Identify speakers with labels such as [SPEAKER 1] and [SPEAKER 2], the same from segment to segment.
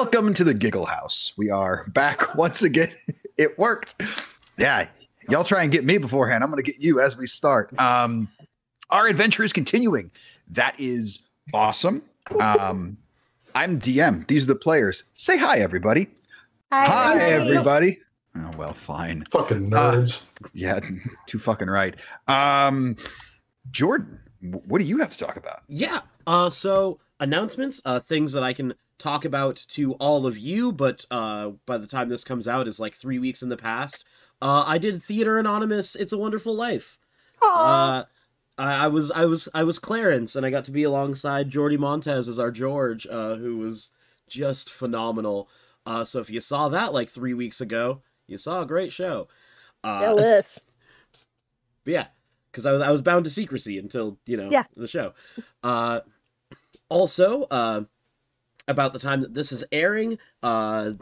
[SPEAKER 1] Welcome to the Giggle House. We are back once again. It worked. Yeah, y'all try and get me beforehand. I'm going to get you as we start. Our adventure is continuing. That is awesome. I'm DM. These are the players. Say hi, everybody.
[SPEAKER 2] Hi,
[SPEAKER 1] everybody. Oh, well, fine.
[SPEAKER 3] Fucking nerds.
[SPEAKER 1] Yeah, too fucking right. Jordan, what do you have to talk about?
[SPEAKER 2] Yeah. So announcements, things that I can talk about to all of you, but by the time this comes out is like 3 weeks in the past. I did Theater Anonymous. It's a Wonderful Life. I was Clarence, and I got to be alongside Jordy Montez as our George, who was just phenomenal. So if you saw that like 3 weeks ago, you saw a great show.
[SPEAKER 4] Jealous.
[SPEAKER 2] Yeah, because I was bound to secrecy until the show. Also, about the time that this is airing, the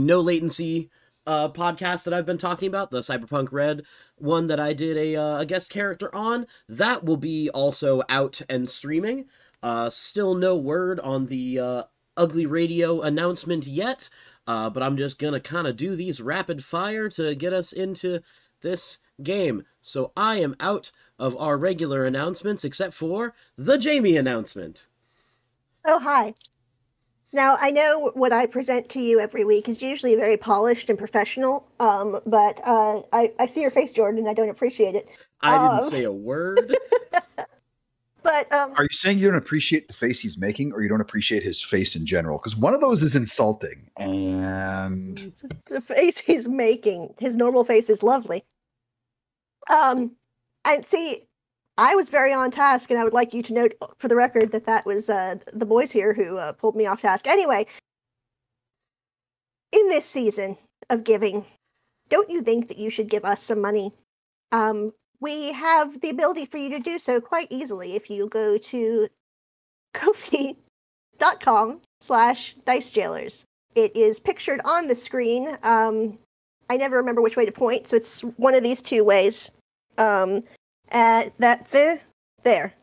[SPEAKER 2] No Latency podcast that I've been talking about, the Cyberpunk Red one that I did a guest character on, that will be also out and streaming. Still no word on the Ugly Radio announcement yet, but I'm just gonna kind of do these rapid fire to get us into this game. So I am out of our regular announcements except for the Jamie announcement.
[SPEAKER 4] Oh, hi. Now, I know what I present to you every week is usually very polished and professional, but I see your face, Jordan, and I don't appreciate it.
[SPEAKER 2] I didn't say a word.
[SPEAKER 4] But
[SPEAKER 1] are you saying you don't appreciate the face he's making, or you don't appreciate his face in general? Because one of those is insulting, and
[SPEAKER 4] the face he's making, his normal face, is lovely. And see, I was very on task, and I would like you to note for the record that was the boys here who pulled me off task. Anyway, in this season of giving, don't you think that you should give us some money? We have the ability for you to do so quite easily if you go to Ko-fi.com/DiceJailers. It is pictured on the screen. I never remember which way to point, so it's one of these two ways.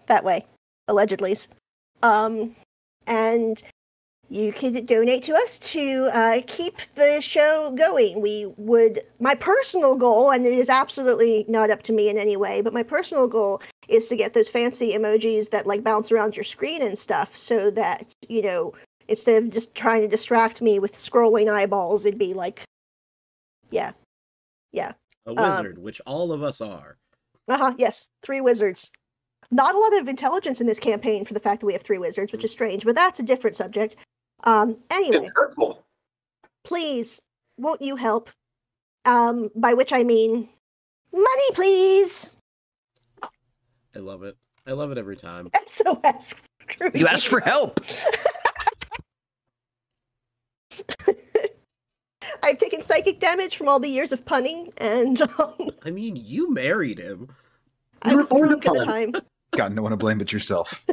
[SPEAKER 4] That way, allegedly. And you can donate to us to keep the show going. My personal goal, and it is absolutely not up to me in any way, but my personal goal is to get those fancy emojis that like bounce around your screen and stuff, so that, instead of just trying to distract me with scrolling eyeballs, it'd be like, yeah.
[SPEAKER 2] A wizard, which all of us are.
[SPEAKER 4] Yes, 3 wizards. Not a lot of intelligence in this campaign for the fact that we have 3 wizards, which is strange, but that's a different subject. Anyway, please, won't you help? By which I mean, money, please!
[SPEAKER 2] I love it. I love it every time.
[SPEAKER 4] SOS.
[SPEAKER 1] You asked for help!
[SPEAKER 4] I've taken psychic damage from all the years of punning, and
[SPEAKER 2] I mean, you married him.
[SPEAKER 4] I was drunk at the time.
[SPEAKER 1] Got no one to blame but yourself.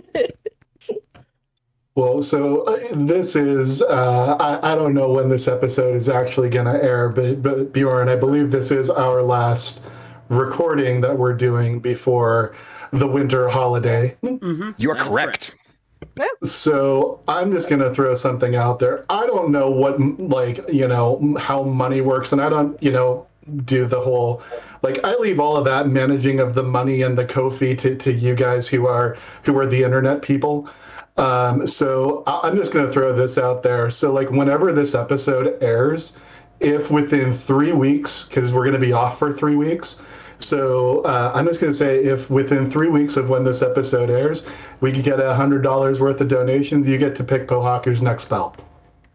[SPEAKER 3] Well, so this is, I don't know when this episode is actually going to air, but Bjorn, I believe this is our last recording that we're doing before the winter holiday.
[SPEAKER 2] Mm-hmm.
[SPEAKER 1] You are correct.
[SPEAKER 3] So I'm just going to throw something out there. I don't know what, how money works, and I don't, do the whole, I leave all of that managing of the money and the Ko-fi to you guys who are the internet people. So I'm just going to throw this out there. So whenever this episode airs, if within 3 weeks, because we're going to be off for 3 weeks, so I'm just going to say if within 3 weeks of when this episode airs, we could get $100 worth of donations, you get to pick Pohaku's next spell.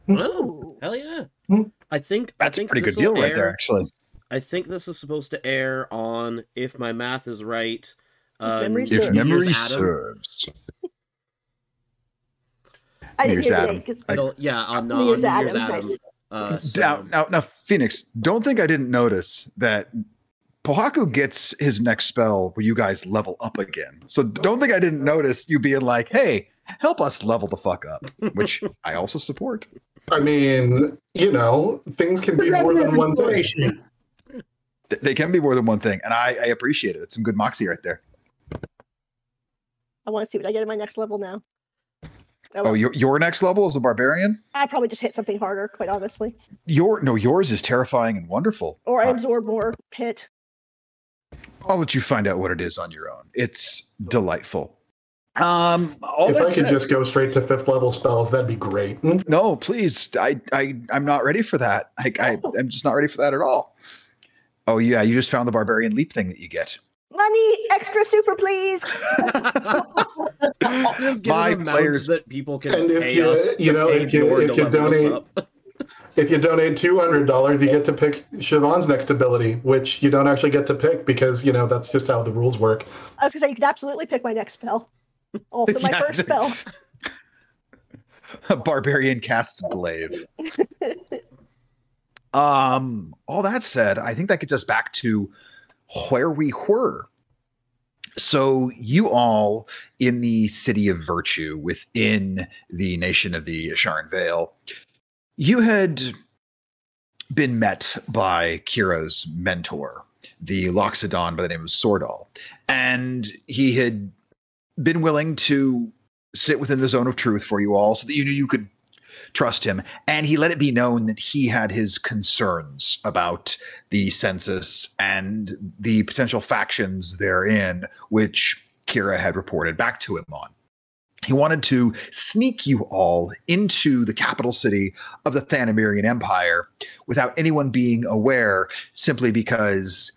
[SPEAKER 2] Oh, hell yeah. I think
[SPEAKER 1] that's a pretty good deal right there, actually.
[SPEAKER 2] I think this is supposed to air on, if my math is right,
[SPEAKER 4] if
[SPEAKER 1] memory serves.
[SPEAKER 4] I didn't hear today,
[SPEAKER 2] on
[SPEAKER 4] New Year's Adam.
[SPEAKER 2] Nice.
[SPEAKER 1] Now, Phoenix, don't think I didn't notice that Pohaku gets his next spell where you guys level up again. So don't think I didn't notice you being like, hey, help us level the fuck up, which I also support.
[SPEAKER 3] I mean, things can be more than one thing.
[SPEAKER 1] They can be more than one thing, and I appreciate it. It's some good moxie right there.
[SPEAKER 4] I want to see what I get at my next level now.
[SPEAKER 1] Oh, your next level is a barbarian?
[SPEAKER 4] I probably just hit something harder, quite honestly.
[SPEAKER 1] Yours is terrifying and wonderful.
[SPEAKER 4] Or I absorb more hit.
[SPEAKER 1] I'll let you find out what it is on your own. It's delightful.
[SPEAKER 3] If I could just go straight to 5th level spells, that'd be great.
[SPEAKER 1] No, please. I'm not ready for that. I'm just not ready for that at all. Oh yeah, you just found the barbarian leap thing that you get.
[SPEAKER 4] Money, extra super, please.
[SPEAKER 2] Just give
[SPEAKER 1] My
[SPEAKER 2] them
[SPEAKER 1] players
[SPEAKER 2] that people can
[SPEAKER 3] And if
[SPEAKER 2] pay
[SPEAKER 3] you-
[SPEAKER 2] us
[SPEAKER 3] you
[SPEAKER 2] to
[SPEAKER 3] know,
[SPEAKER 2] pay
[SPEAKER 3] if you-
[SPEAKER 2] Bjorn
[SPEAKER 3] if
[SPEAKER 2] to
[SPEAKER 3] you
[SPEAKER 2] level us
[SPEAKER 3] donate-
[SPEAKER 2] up.
[SPEAKER 3] If you donate $200, you get to pick Siobhan's next ability, which you don't actually get to pick because, that's just how the rules work.
[SPEAKER 4] I was going to say, you could absolutely pick my next spell. Also, my
[SPEAKER 1] Yeah.
[SPEAKER 4] first spell.
[SPEAKER 1] A barbarian casts glaive. All that said, I think that gets us back to where we were. So you all in the city of Virtue within the nation of the Asharan Vale, you had been met by Kira's mentor, the Loxodon by the name of Sordal, and he had been willing to sit within the zone of truth for you all so that you knew you could trust him. And he let it be known that he had his concerns about the census and the potential factions therein, which Kira had reported back to him on. He wanted to sneak you all into the capital city of the Thanamirian Empire without anyone being aware, simply because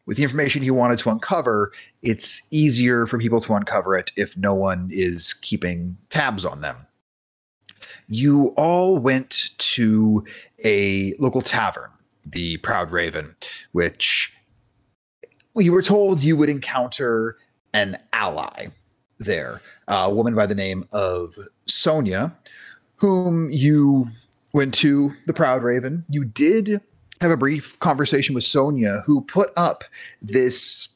[SPEAKER 1] with the information he wanted to uncover, it's easier for people to uncover it if no one is keeping tabs on them. You all went to a local tavern, the Proud Raven, which you were told you would encounter an ally there, a woman by the name of Sonia, whom you went to the Proud Raven. You did have a brief conversation with Sonia, who put up this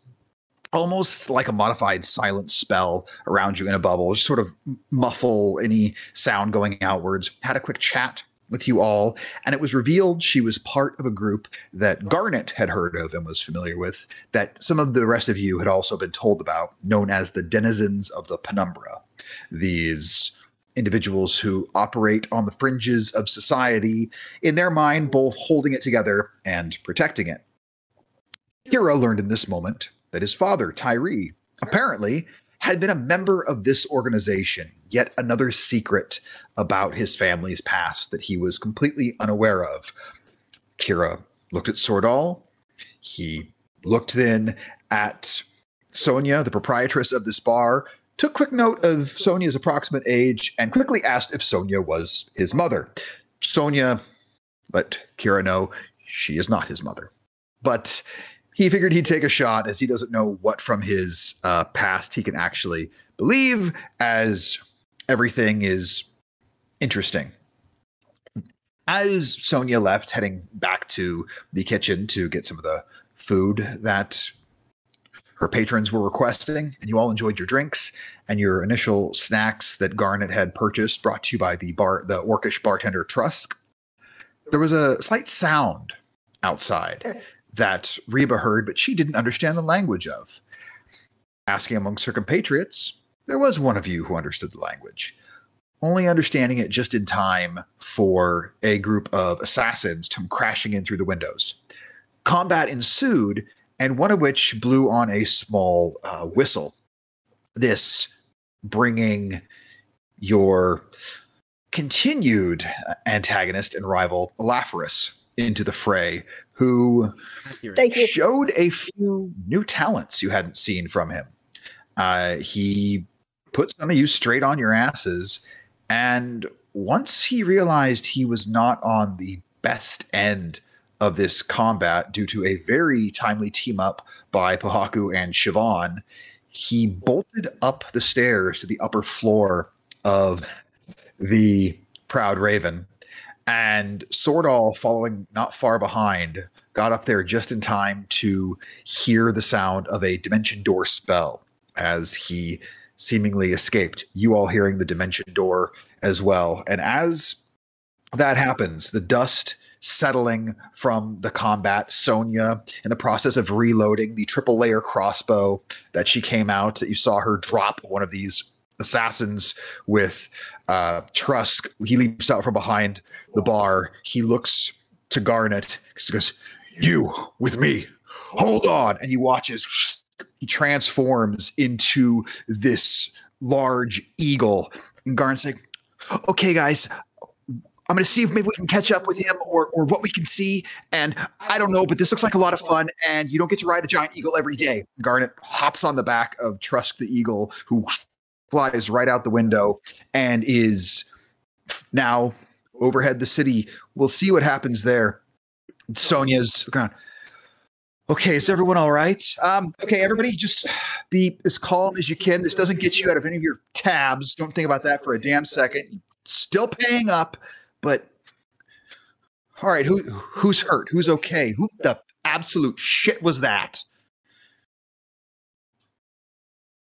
[SPEAKER 1] almost like a modified silent spell around you in a bubble, just sort of muffle any sound going outwards, had a quick chat with you all, and it was revealed she was part of a group that Garnet had heard of and was familiar with, that some of the rest of you had also been told about, known as the Denizens of the Penumbra. These individuals who operate on the fringes of society, in their mind, both holding it together and protecting it. Kira learned in this moment that his father, Tyree, apparently had been a member of this organization, yet another secret about his family's past that he was completely unaware of. Kira looked at Sordal. He looked then at Sonia, the proprietress of this bar, took quick note of Sonia's approximate age, and quickly asked if Sonia was his mother. Sonia let Kira know she is not his mother. But he figured he'd take a shot, as he doesn't know what from his past he can actually believe, as everything is interesting. As Sonia left, heading back to the kitchen to get some of the food that her patrons were requesting, and you all enjoyed your drinks and your initial snacks that Garnet had purchased, brought to you by the orcish bartender Trusk, there was a slight sound outside that Reba heard, but she didn't understand the language of. Asking amongst her compatriots, there was one of you who understood the language, only understanding it just in time for a group of assassins to come crashing in through the windows. Combat ensued, and one of which blew on a small whistle. This bringing your continued antagonist and rival, Olaforis, into the fray, who showed a few new talents you hadn't seen from him. He put some of you straight on your asses, and once he realized he was not on the best end of this combat due to a very timely team up by Pahaku and Siobhan, he bolted up the stairs to the upper floor of the Proud Raven, and Sordal, following not far behind, got up there just in time to hear the sound of a dimension door spell as he seemingly escaped, you all hearing the dimension door as well. And as that happens, the dust settling from the combat, Sonia, in the process of reloading the triple layer crossbow that she came out, that you saw her drop one of these assassins with Trusk. He leaps out from behind the bar. He looks to Garnet. He goes, "You with me. Hold on." And he watches. He transforms into this large eagle. And Garnet's like, "Okay, guys, I'm going to see if maybe we can catch up with him or what we can see. And I don't know, but this looks like a lot of fun. And you don't get to ride a giant eagle every day." Garnet hops on the back of Trusk the eagle, who flies right out the window and is now overhead the city. We'll see what happens there. Sonia's gone. "Okay, is everyone all right? Okay, everybody just be as calm as you can. This doesn't get you out of any of your tabs. Don't think about that for a damn second. Still paying up, but all right, who's hurt? Who's okay? Who the absolute shit was that?"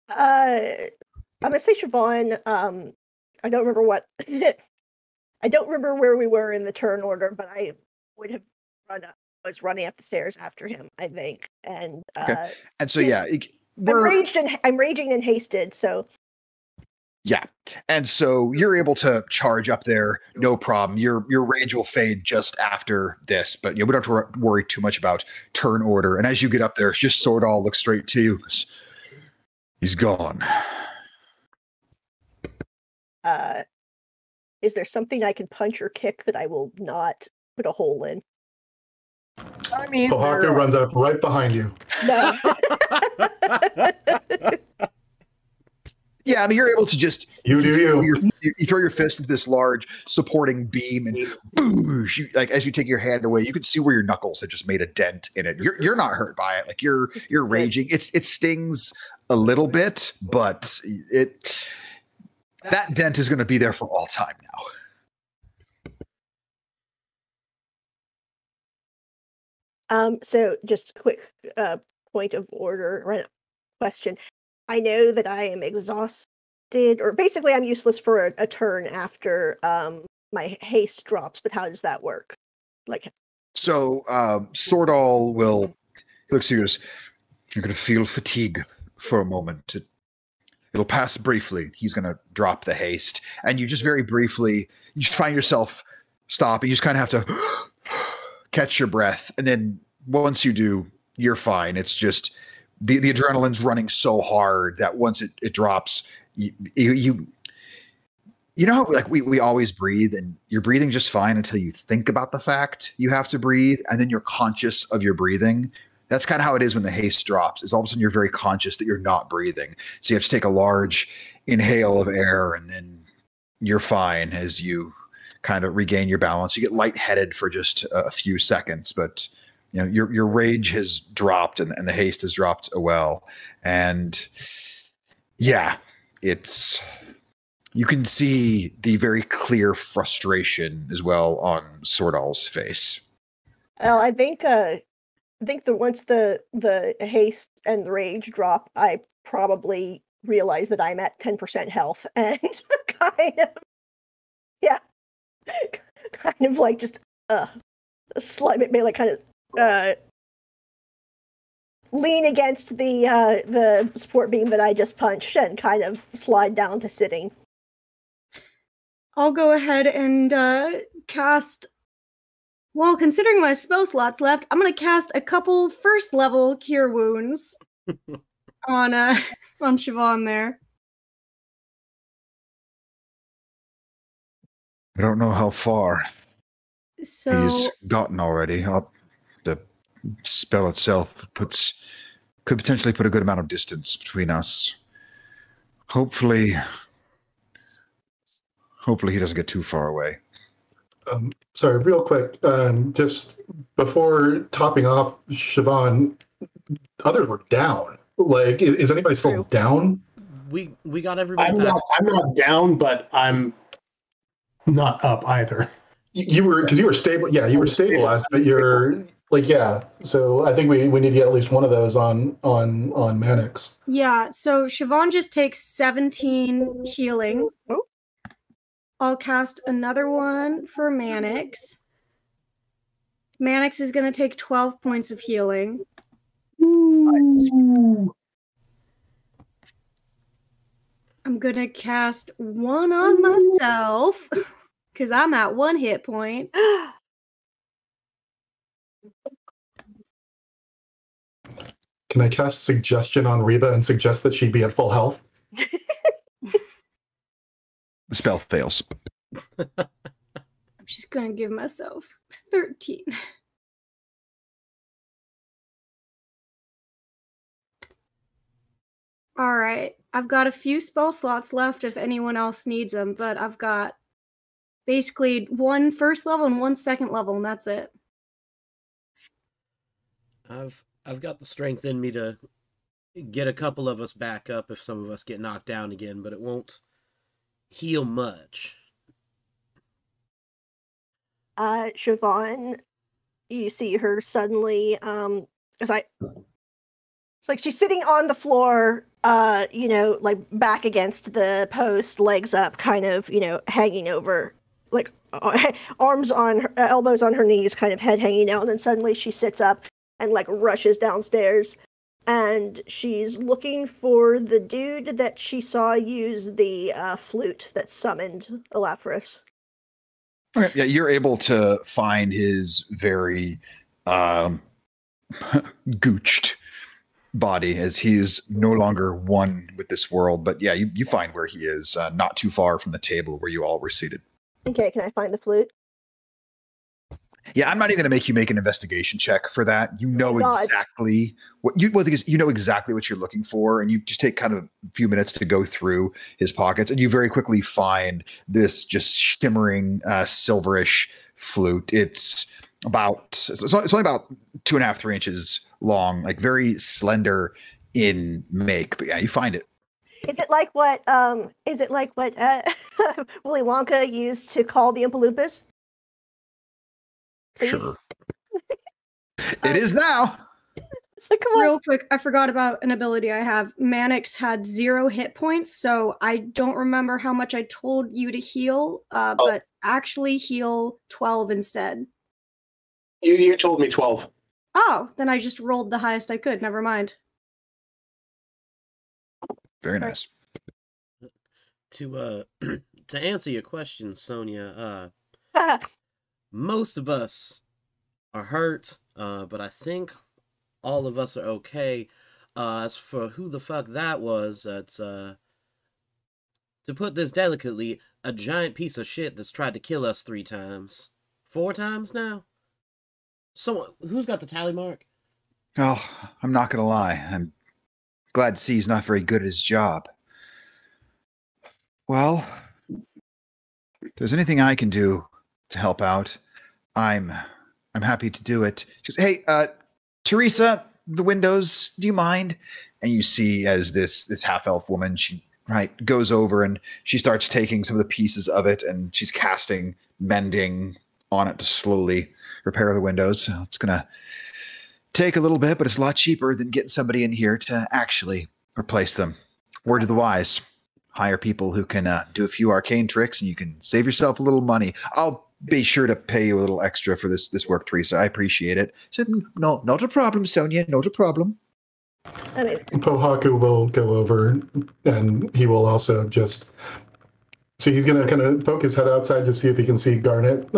[SPEAKER 4] I'm gonna say Siobhan. I don't remember what I don't remember where we were in the turn order, but I would have run up. I was running up the stairs after him, I think, and
[SPEAKER 1] Okay. And so
[SPEAKER 4] I'm raging and hasted. So
[SPEAKER 1] yeah, and so you're able to charge up there, no problem. Your rage will fade just after this, but we don't have to worry too much about turn order. And as you get up there, just Swordall looks straight to you. He's gone.
[SPEAKER 4] Is there something I can punch or kick that I will not put a hole in?
[SPEAKER 1] I mean,
[SPEAKER 3] Pohaka runs up right behind you.
[SPEAKER 4] No.
[SPEAKER 1] Yeah, I mean, you're able to just
[SPEAKER 3] You
[SPEAKER 1] throw your fist into this large supporting beam, and boosh, like as you take your hand away, you can see where your knuckles have just made a dent in it. You're not hurt by it, like you're raging. It stings a little bit, but that dent is going to be there for all time now.
[SPEAKER 4] So just a quick point of order question. I know that I am exhausted, or basically I'm useless for a turn after my haste drops, but how does that work?
[SPEAKER 1] So Swordall he looks at you and goes, "You're going to feel fatigue for a moment. It'll pass briefly." He's going to drop the haste, and you just very briefly, you just find yourself stopping. You just kind of have to catch your breath, and then once you do, you're fine. It's just the adrenaline's running so hard that once it drops, you know how like we always breathe, and you're breathing just fine until you think about the fact you have to breathe, and then you're conscious of your breathing. That's kind of how it is when the haste drops. Is all of a sudden you're very conscious that you're not breathing, so you have to take a large inhale of air, and then you're fine as you kind of regain your balance. You get lightheaded for just a few seconds, but your rage has dropped and the haste has dropped as well. And yeah, you can see the very clear frustration as well on Swordall's face.
[SPEAKER 4] Well, I think that once the haste and the rage drop, I probably realize that I'm at 10% health and kind of like just slightly like kind of lean against the support beam that I just punched and kind of slide down to sitting.
[SPEAKER 5] I'll go ahead and cast. Well, considering my spell slots left, I'm gonna cast a couple first level cure wounds on Siobhan there.
[SPEAKER 1] I don't know how far
[SPEAKER 5] So
[SPEAKER 1] he's gotten already. The spell itself could potentially put a good amount of distance between us. Hopefully he doesn't get too far away.
[SPEAKER 3] Sorry, real quick, just before topping off, Siobhan, others were down. Like, is anybody still down?
[SPEAKER 2] We got everybody
[SPEAKER 6] I'm
[SPEAKER 2] back.
[SPEAKER 6] not down, but I'm not up either.
[SPEAKER 3] You were stable. Yeah, you were stabilized, but you're like, yeah. So I think we need to get at least one of those on Mannix.
[SPEAKER 5] yeah, so Siobhan just takes 17 healing.
[SPEAKER 4] Oh.
[SPEAKER 5] I'll cast another one for Mannix. Mannix is going to take 12 points of healing. I'm gonna cast one on myself because I'm at 1 hit point.
[SPEAKER 3] Can I cast suggestion on Reba and suggest that she be at full health?
[SPEAKER 1] The spell fails.
[SPEAKER 5] I'm just gonna give myself 13. All right, I've got a few spell slots left if anyone else needs them, but I've got basically 1 first level and 1 second level, and that's it.
[SPEAKER 2] I've got the strength in me to get a couple of us back up if some of us get knocked down again, but it won't heal much.
[SPEAKER 4] Siobhan, you see her suddenly, it's like she's sitting on the floor, like back against the post, legs up, kind of, hanging over, like arms on her, elbows on her knees, kind of head hanging down, and suddenly she sits up and like rushes downstairs, and she's looking for the dude that she saw use the flute that summoned Olaforis.
[SPEAKER 1] Okay. Yeah, you're able to find his very gooched body as he's no longer one with this world. But yeah, you find where he is, not too far from the table where you all were seated.
[SPEAKER 4] Okay, can I find the flute?
[SPEAKER 1] Yeah, I'm not even going to make you make an investigation check for that. You know
[SPEAKER 4] God.
[SPEAKER 1] exactly what you. Well, the thing is, you know exactly what you're looking for, and you just take kind of a few minutes to go through his pockets, and you very quickly find this just shimmering silverish flute. It's only about 2.5, 3 inches long, like very slender in make. But yeah, you find it.
[SPEAKER 4] Is it like what Willy Wonka used to call the Oompa Loompas? Please?
[SPEAKER 1] Sure. It is now.
[SPEAKER 4] It's like, come on.
[SPEAKER 5] Real quick, I forgot about an ability I have. Mannix had 0 hit points, so I don't remember how much I told you to heal, but actually heal 12 instead.
[SPEAKER 6] You told me 12.
[SPEAKER 5] Oh, then I just rolled the highest I could. Never mind.
[SPEAKER 1] Very nice.
[SPEAKER 2] To answer your question, Sonia, most of us are hurt, but I think all of us are okay. As for who the fuck that was, it's, to put this delicately, a giant piece of shit that's tried to kill us 3 times. 4 times now? Someone, who's got the tally mark?
[SPEAKER 1] Oh, I'm not going to lie. I'm glad to see he's not very good at his job. Well, if there's anything I can do to help out, I'm happy to do it. She goes, hey, Teresa, the windows, do you mind? And you see as this half-elf woman, she goes over and she starts taking some of the pieces of it and she's casting mending on it to slowly repair the windows. So it's gonna take a little bit, but it's a lot cheaper than getting somebody in here to actually replace them. Word to the wise. Hire people who can do a few arcane tricks and you can save yourself a little money. I'll be sure to pay you a little extra for this work, Teresa. I appreciate it. Said, no, not a problem, Sonia. Not a problem.
[SPEAKER 4] I mean,
[SPEAKER 3] Pohaku will go over and he will also just. So he's going to kind of poke his head outside to see if he can see Garnet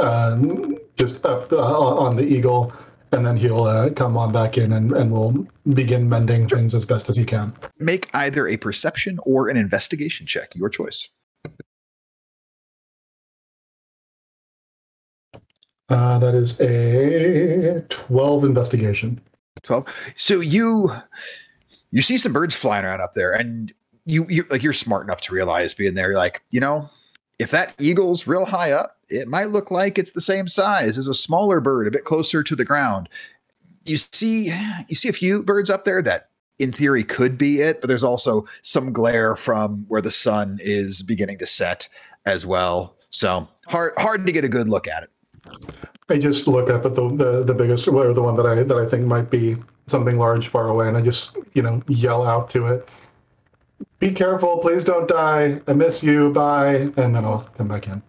[SPEAKER 3] just up on the eagle. And then he'll come on back in and we'll begin mending things as best as he can.
[SPEAKER 1] Make either a perception or an investigation check. Your choice.
[SPEAKER 3] That is a 12 investigation.
[SPEAKER 1] 12. So you see some birds flying around up there, and you're smart enough to realize being there, you're like, if that eagle's real high up, it might look like it's the same size as a smaller bird, a bit closer to the ground. You see a few birds up there that in theory could be it, but there's also some glare from where the sun is beginning to set as well. So hard to get a good look at it.
[SPEAKER 3] I just look up at the biggest, or the one that I think might be something large far away, and I just yell out to it, "Be careful! Please don't die! I miss you! Bye!" And then I'll come back in.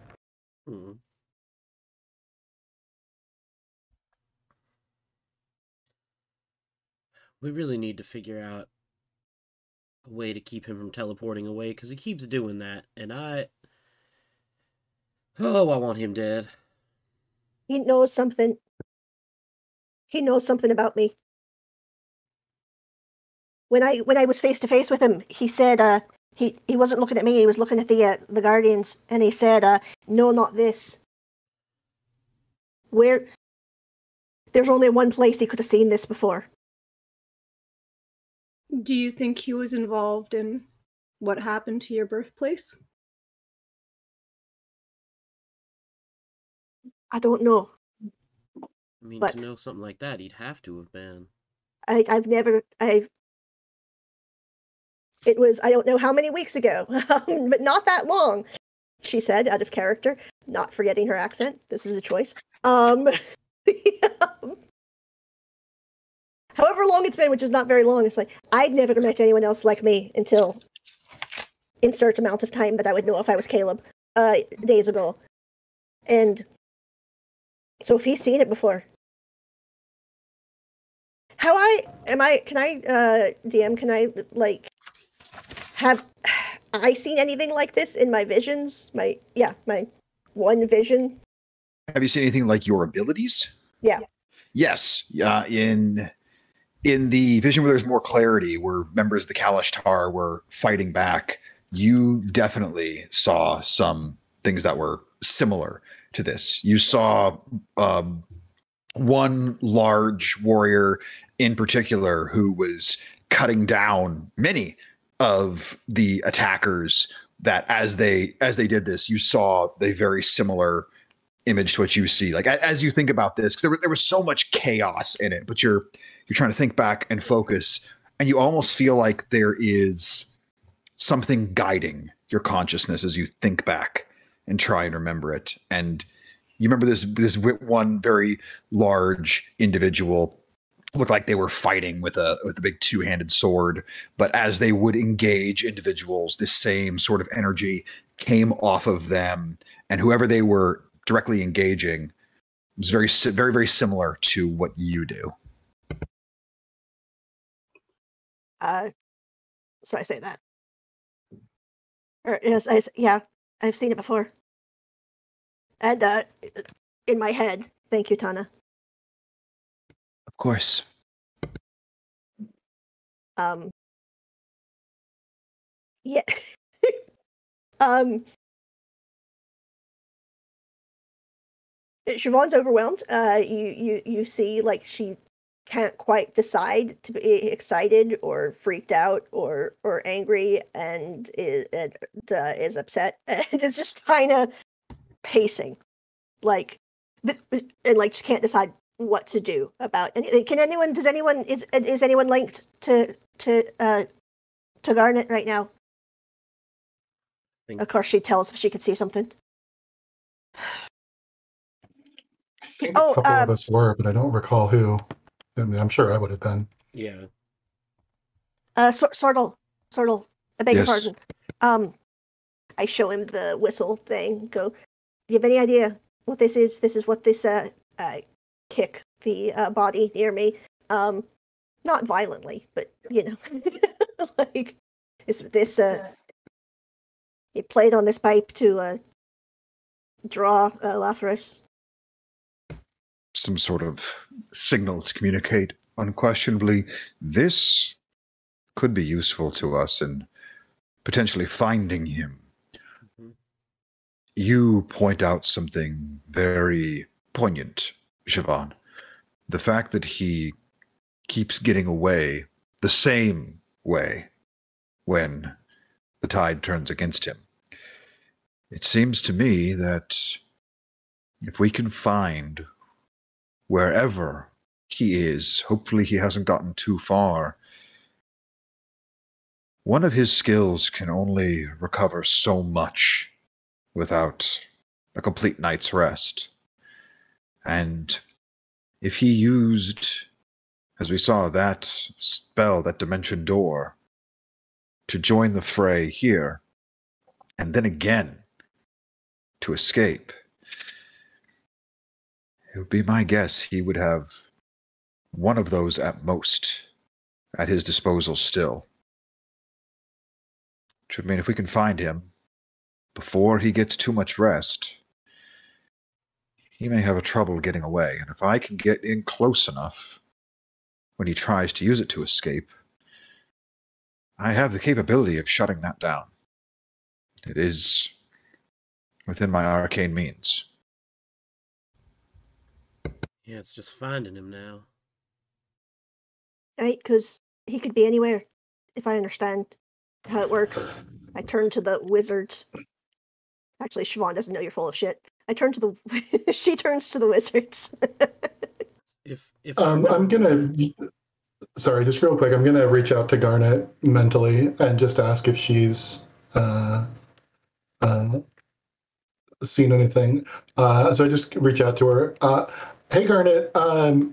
[SPEAKER 2] We really need to figure out a way to keep him from teleporting away, because he keeps doing that, and I want him dead.
[SPEAKER 4] He knows something. He knows something about me. When I was face to face with him, he said he wasn't looking at me. He was looking at the Guardians, and he said, "No, not this." Where? There's only one place he could have seen this before.
[SPEAKER 5] Do you think he was involved in what happened to your birthplace?
[SPEAKER 4] I don't know.
[SPEAKER 2] I mean,
[SPEAKER 4] But
[SPEAKER 2] to know something like that, he'd have to have been.
[SPEAKER 4] It was, I don't know how many weeks ago, but not that long, she said, out of character, not forgetting her accent. This is a choice. However long it's been, which is not very long, it's like, I'd never met anyone else like me until insert amount of time that I would know if I was Caleb, days ago. And so if he's seen it before, DM, can I, like, have I seen anything like this in my visions? My one vision.
[SPEAKER 1] Have you seen anything like your abilities?
[SPEAKER 4] Yeah.
[SPEAKER 1] Yes. In the vision where there's more clarity, where members of the Kalashtar were fighting back, you definitely saw some things that were similar to this. You saw one large warrior in particular who was cutting down many of the attackers, that as they did this, you saw a very similar image to what you see. Like, as you think about this, because there was so much chaos in it, but you're trying to think back and focus, and you almost feel like there is something guiding your consciousness as you think back and try and remember it. And you remember this one very large individual, looked like they were fighting with a big two-handed sword, but as they would engage individuals, this same sort of energy came off of them, and whoever they were directly engaging was very, very, very similar to what you do.
[SPEAKER 4] So I say that, or yes, I've seen it before, and in my head. Thank you, Tana.
[SPEAKER 1] Of course.
[SPEAKER 4] Yeah. Siobhan's overwhelmed. You see, like, she can't quite decide to be excited or freaked out or angry, and is upset, and is just kind of pacing, like, and like just can't decide what to do about anything. Is anyone linked to Garnet right now? Of course, she'd tell us if she could see something.
[SPEAKER 3] I think a couple of us were, but I don't recall who. I mean, I'm sure I would have been.
[SPEAKER 2] Yeah.
[SPEAKER 4] Sortle, I beg your
[SPEAKER 1] Yes.
[SPEAKER 4] pardon. I show him the whistle thing. Go, do you have any idea what this is? This is what this kick the body near me. Not violently, but you know, like this he played on this pipe to draw Olaforis.
[SPEAKER 1] Some sort of signal to communicate. Unquestionably, this could be useful to us in potentially finding him.
[SPEAKER 2] Mm-hmm.
[SPEAKER 1] You point out something very poignant, Siobhan. The fact that he keeps getting away the same way when the tide turns against him. It seems to me that if we can find wherever he is, hopefully he hasn't gotten too far, one of his skills can only recover so much without a complete night's rest. And if he used, as we saw, that spell, that dimension door, to join the fray here, and then again to escape, it would be my guess he would have one of those at most at his disposal still. Which would mean if we can find him before he gets too much rest, he may have a trouble getting away. And if I can get in close enough when he tries to use it to escape, I have the capability of shutting that down. It is within my arcane means.
[SPEAKER 2] Yeah, it's just finding him now.
[SPEAKER 4] Right, because he could be anywhere, if I understand how it works. I turn to the wizards. Actually, Siobhan doesn't know you're full of shit. I turn to the... She turns to the wizards.
[SPEAKER 2] If
[SPEAKER 3] I'm gonna... Sorry, just real quick. I'm gonna reach out to Garnet mentally and just ask if she's seen anything. So I just reach out to her. Hey Garnet,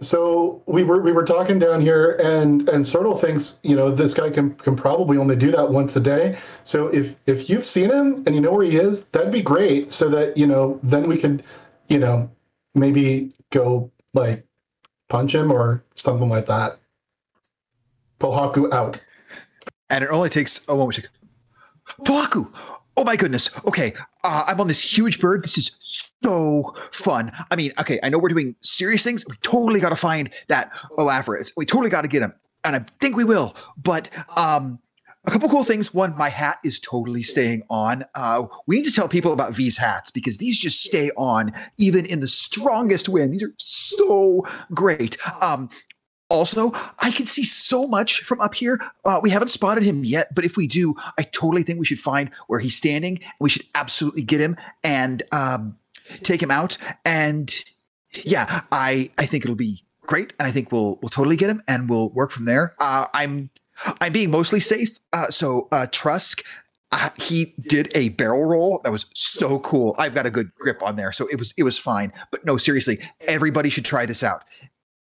[SPEAKER 3] so we were talking down here, and Sertal thinks, you know, this guy can probably only do that once a day. So if you've seen him and you know where he is, that'd be great. So that, you know, then we could, you know, maybe go like punch him or something like that. Pohaku out.
[SPEAKER 1] And it only takes a moment. Pohaku! Oh my goodness. Okay, I'm on this huge bird. This is so fun. I mean, okay, I know we're doing serious things. We totally got to find that Olaforis. We totally got to get him. And I think we will. But a couple cool things. One, my hat is totally staying on. We need to tell people about V's hats because these just stay on even in the strongest wind. These are so great. Also, I can see so much from up here. We haven't spotted him yet, but if we do, I totally think we should find where he's standing. We should absolutely get him and take him out. And yeah, I think it'll be great, and I think we'll totally get him, and we'll work from there. I'm being mostly safe. So Trusk, he did a barrel roll that was so cool. I've got a good grip on there, so it was fine. But no, seriously, everybody should try this out.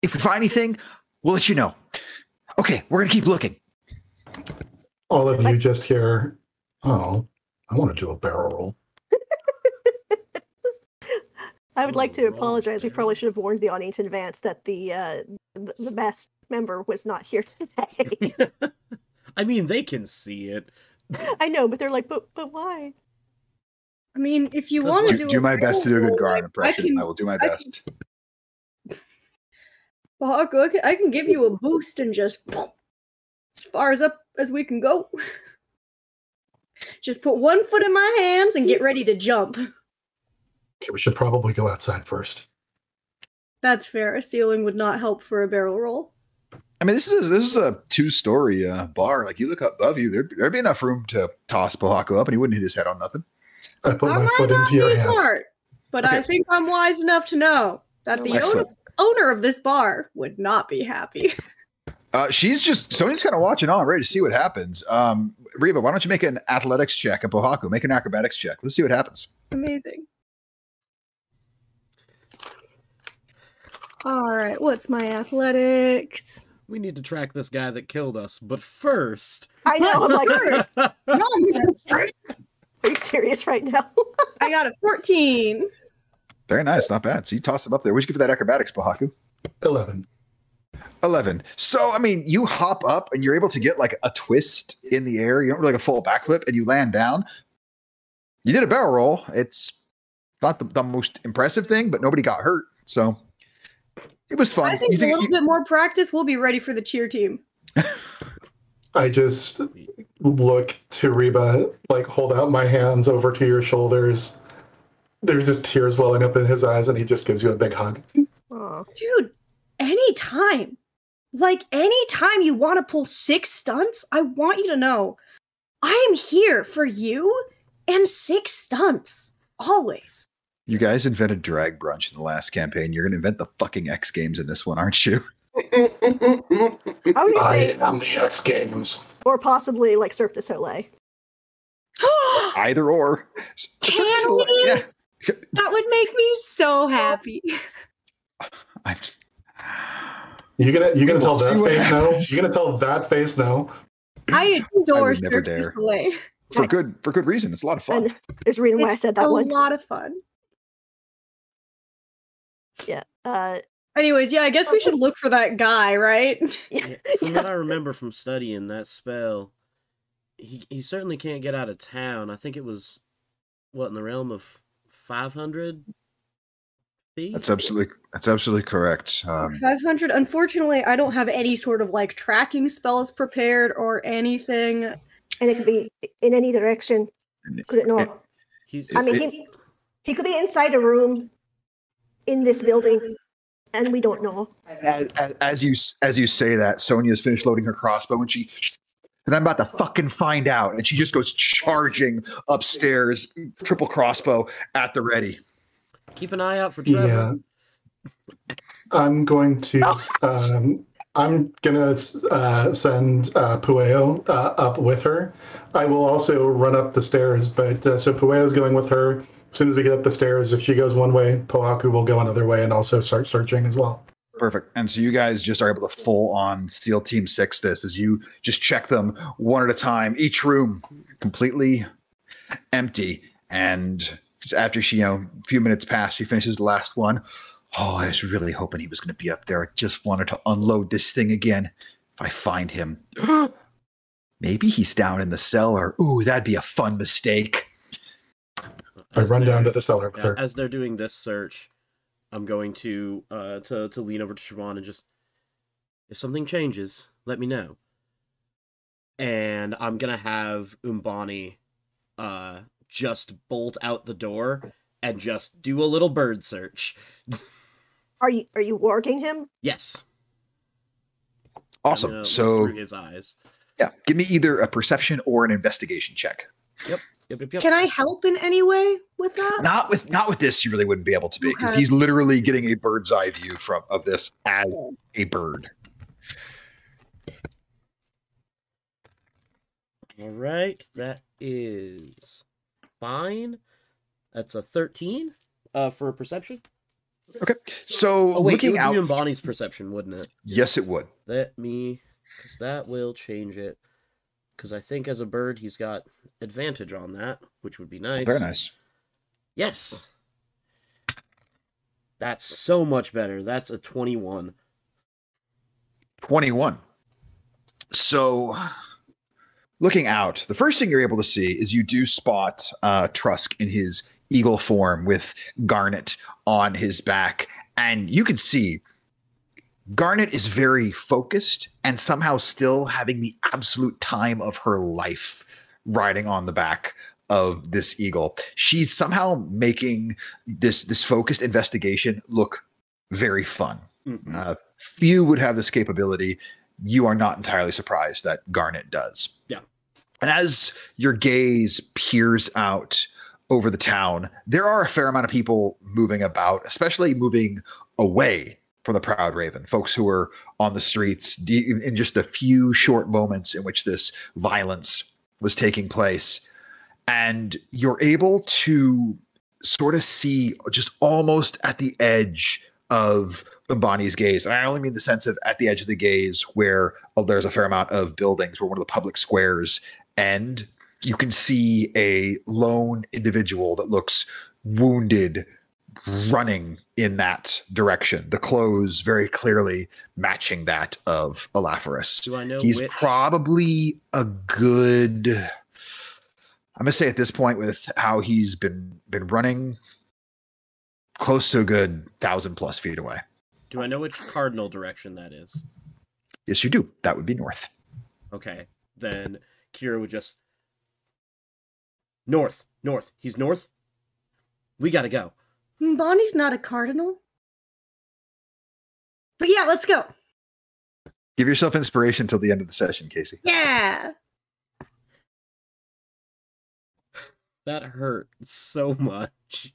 [SPEAKER 1] If we find anything, we'll let you know. Okay, we're gonna keep looking.
[SPEAKER 3] All of you just hear, oh, I want to do a barrel roll.
[SPEAKER 4] I would like to apologize. We probably should have warned the audience in advance that the best member was not here today.
[SPEAKER 2] I mean, they can see it.
[SPEAKER 4] I know, but they're like, but why?
[SPEAKER 5] I mean, if you want to
[SPEAKER 1] do my best to do a good Garn
[SPEAKER 5] like,
[SPEAKER 1] impression. I will do my best.
[SPEAKER 5] Well, I can give you a boost and just as far as up as we can go. Just put one foot in my hands and get ready to jump.
[SPEAKER 3] Okay, we should probably go outside first.
[SPEAKER 5] That's fair. A ceiling would not help for a barrel roll.
[SPEAKER 1] I mean, this is a 2-story bar. Like, you look up above you, there'd be enough room to toss Pohaku up, and he wouldn't hit his head on nothing.
[SPEAKER 3] I put my
[SPEAKER 5] might
[SPEAKER 3] foot
[SPEAKER 5] not
[SPEAKER 3] into your
[SPEAKER 5] be
[SPEAKER 3] hand.
[SPEAKER 5] smart, but
[SPEAKER 1] Okay.
[SPEAKER 5] I think I'm wise enough to know that the
[SPEAKER 1] Excellent.
[SPEAKER 5] owner of this bar would not be happy.
[SPEAKER 1] Sony's kind of watching on, ready to see what happens. Reba, why don't you make an athletics check, and Pohaku, make an acrobatics check. Let's see what happens.
[SPEAKER 5] Amazing. All right, what's my athletics?
[SPEAKER 2] We need to track this guy that killed us, but first...
[SPEAKER 4] I know, I'm like,
[SPEAKER 5] First, nonsense.
[SPEAKER 4] are you serious right now?
[SPEAKER 5] I got a 14.
[SPEAKER 1] Very nice, not bad. So you toss him up there. What'd you give that acrobatics, Pohaku?
[SPEAKER 3] 11.
[SPEAKER 1] 11. So, I mean, you hop up and you're able to get like a twist in the air. You don't really like a full backflip and you land down. You did a barrel roll. It's not the most impressive thing, but nobody got hurt. So it was fun.
[SPEAKER 5] I think a little bit more practice, we'll be ready for the cheer team.
[SPEAKER 3] I just look to Reba, like hold out my hands over to your shoulders. There's just tears welling up in his eyes, and he just gives you a big hug.
[SPEAKER 4] Aw.
[SPEAKER 5] Dude, anytime. Like, anytime you want to pull 6 stunts, I want you to know I am here for you and 6 stunts. Always.
[SPEAKER 1] You guys invented drag brunch in the last campaign. You're going to invent the fucking X Games in this one, aren't you?
[SPEAKER 4] I was gonna
[SPEAKER 3] I
[SPEAKER 4] say,
[SPEAKER 3] am the X Games.
[SPEAKER 4] or possibly like Cirque du Soleil.
[SPEAKER 1] Either or.
[SPEAKER 5] Can we?
[SPEAKER 1] Yeah.
[SPEAKER 5] That would make me so happy.
[SPEAKER 1] I'm,
[SPEAKER 3] You gonna
[SPEAKER 1] We'll
[SPEAKER 3] tell
[SPEAKER 1] see
[SPEAKER 3] that
[SPEAKER 1] what
[SPEAKER 3] face no?
[SPEAKER 1] happens.
[SPEAKER 3] You gonna tell that face no?
[SPEAKER 5] I
[SPEAKER 1] I
[SPEAKER 5] adore
[SPEAKER 1] would never
[SPEAKER 5] Cirque du
[SPEAKER 1] dare.
[SPEAKER 5] Soleil.
[SPEAKER 1] for good reason. It's a lot of fun.
[SPEAKER 4] And there's a reason why I
[SPEAKER 5] It's
[SPEAKER 4] said that
[SPEAKER 5] a
[SPEAKER 4] one.
[SPEAKER 5] lot of fun.
[SPEAKER 4] Yeah.
[SPEAKER 5] Anyways, yeah, I guess we should look for that guy, right?
[SPEAKER 2] Yeah, from what I remember from studying that spell, he certainly can't get out of town. I think it was, what, in the realm of 500 feet?
[SPEAKER 1] That's absolutely correct.
[SPEAKER 5] 500. Unfortunately, I don't have any sort of like tracking spells prepared or anything.
[SPEAKER 4] And it could be in any direction. Could it not? I mean, he could be inside a room in this building, and we don't know.
[SPEAKER 1] As you say that, Sonia's finished loading her crossbow, and I'm about to fucking find out, and she just goes charging upstairs, triple crossbow at the ready.
[SPEAKER 2] Keep an eye out for Trevor.
[SPEAKER 3] Yeah. I'm going to send Pueo up with her. I will also run up the stairs, but so Pueo's going with her. As soon as we get up the stairs, if she goes one way, Pohaku will go another way and also start searching as well.
[SPEAKER 1] Perfect. And so you guys just are able to full on SEAL Team 6 this as you just check them one at a time, each room completely empty. And just after she, a few minutes pass, she finishes the last one. Oh, I was really hoping he was going to be up there. I just wanted to unload this thing again. If I find him, maybe he's down in the cellar. Ooh, that'd be a fun mistake.
[SPEAKER 3] I run down to the cellar with her.
[SPEAKER 2] As they're doing this search, I'm going to lean over to Siobhan and just, if something changes, let me know. And I'm gonna have Umbani just bolt out the door and just do a little bird search.
[SPEAKER 4] Are you warging him?
[SPEAKER 2] Yes.
[SPEAKER 1] Awesome. So
[SPEAKER 2] through his eyes.
[SPEAKER 1] Yeah, give me either a perception or an investigation check.
[SPEAKER 2] Yep.
[SPEAKER 5] Can I help in any way with that?
[SPEAKER 1] Not with this. You really wouldn't be able to be because he's literally getting a bird's eye view of this as a bird.
[SPEAKER 2] All right, that is fine. That's a 13 for perception.
[SPEAKER 1] Okay, so looking out,
[SPEAKER 2] it would be Bonnie's perception, wouldn't it?
[SPEAKER 1] Yes, it would.
[SPEAKER 2] Because that will change it. Because I think as a bird, he's got advantage on that, which would be nice.
[SPEAKER 1] Very nice.
[SPEAKER 2] Yes. That's so much better. That's a 21.
[SPEAKER 1] 21. So, looking out, the first thing you're able to see is you do spot Trusk in his eagle form with Garnet on his back. And you can see Garnet is very focused and somehow still having the absolute time of her life riding on the back of this eagle. She's somehow making this focused investigation look very fun. Mm-hmm. Few would have this capability. You are not entirely surprised that Garnet does.
[SPEAKER 2] Yeah.
[SPEAKER 1] And as your gaze peers out over the town, there are a fair amount of people moving about, especially moving away from the Proud Raven, folks who are on the streets in just the few short moments in which this violence was taking place. And you're able to sort of see just almost at the edge of Bonnie's gaze. And I only mean the sense of at the edge of the gaze where there's a fair amount of buildings, where one of the public squares end. You can see a lone individual that looks wounded running in that direction. The clothes very clearly matching that of Olaforis.
[SPEAKER 2] Do I know
[SPEAKER 1] he's probably a good, I'm gonna say at this point, with how he's been running, close to a good 1,000+ feet away.
[SPEAKER 2] Do I know which cardinal direction that is?
[SPEAKER 1] Yes, you do. That would be north.
[SPEAKER 2] Okay, then Kira would just north. He's north. We gotta go.
[SPEAKER 5] Bonnie's not a cardinal. But yeah, let's go.
[SPEAKER 1] Give yourself inspiration till the end of the session, Casey.
[SPEAKER 5] Yeah.
[SPEAKER 2] That hurt so much.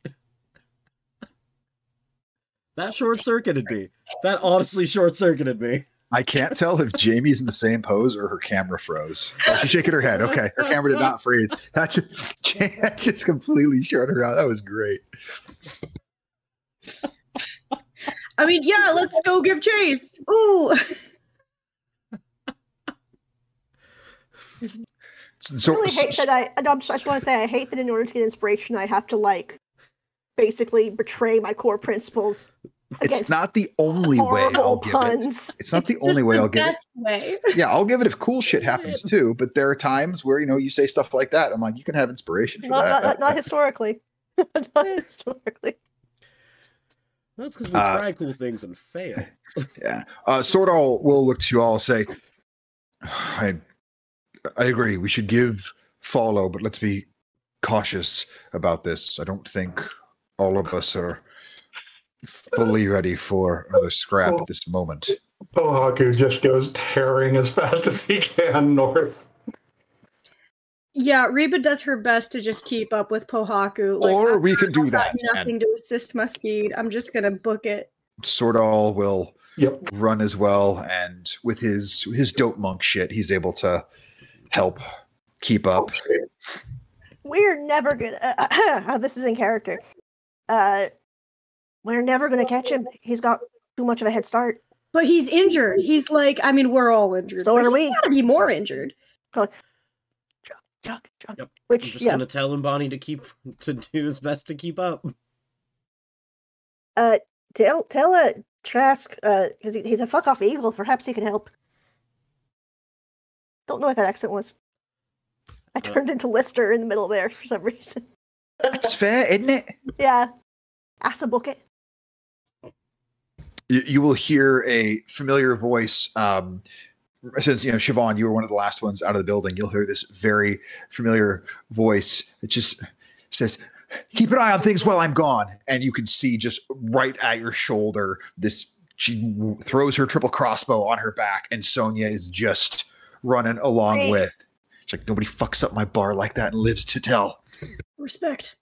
[SPEAKER 2] That short-circuited me. That honestly short-circuited me.
[SPEAKER 1] I can't tell if Jamie's in the same pose or her camera froze. Oh, she's shaking her head. Okay, her camera did not freeze. That just completely shut her out. That was great.
[SPEAKER 5] I mean, yeah, let's go give chase. Ooh.
[SPEAKER 4] I really hate that I just want to say I hate that in order to get inspiration, I have to basically betray my core principles.
[SPEAKER 1] It's not the only way I'll
[SPEAKER 4] horrible
[SPEAKER 1] give
[SPEAKER 4] puns.
[SPEAKER 1] it. It's not the only way I'll give it.
[SPEAKER 5] Best way.
[SPEAKER 1] Yeah, I'll give it if cool shit happens too. But there are times where you say stuff like that. I'm like, you can have inspiration for that.
[SPEAKER 4] Not historically. Not historically.
[SPEAKER 2] That's because we try cool things and fail.
[SPEAKER 1] Yeah. Swordall will look to you all and say, I agree. We should give follow, but let's be cautious about this. I don't think all of us are fully ready for another scrap at this moment.
[SPEAKER 3] Pohaku just goes tearing as fast as he can north.
[SPEAKER 5] Yeah, Reba does her best to just keep up with Pohaku.
[SPEAKER 1] Or we can do
[SPEAKER 5] I've got
[SPEAKER 1] that.
[SPEAKER 5] nothing to assist my speed. I'm just gonna book it.
[SPEAKER 1] Swordall will run as well, and with his dope monk shit, he's able to help keep up.
[SPEAKER 4] We're never gonna. This is in character. We're never gonna catch him. He's got too much of a head start.
[SPEAKER 5] But he's injured. He's like, I mean, we're all injured.
[SPEAKER 4] So are we.
[SPEAKER 5] He's gotta be more injured.
[SPEAKER 4] Jog.
[SPEAKER 2] Yep.
[SPEAKER 4] Which
[SPEAKER 2] I'm just gonna tell him Bonnie to do his best to keep up.
[SPEAKER 4] Tell Trask, because he's a fuck off eagle. Perhaps he can help. Don't know what that accent was. I turned into Lister in the middle there for some reason.
[SPEAKER 1] That's fair, isn't it?
[SPEAKER 4] Yeah. Ask a bucket.
[SPEAKER 1] You will hear a familiar voice. Since Siobhan, you were one of the last ones out of the building, you'll hear this very familiar voice that just says, "Keep an eye on things while I'm gone." And you can see just right at your shoulder, she throws her triple crossbow on her back, and Sonia is just running along with. She's like, "Nobody fucks up my bar like that and lives to tell."
[SPEAKER 5] Respect.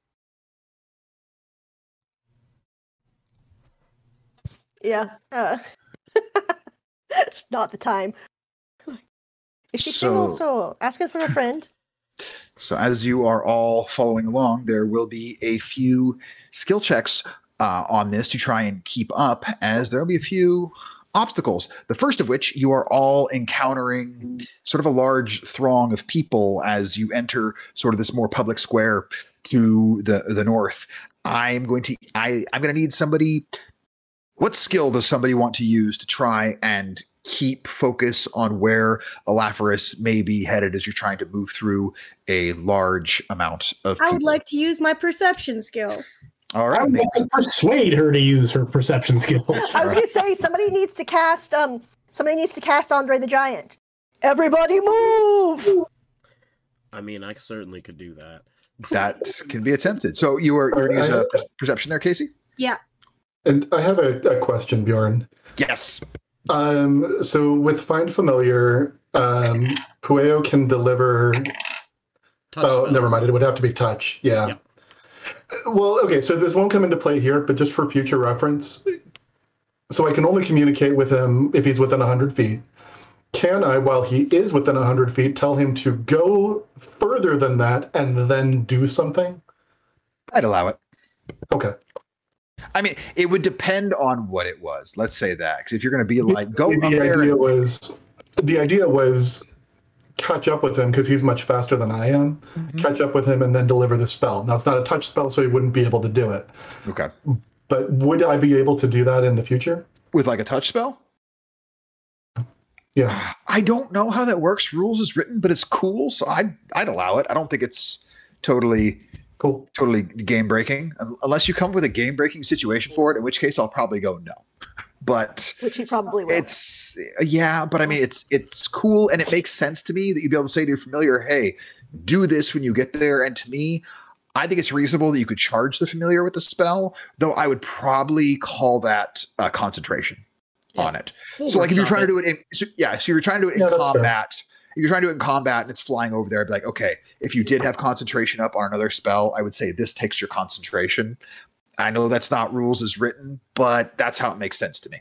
[SPEAKER 4] Yeah. It's not the time. Is she single? So ask us for a friend.
[SPEAKER 1] So as you are all following along, there will be a few skill checks on this to try and keep up, as there will be a few obstacles. The first of which, you are all encountering sort of a large throng of people as you enter sort of this more public square to the north. I'm going to need somebody. What skill does somebody want to use to try and keep focus on where Olaforis may be headed as you're trying to move through a large amount of people?
[SPEAKER 5] I would like to use my perception skill.
[SPEAKER 1] All right.
[SPEAKER 6] I would like to persuade her to use her perception skills.
[SPEAKER 4] I was going to say somebody needs to cast Andre the Giant. Everybody move.
[SPEAKER 2] I mean, I certainly could do that.
[SPEAKER 1] That can be attempted. So you're going to use a perception there, Casey?
[SPEAKER 5] Yeah.
[SPEAKER 3] And I have a question, Bjorn.
[SPEAKER 1] Yes.
[SPEAKER 3] So with Find Familiar, Pueo can deliver.
[SPEAKER 2] Touch spells.
[SPEAKER 3] Never mind. It would have to be touch. Yeah.
[SPEAKER 2] Yep.
[SPEAKER 3] Well, okay. So this won't come into play here, but just for future reference, so I can only communicate with him if he's within 100 feet. Can I, while he is within 100 feet, tell him to go further than that and then do something?
[SPEAKER 1] I'd allow it.
[SPEAKER 3] Okay.
[SPEAKER 1] I mean, it would depend on what it was. Let's say that, because if you're going to be like, go up
[SPEAKER 3] The
[SPEAKER 1] there.
[SPEAKER 3] idea was catch up with him because he's much faster than I am.
[SPEAKER 1] Mm-hmm.
[SPEAKER 3] Catch up with him and then deliver the spell. Now, it's not a touch spell, so he wouldn't be able to do it.
[SPEAKER 1] Okay.
[SPEAKER 3] But would I be able to do that in the future?
[SPEAKER 1] With like a touch spell?
[SPEAKER 3] Yeah.
[SPEAKER 1] I don't know how that works. Rules is written, but it's cool, so I'd allow it. I don't think it's totally game breaking, unless you come up with a game breaking situation for it, in which case I'll probably go no. But
[SPEAKER 4] Which he probably will.
[SPEAKER 1] But I mean, it's cool, and it makes sense to me that you'd be able to say to your familiar, "Hey, do this when you get there." And to me, I think it's reasonable that you could charge the familiar with the spell, though I would probably call that concentration on it. So like if you're trying to do it so you're trying to do it in combat. If you're trying to do it in combat and it's flying over there, I'd be like, okay, if you did have concentration up on another spell, I would say this takes your concentration. I know that's not rules as written, but that's how it makes sense to me.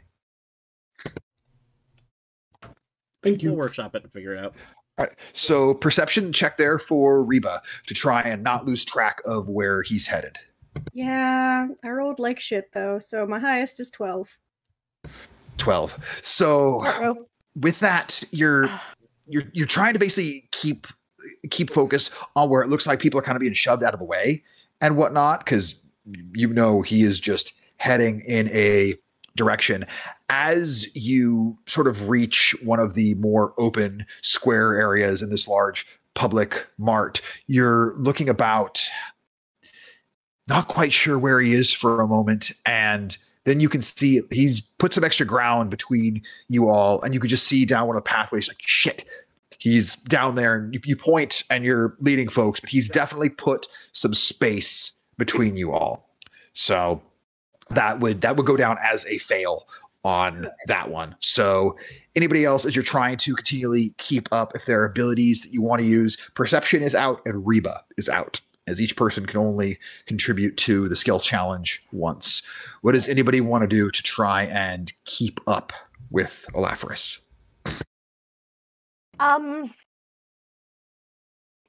[SPEAKER 3] Thank you.
[SPEAKER 2] We'll workshop it and figure it out.
[SPEAKER 1] All right. So perception check there for Reba to try and not lose track of where he's headed.
[SPEAKER 5] Yeah, I rolled like shit though, so my highest is 12.
[SPEAKER 1] 12. So with that, you're trying to basically keep focus on where it looks like people are kind of being shoved out of the way and whatnot, because he is just heading in a direction. As you sort of reach one of the more open square areas in this large public mart, you're looking about, not quite sure where he is for a moment, and then you can see he's put some extra ground between you all, and you can just see down one of the pathways, like, shit, he's down there, and you point and you're leading folks, but he's definitely put some space between you all. So that would go down as a fail on that one. So anybody else, as you're trying to continually keep up, if there are abilities that you want to use, Perception is out and Reba is out, as each person can only contribute to the skill challenge once. What does anybody want to do to try and keep up with Olaforis?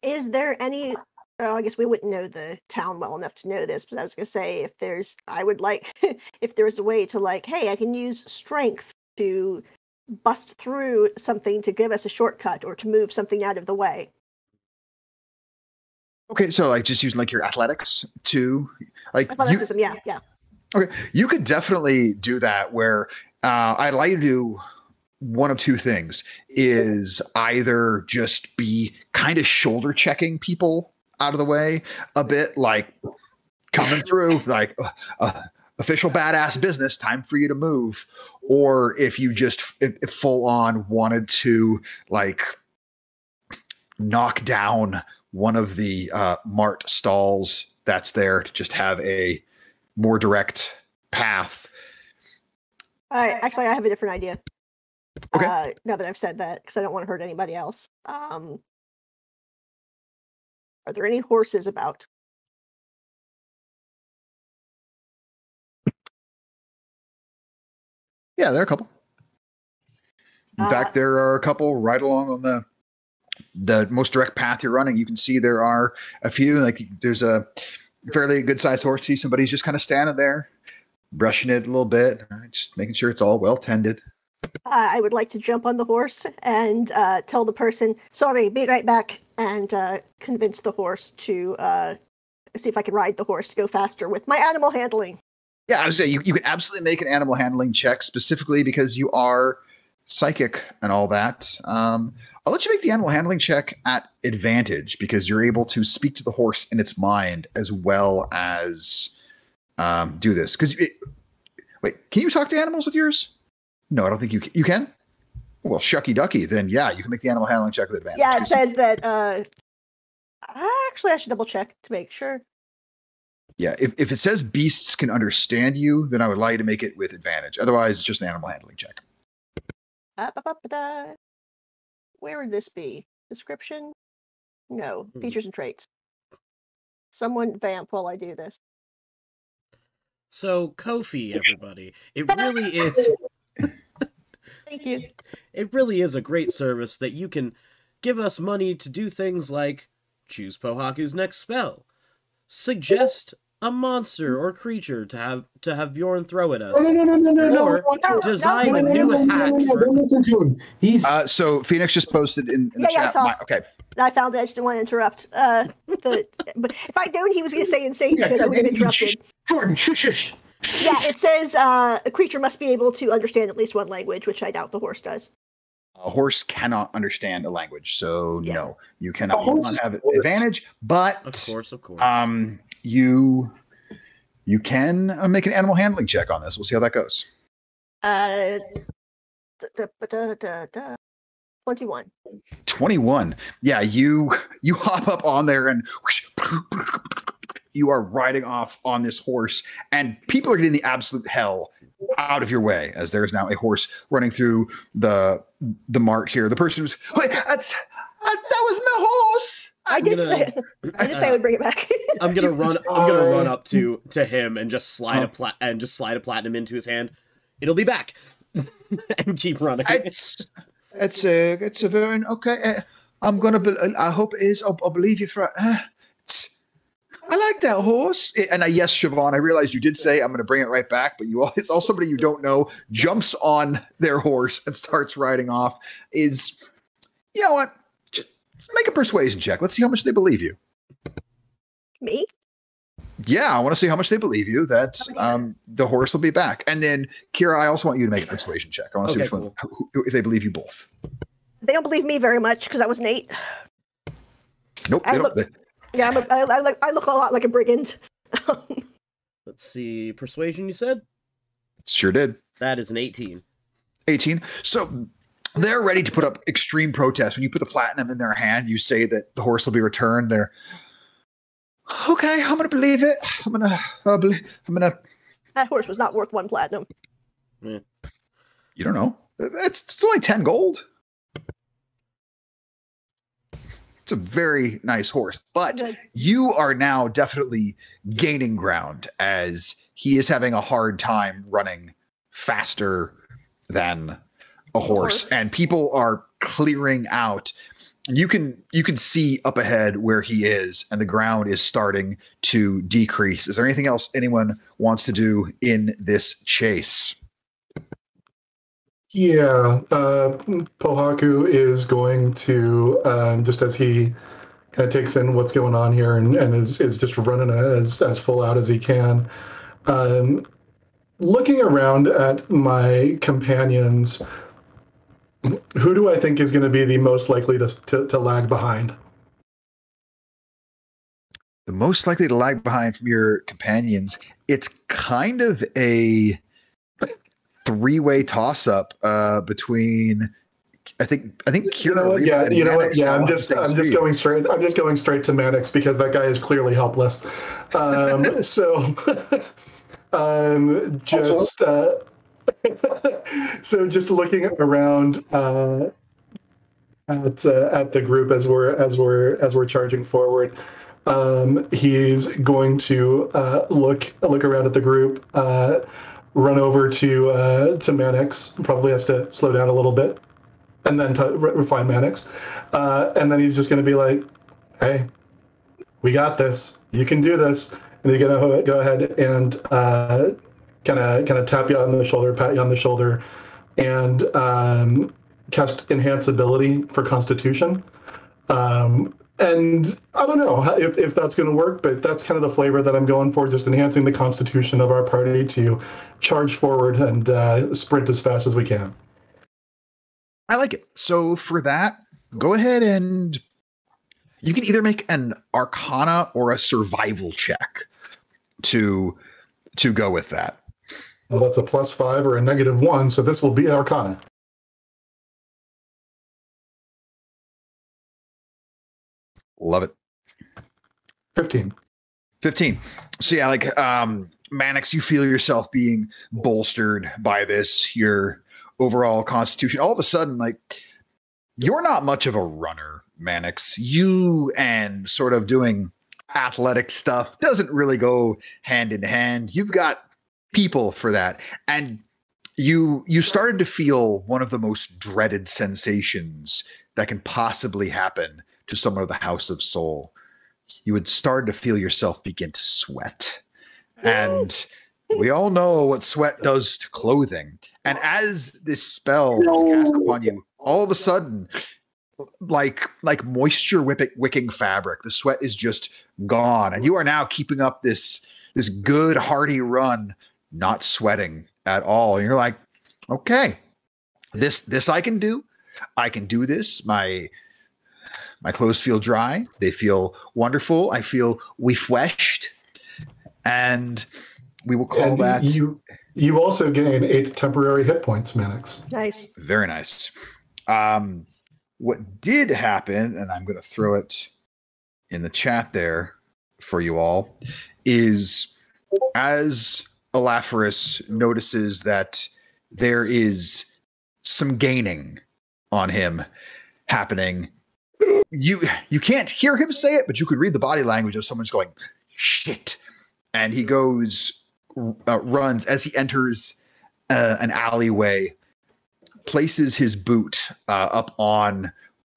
[SPEAKER 4] Is there any? I guess we wouldn't know the town well enough to know this, but I was gonna say I would like if there was a way to, like, hey, I can use strength to bust through something to give us a shortcut or to move something out of the way.
[SPEAKER 1] Okay, so like just using like your athletics to like
[SPEAKER 4] athleticism, yeah.
[SPEAKER 1] Okay, you could definitely do that. Where I'd like you to do one of two things: is either just be kind of shoulder checking people out of the way a bit, like coming through, like official badass business, time for you to move, or if you just if full on wanted to like knock down one of the mart stalls that's there to just have a more direct path.
[SPEAKER 4] Actually, I have a different idea.
[SPEAKER 1] Okay.
[SPEAKER 4] Now that I've said that, because I don't want to hurt anybody else. Are there any horses about?
[SPEAKER 1] Yeah, there are a couple. In fact, there are a couple right along on the most direct path you're running. You can see there are a few, like there's a fairly good sized horse. See somebody's just kind of standing there, brushing it a little bit, just making sure it's all well tended.
[SPEAKER 4] I would like to jump on the horse and tell the person, sorry, be right back, and convince the horse to see if I can ride the horse to go faster with my animal handling.
[SPEAKER 1] Yeah, I was saying you can absolutely make an animal handling check, specifically because you are psychic and all that. I'll let you make the animal handling check at advantage because you're able to speak to the horse in its mind as well as do this. Because wait, can you talk to animals with yours? No, I don't think you can. Well, shucky ducky, then yeah, you can make the animal handling check with advantage.
[SPEAKER 4] Yeah, it says that. Actually, I should double check to make sure.
[SPEAKER 1] Yeah, if it says beasts can understand you, then I would like you to make it with advantage. Otherwise, it's just an animal handling check.
[SPEAKER 4] Where would this be? Description? No. Features and traits. Someone vamp while I do this.
[SPEAKER 2] So, Kofi, everybody. It really is...
[SPEAKER 4] Thank you.
[SPEAKER 2] It really is a great service that you can give us money to do things like choose Pohaku's next spell, suggest a monster or creature to have Bjorn throw at us, or design a new hat.
[SPEAKER 6] Don't listen to him. He's
[SPEAKER 1] so Phoenix just posted in the chat. Okay,
[SPEAKER 4] I found it. I just didn't want to interrupt. But if I'd known he was going to say insane shit, I would have interrupted.
[SPEAKER 6] Jordan, shush.
[SPEAKER 4] Yeah, it says a creature must be able to understand at least one language, which I doubt the horse does.
[SPEAKER 1] A horse cannot understand a language, so no, you cannot have advantage. But
[SPEAKER 2] of course,
[SPEAKER 1] you can make an animal handling check on this. We'll see how that goes.
[SPEAKER 4] 21.
[SPEAKER 1] 21. Yeah, you hop up on there and whoosh, you are riding off on this horse, and people are getting the absolute hell out of your way as there is now a horse running through the mart here. The person who's that was my horse.
[SPEAKER 4] I did say I would bring it back.
[SPEAKER 2] I'm gonna run up to him and just slide a platinum into his hand. It'll be back, and keep running.
[SPEAKER 1] It's a very okay. I hope it is. I'll believe you through. I like that horse. And yes, Siobhan, I realized you did say I'm going to bring it right back, but it's all somebody you don't know jumps on their horse and starts riding off. You know what? Just make a persuasion check. Let's see how much they believe you.
[SPEAKER 4] Me?
[SPEAKER 1] Yeah, I want to see how much they believe you that the horse will be back. And then, Kira, I also want you to make a persuasion check. I want to see which one, if they believe you both.
[SPEAKER 4] They don't believe me very much because I was Nate.
[SPEAKER 1] Nope.
[SPEAKER 4] I look a lot like a brigand.
[SPEAKER 2] Let's see. Persuasion, you said?
[SPEAKER 1] Sure did.
[SPEAKER 2] That is an 18.
[SPEAKER 1] 18. So they're ready to put up extreme protest. When you put the platinum in their hand, you say that the horse will be returned. They're okay. I'm gonna believe it. I'm gonna.
[SPEAKER 4] That horse was not worth 1 platinum.
[SPEAKER 2] Yeah.
[SPEAKER 1] You don't know. It's only 10 gold. It's a very nice horse, but you are now definitely gaining ground as he is having a hard time running faster than a horse, and people are clearing out. You can see up ahead where he is, and the ground is starting to decrease. Is there anything else anyone wants to do in this chase?
[SPEAKER 3] Yeah, Pohaku is going to, just as he kind of takes in what's going on here and is just running as full out as he can, looking around at my companions, who do I think is going to be the most likely to lag behind?
[SPEAKER 1] The most likely to lag behind from your companions, it's kind of a three-way toss-up between I think Kira.
[SPEAKER 3] You know what? Yeah, you know what? Yeah, I'm just going straight to Mannix because that guy is clearly helpless. So just looking around at the group as we're charging forward, he's going to look around at the group, run over to Mannix. Probably has to slow down a little bit, and then refine Mannix, and then he's just going to be like, "Hey, we got this. You can do this." And he's going to go ahead and kind of tap you on the shoulder, pat you on the shoulder, and cast Enhance Ability for Constitution. And I don't know if that's going to work, but that's kind of the flavor that I'm going for, just enhancing the constitution of our party to charge forward and sprint as fast as we can.
[SPEAKER 1] I like it. So for that, go ahead and you can either make an Arcana or a Survival check to go with that.
[SPEAKER 3] Well, that's a +5 or a -1, so this will be Arcana.
[SPEAKER 1] Love it.
[SPEAKER 3] 15.
[SPEAKER 1] So yeah, like Mannix, you feel yourself being bolstered by this, your overall constitution. All of a sudden, like, you're not much of a runner, Mannix. You and sort of doing athletic stuff doesn't really go hand in hand. You've got people for that. And you started to feel one of the most dreaded sensations that can possibly happen to someone of the House of Soul. You had started to feel yourself begin to sweat. And we all know what sweat does to clothing. And as this spell is cast upon you, all of a sudden, like moisture wicking fabric, the sweat is just gone. And you are now keeping up this good, hearty run, not sweating at all. And you're like, okay, this I can do. I can do this. My clothes feel dry. They feel wonderful. I feel refreshed. And we will call that.
[SPEAKER 3] You also gain 8 temporary hit points, Mannix.
[SPEAKER 4] Nice.
[SPEAKER 1] Very nice. What did happen, and I'm going to throw it in the chat there for you all, is as Olaforis notices that there is some gaining on him happening, you can't hear him say it, but you could read the body language of someone's going, shit. And he runs as he enters an alleyway, places his boot up on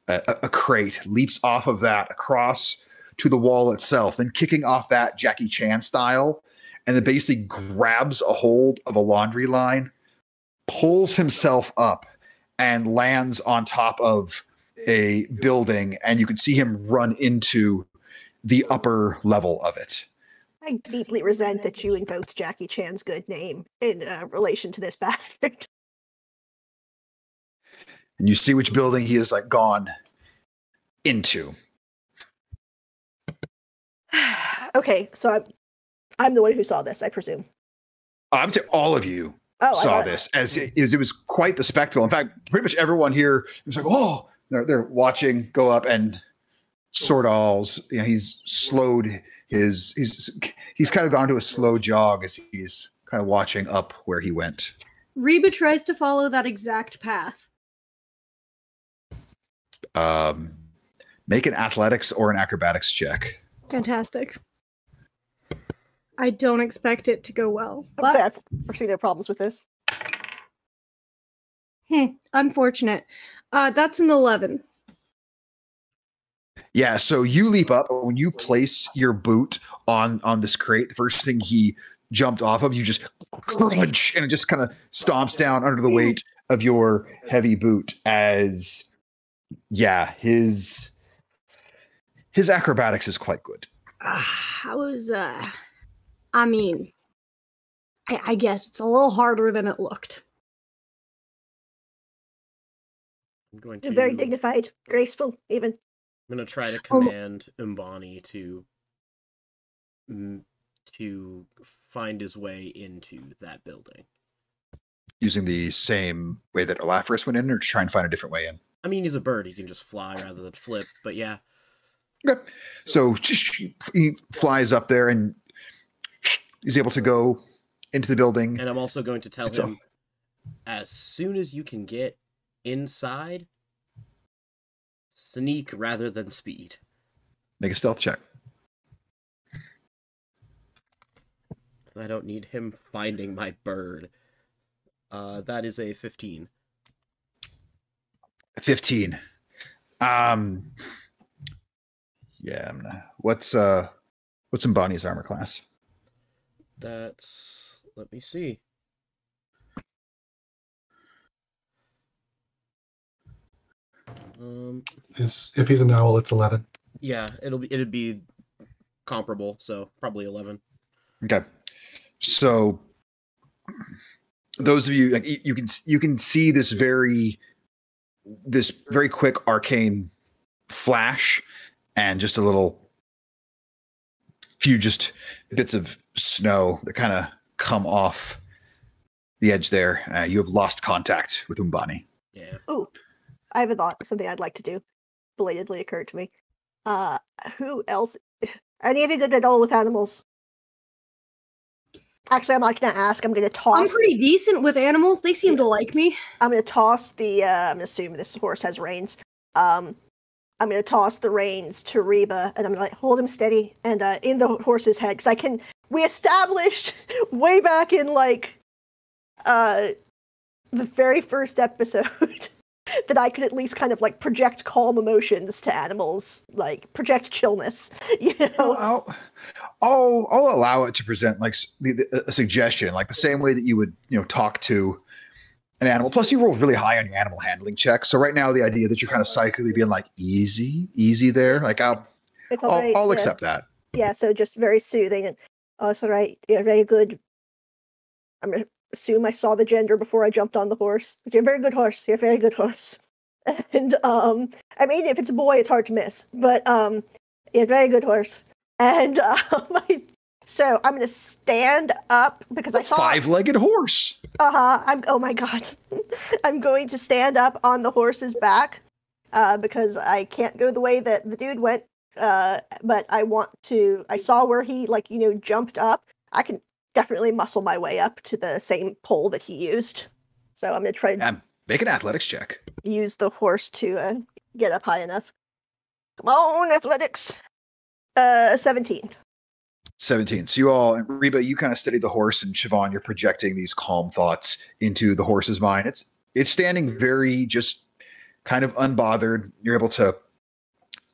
[SPEAKER 1] a crate, leaps off of that across to the wall itself, then kicking off that Jackie Chan style, and then basically grabs a hold of a laundry line, pulls himself up, and lands on top of a building, and you can see him run into the upper level of it.
[SPEAKER 4] I deeply resent that you invoked Jackie Chan's good name in relation to this bastard.
[SPEAKER 1] And you see which building he has like gone into.
[SPEAKER 4] Okay, so I'm the one who saw this, I presume.
[SPEAKER 1] I'm to all of you
[SPEAKER 4] Oh,
[SPEAKER 1] saw this as it was quite the spectacle. In fact, pretty much everyone here was like, "Oh!" They're watching go up, and Sordal's. You know, he's slowed his. He's kind of gone to a slow jog as he's kind of watching up where he went.
[SPEAKER 5] Reba tries to follow that exact path.
[SPEAKER 1] Make an athletics or an acrobatics check.
[SPEAKER 5] Fantastic. I don't expect it to go well.
[SPEAKER 4] I'm sad. We're seeing no problems with this.
[SPEAKER 5] Unfortunate. That's an 11.
[SPEAKER 1] Yeah, so you leap up when you place your boot on this crate. The first thing he jumped off of, you just crunch, and it just kind of stomps down under the weight of your heavy boot. As his acrobatics is quite good.
[SPEAKER 5] I mean, I guess it's a little harder than it looked.
[SPEAKER 2] I'm going
[SPEAKER 4] You're
[SPEAKER 2] to
[SPEAKER 4] very dignified, graceful, even.
[SPEAKER 2] I'm going to try to command Umbani to find his way into that building.
[SPEAKER 1] Using the same way that Olaforis went in, or try and find a different way in?
[SPEAKER 2] I mean, he's a bird. He can just fly rather than flip, but yeah.
[SPEAKER 1] Okay. So he flies up there and he's able to go into the building.
[SPEAKER 2] And I'm also going to tell him, as soon as you can get inside, sneak rather than speed.
[SPEAKER 1] Make a stealth check.
[SPEAKER 2] I don't need him finding my bird. That is a 15.
[SPEAKER 1] 15. Yeah, what's Umbani's armor class?
[SPEAKER 2] That's, let me see.
[SPEAKER 3] If he's an owl, it's 11.
[SPEAKER 2] Yeah, it'd be comparable, so probably 11.
[SPEAKER 1] Okay. So those of you, like, you can see this very quick arcane flash and just a few just bits of snow that kind of come off the edge there. You have lost contact with Umbani.
[SPEAKER 2] Yeah.
[SPEAKER 4] Ooh, I have a thought. Something I'd like to do. Belatedly occurred to me. Who else? Any of you good at all with animals? Actually, I'm not going to ask. I'm going to toss.
[SPEAKER 5] I'm pretty decent with animals. They seem to like me. I'm
[SPEAKER 4] going to toss the. I'm assuming this horse has reins. I'm going to toss the reins to Reba, and I'm going to hold him steady and in the horse's head, because we established way back in the very first episode that I could at least kind of project calm emotions to animals, project chillness. You know,
[SPEAKER 1] I'll allow it to present a suggestion, the same way that you would talk to an animal. Plus, you roll really high on your animal handling check. So right now, the idea that you're kind of psychically being easy there, I'll accept that.
[SPEAKER 4] Yeah. So just very soothing and it's all right. You're very good. I'm gonna assume I saw the gender before I jumped on the horse. You're a very good horse. You're a very good horse. And I mean, if it's a boy, it's hard to miss. But you're a very good horse. And so I'm gonna stand up because I saw
[SPEAKER 1] five-legged horse.
[SPEAKER 4] Oh my god. I'm going to stand up on the horse's back because I can't go the way that the dude went. But I saw where he jumped up. I can definitely muscle my way up to the same pole that he used. So I'm going to try to
[SPEAKER 1] make an athletics check.
[SPEAKER 4] Use the horse to get up high enough. Come on, athletics. 17.
[SPEAKER 1] 17. So you all, Reba, you kind of steady the horse, and Siobhan, you're projecting these calm thoughts into the horse's mind. It's standing very just kind of unbothered. You're able to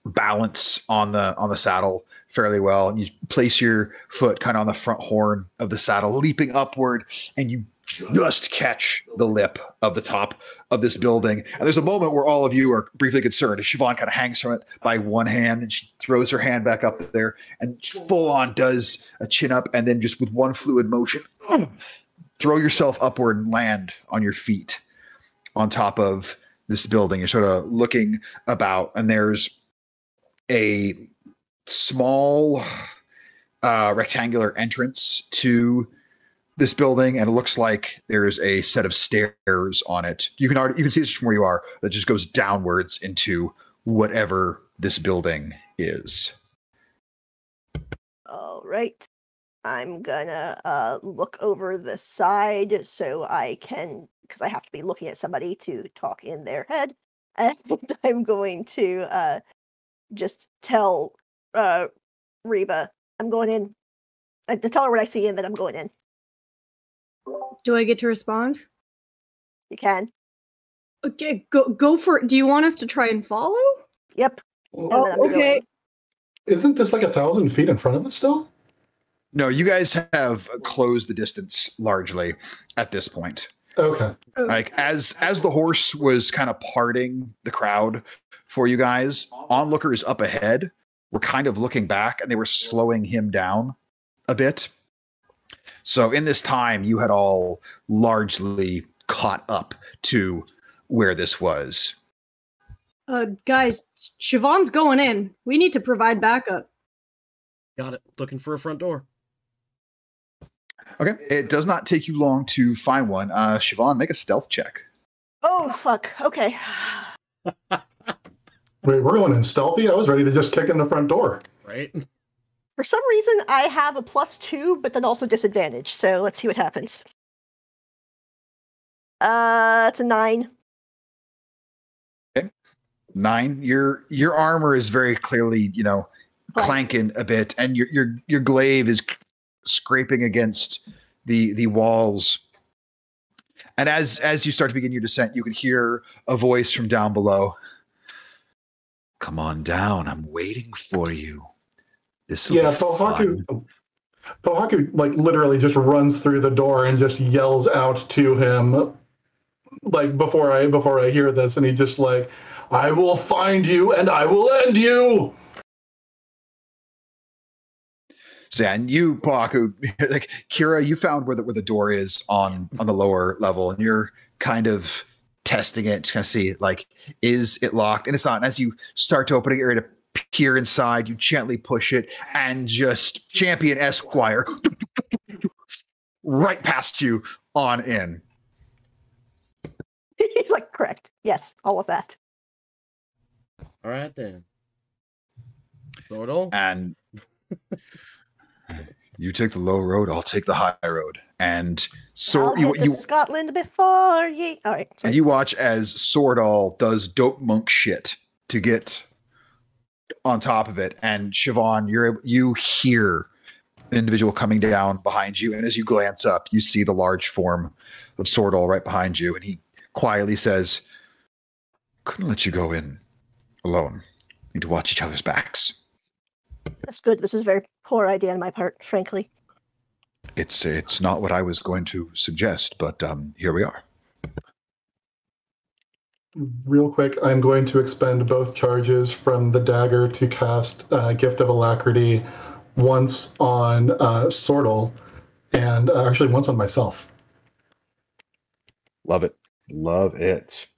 [SPEAKER 1] balance on the saddle fairly well, and you place your foot kind of on the front horn of the saddle, leaping upward, and you just catch the lip of the top of this building. And there's a moment where all of you are briefly concerned as Siobhan kind of hangs from it by one hand, and she throws her hand back up there and full on does a chin up, and then just with one fluid motion, throw yourself upward and land on your feet on top of this building. You're sort of looking about, and there's a small rectangular entrance to this building, and it looks like there's a set of stairs on it. You can see this from where you are, that just goes downwards into whatever this building is.
[SPEAKER 4] All right. I'm gonna look over the side so I can, because I have to be looking at somebody to talk in their head, and I'm going to just tell Reba I'm going in. To tell her what I see and that I'm going in.
[SPEAKER 5] Do I get to respond?
[SPEAKER 4] You can.
[SPEAKER 5] Okay, go for it. Do you want us to try and follow?
[SPEAKER 4] Yep.
[SPEAKER 3] Oh,
[SPEAKER 5] okay.
[SPEAKER 3] Isn't this like 1,000 feet in front of us still?
[SPEAKER 1] No, you guys have closed the distance largely at this point.
[SPEAKER 3] Okay.
[SPEAKER 1] Like as the horse was kind of parting the crowd for you guys, onlookers up ahead were kind of looking back, and they were slowing him down a bit. So in this time, you had all largely caught up to where this was.
[SPEAKER 5] Guys, Siobhan's going in. We need to provide backup.
[SPEAKER 2] Got it. Looking for a front door.
[SPEAKER 1] Okay. It does not take you long to find one. Siobhan, make a stealth check.
[SPEAKER 4] Oh, fuck. Okay.
[SPEAKER 3] Wait, we're going in stealthy? I was ready to just kick in the front door.
[SPEAKER 2] Right?
[SPEAKER 4] For some reason, I have a +2, but then also disadvantage. So let's see what happens. It's a 9.
[SPEAKER 1] Okay. 9. Your armor is very clearly, clanking a bit, and your glaive is scraping against the walls. And as you start to begin your descent, you can hear a voice from down below. Come on down. I'm waiting for you. This will be fun.
[SPEAKER 3] Pohaku like literally just runs through the door and just yells out to him, like before I hear this, and he just like, I will find you and I will end you.
[SPEAKER 1] So yeah, and you, Pohaku, like Kira, you found where the door is on the lower level, and you're kind of testing it to kind of see, like, is it locked? And it's not. And as you start to open it, you're to peer inside, you gently push it, and just Champion Esquire right past you on in.
[SPEAKER 4] He's like, correct. Yes, all of that.
[SPEAKER 2] All right, then. Sordo?
[SPEAKER 1] And you take the low road, I'll take the high road. And so
[SPEAKER 4] I'll hit Scotland before ye. All right.
[SPEAKER 1] And you watch as Swordall does dope monk shit to get on top of it. And Siobhan, you hear an individual coming down behind you, and as you glance up, you see the large form of Swordall right behind you, and he quietly says, couldn't let you go in alone. Need to watch each other's backs.
[SPEAKER 4] That's good. This is a very poor idea on my part, frankly.
[SPEAKER 1] It's not what I was going to suggest, but here we are.
[SPEAKER 3] Real quick, I'm going to expend both charges from the dagger to cast Gift of Alacrity, once on Swordall, and actually once on myself.
[SPEAKER 1] Love it. Love it.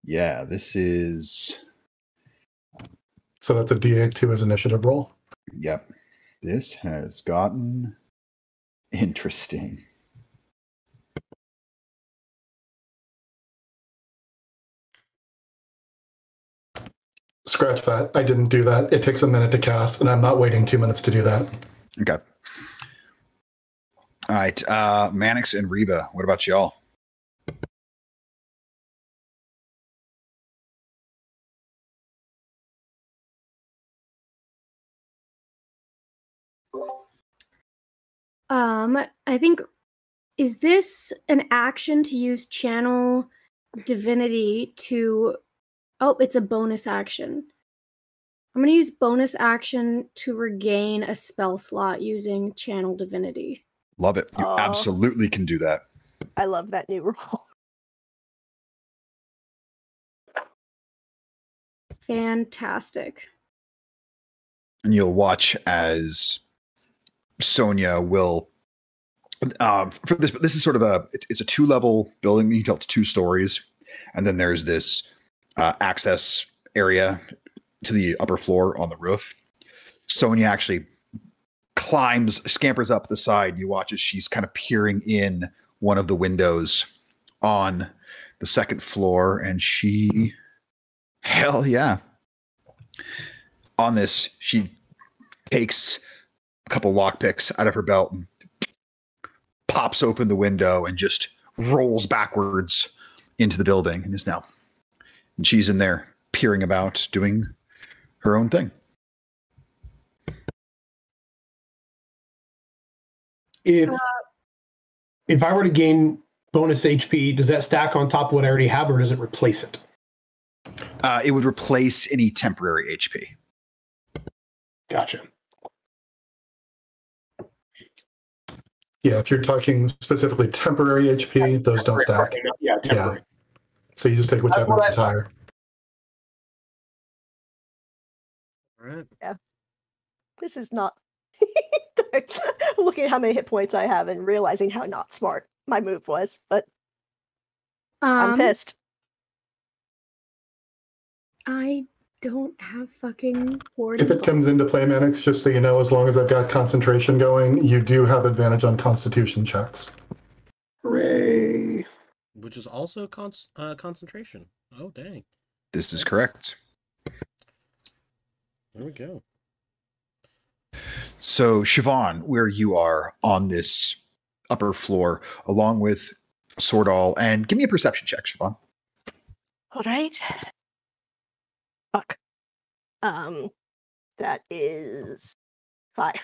[SPEAKER 1] Yeah, this is...
[SPEAKER 3] So that's a D8 to his initiative roll.
[SPEAKER 1] Yep. This has gotten interesting.
[SPEAKER 3] Scratch that. I didn't do that. It takes a minute to cast, and I'm not waiting 2 minutes to do that.
[SPEAKER 1] Okay. All right. Mannix and Reba, what about y'all?
[SPEAKER 5] I think, is this an action to use channel divinity to... Oh, it's a bonus action. I'm going to use bonus action to regain a spell slot using Channel Divinity.
[SPEAKER 1] Love it. You
[SPEAKER 4] Oh.
[SPEAKER 1] absolutely can do that.
[SPEAKER 4] I love that new role.
[SPEAKER 5] Fantastic.
[SPEAKER 1] And you'll watch as Sonia will for this is sort of it's a 2-level building. You can tell it's 2 stories, and then there's this access area to the upper floor on the roof. Sonia actually scampers up the side. You watch as she's kind of peering in one of the windows on the second floor, and she, hell yeah. On this, she takes a couple lockpicks out of her belt and pops open the window and just rolls backwards into the building and she's in there peering about, doing her own thing.
[SPEAKER 6] If I were to gain bonus HP, does that stack on top of what I already have, or does it replace it?
[SPEAKER 1] It would replace any temporary HP.
[SPEAKER 6] Gotcha.
[SPEAKER 3] Yeah, if you're talking specifically temporary HP, those don't stack.
[SPEAKER 6] Yeah, temporary.
[SPEAKER 3] Yeah. So you just take whichever is higher.
[SPEAKER 2] All right.
[SPEAKER 4] Yeah. This is not. Looking at how many hit points I have and realizing how not smart my move was, but I'm pissed.
[SPEAKER 5] I don't have fucking ward.
[SPEAKER 3] If it comes into play, Mannix, just so you know, as long as I've got concentration going, you do have advantage on Constitution checks.
[SPEAKER 6] Hooray!
[SPEAKER 2] Which is also concentration. Oh, dang.
[SPEAKER 1] This is correct.
[SPEAKER 2] There we go.
[SPEAKER 1] So, Siobhan, where you are on this upper floor, along with Swordall, and give me a perception check, Siobhan.
[SPEAKER 4] All right. Fuck. That is 5.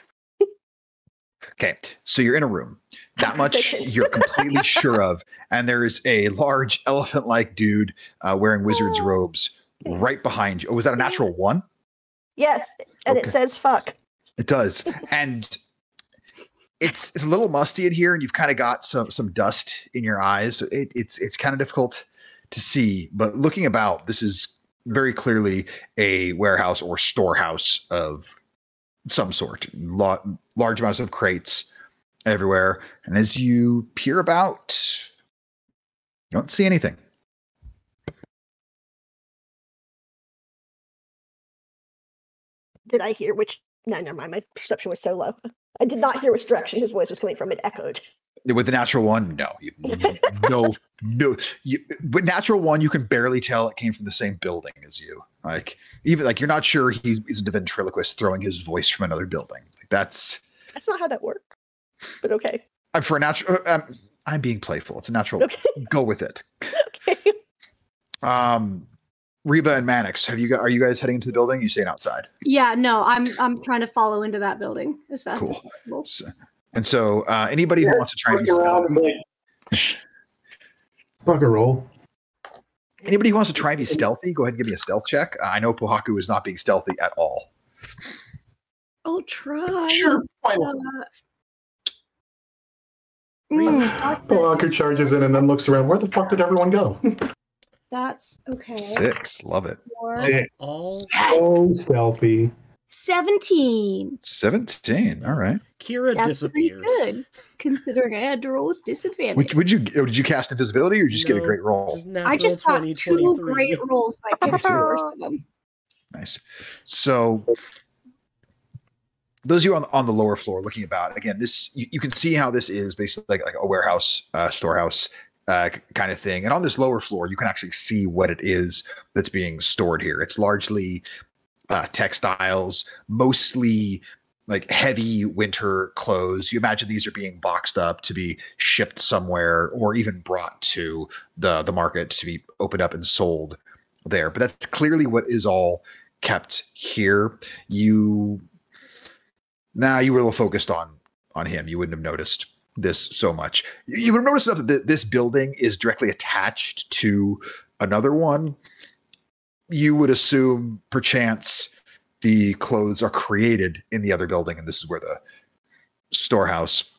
[SPEAKER 1] Okay, so you're in a room. That much
[SPEAKER 4] Proficient.
[SPEAKER 1] you're completely sure of, and there's a large elephant-like dude wearing wizard's robes right behind you. Oh, was that a natural 1?
[SPEAKER 4] Yes, and
[SPEAKER 1] Okay.
[SPEAKER 4] it says fuck.
[SPEAKER 1] It does, and it's a little musty in here, and you've kind of got some dust in your eyes. It's kind of difficult to see, but looking about, this is very clearly a warehouse or storehouse of some sort. Large amounts of crates everywhere, and as you peer about, you don't see anything.
[SPEAKER 4] Did I hear which? No, never mind. My perception was so low. I did not hear which direction his voice was coming from. It echoed.
[SPEAKER 1] With the natural 1, no. With natural 1, you can barely tell it came from the same building as you. You're not sure he's a ventriloquist throwing his voice from another building. That's
[SPEAKER 4] not how that worked. But okay.
[SPEAKER 1] for a natural. I'm being playful. It's a natural.
[SPEAKER 4] Okay.
[SPEAKER 1] Go with it.
[SPEAKER 4] Okay.
[SPEAKER 1] Reba and Mannix, are you guys heading into the building? You staying outside?
[SPEAKER 5] Yeah, no, I'm trying to follow into that building as fast
[SPEAKER 1] Cool.
[SPEAKER 5] as possible.
[SPEAKER 1] So anybody who wants to try and be stealthy,
[SPEAKER 6] Fuck a roll.
[SPEAKER 1] anybody who wants to try and be stealthy, go ahead and give me a stealth check. I know Pohaku is not being stealthy at all.
[SPEAKER 5] I'll try.
[SPEAKER 6] Sure. Why not?
[SPEAKER 5] That's
[SPEAKER 3] Pohaku charges in and then looks around. Where the fuck did everyone go?
[SPEAKER 5] That's okay.
[SPEAKER 1] 6, love it.
[SPEAKER 5] 4,
[SPEAKER 2] All
[SPEAKER 6] Oh, stealthy.
[SPEAKER 5] 17.
[SPEAKER 1] 17, all right.
[SPEAKER 2] Kira
[SPEAKER 5] That's pretty
[SPEAKER 2] disappears.
[SPEAKER 5] good, considering I had to roll with disadvantage.
[SPEAKER 1] Did you cast invisibility or did you just get a
[SPEAKER 2] No,
[SPEAKER 1] great roll?
[SPEAKER 5] I just got
[SPEAKER 2] 20,
[SPEAKER 5] 2
[SPEAKER 2] 23.
[SPEAKER 5] great rolls. I picked the worst of them.
[SPEAKER 1] Nice. So those of you on the lower floor looking about, again, this you can see how this is basically like a warehouse, storehouse kind of thing. And on this lower floor, you can actually see what it is that's being stored here. It's largely textiles, mostly like heavy winter clothes. You imagine these are being boxed up to be shipped somewhere or even brought to the market to be opened up and sold there. But that's clearly what is all kept here. You were a little focused on him. You wouldn't have noticed this so much. You would have noticed enough that this building is directly attached to another one. You would assume perchance the clothes are created in the other building, and this is where the storehouse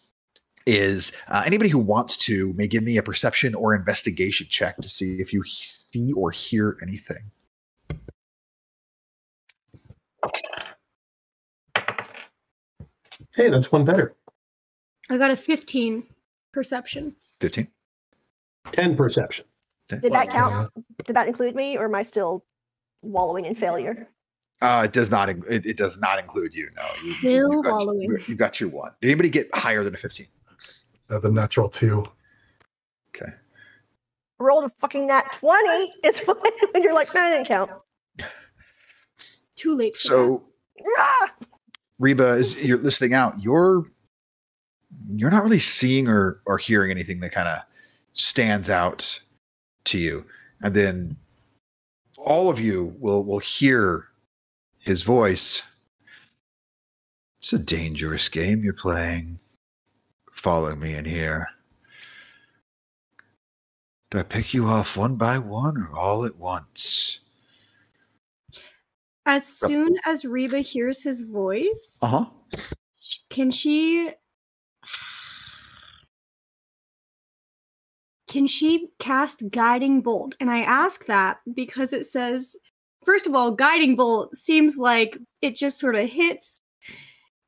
[SPEAKER 1] is. Anybody who wants to may give me a perception or investigation check to see if you see or hear anything.
[SPEAKER 6] Hey, that's one better.
[SPEAKER 5] I got a 15 perception.
[SPEAKER 1] 15.
[SPEAKER 6] 10 perception.
[SPEAKER 4] Did that count? Did that include me, or am I still wallowing in failure?
[SPEAKER 1] It does not. It does not include you. No,
[SPEAKER 5] Still wallowing.
[SPEAKER 1] You got your 1. Did anybody get higher than a 15?
[SPEAKER 3] That's a natural 2.
[SPEAKER 1] Okay.
[SPEAKER 4] Rolled a fucking nat 20. It's fine when you're like, that didn't count.
[SPEAKER 5] Too late. For
[SPEAKER 1] So,
[SPEAKER 4] Ah!
[SPEAKER 1] Reba, as you're listening out, you're not really seeing or hearing anything that kind of stands out to you. And then all of you will hear his voice. It's a dangerous game you're playing. Follow me in here. Do I pick you off one by one or all at once?
[SPEAKER 5] As soon as Reba hears his voice,
[SPEAKER 1] Uh-huh.
[SPEAKER 5] can she cast Guiding Bolt? And I ask that because it says, first of all, Guiding Bolt seems like it just sort of hits.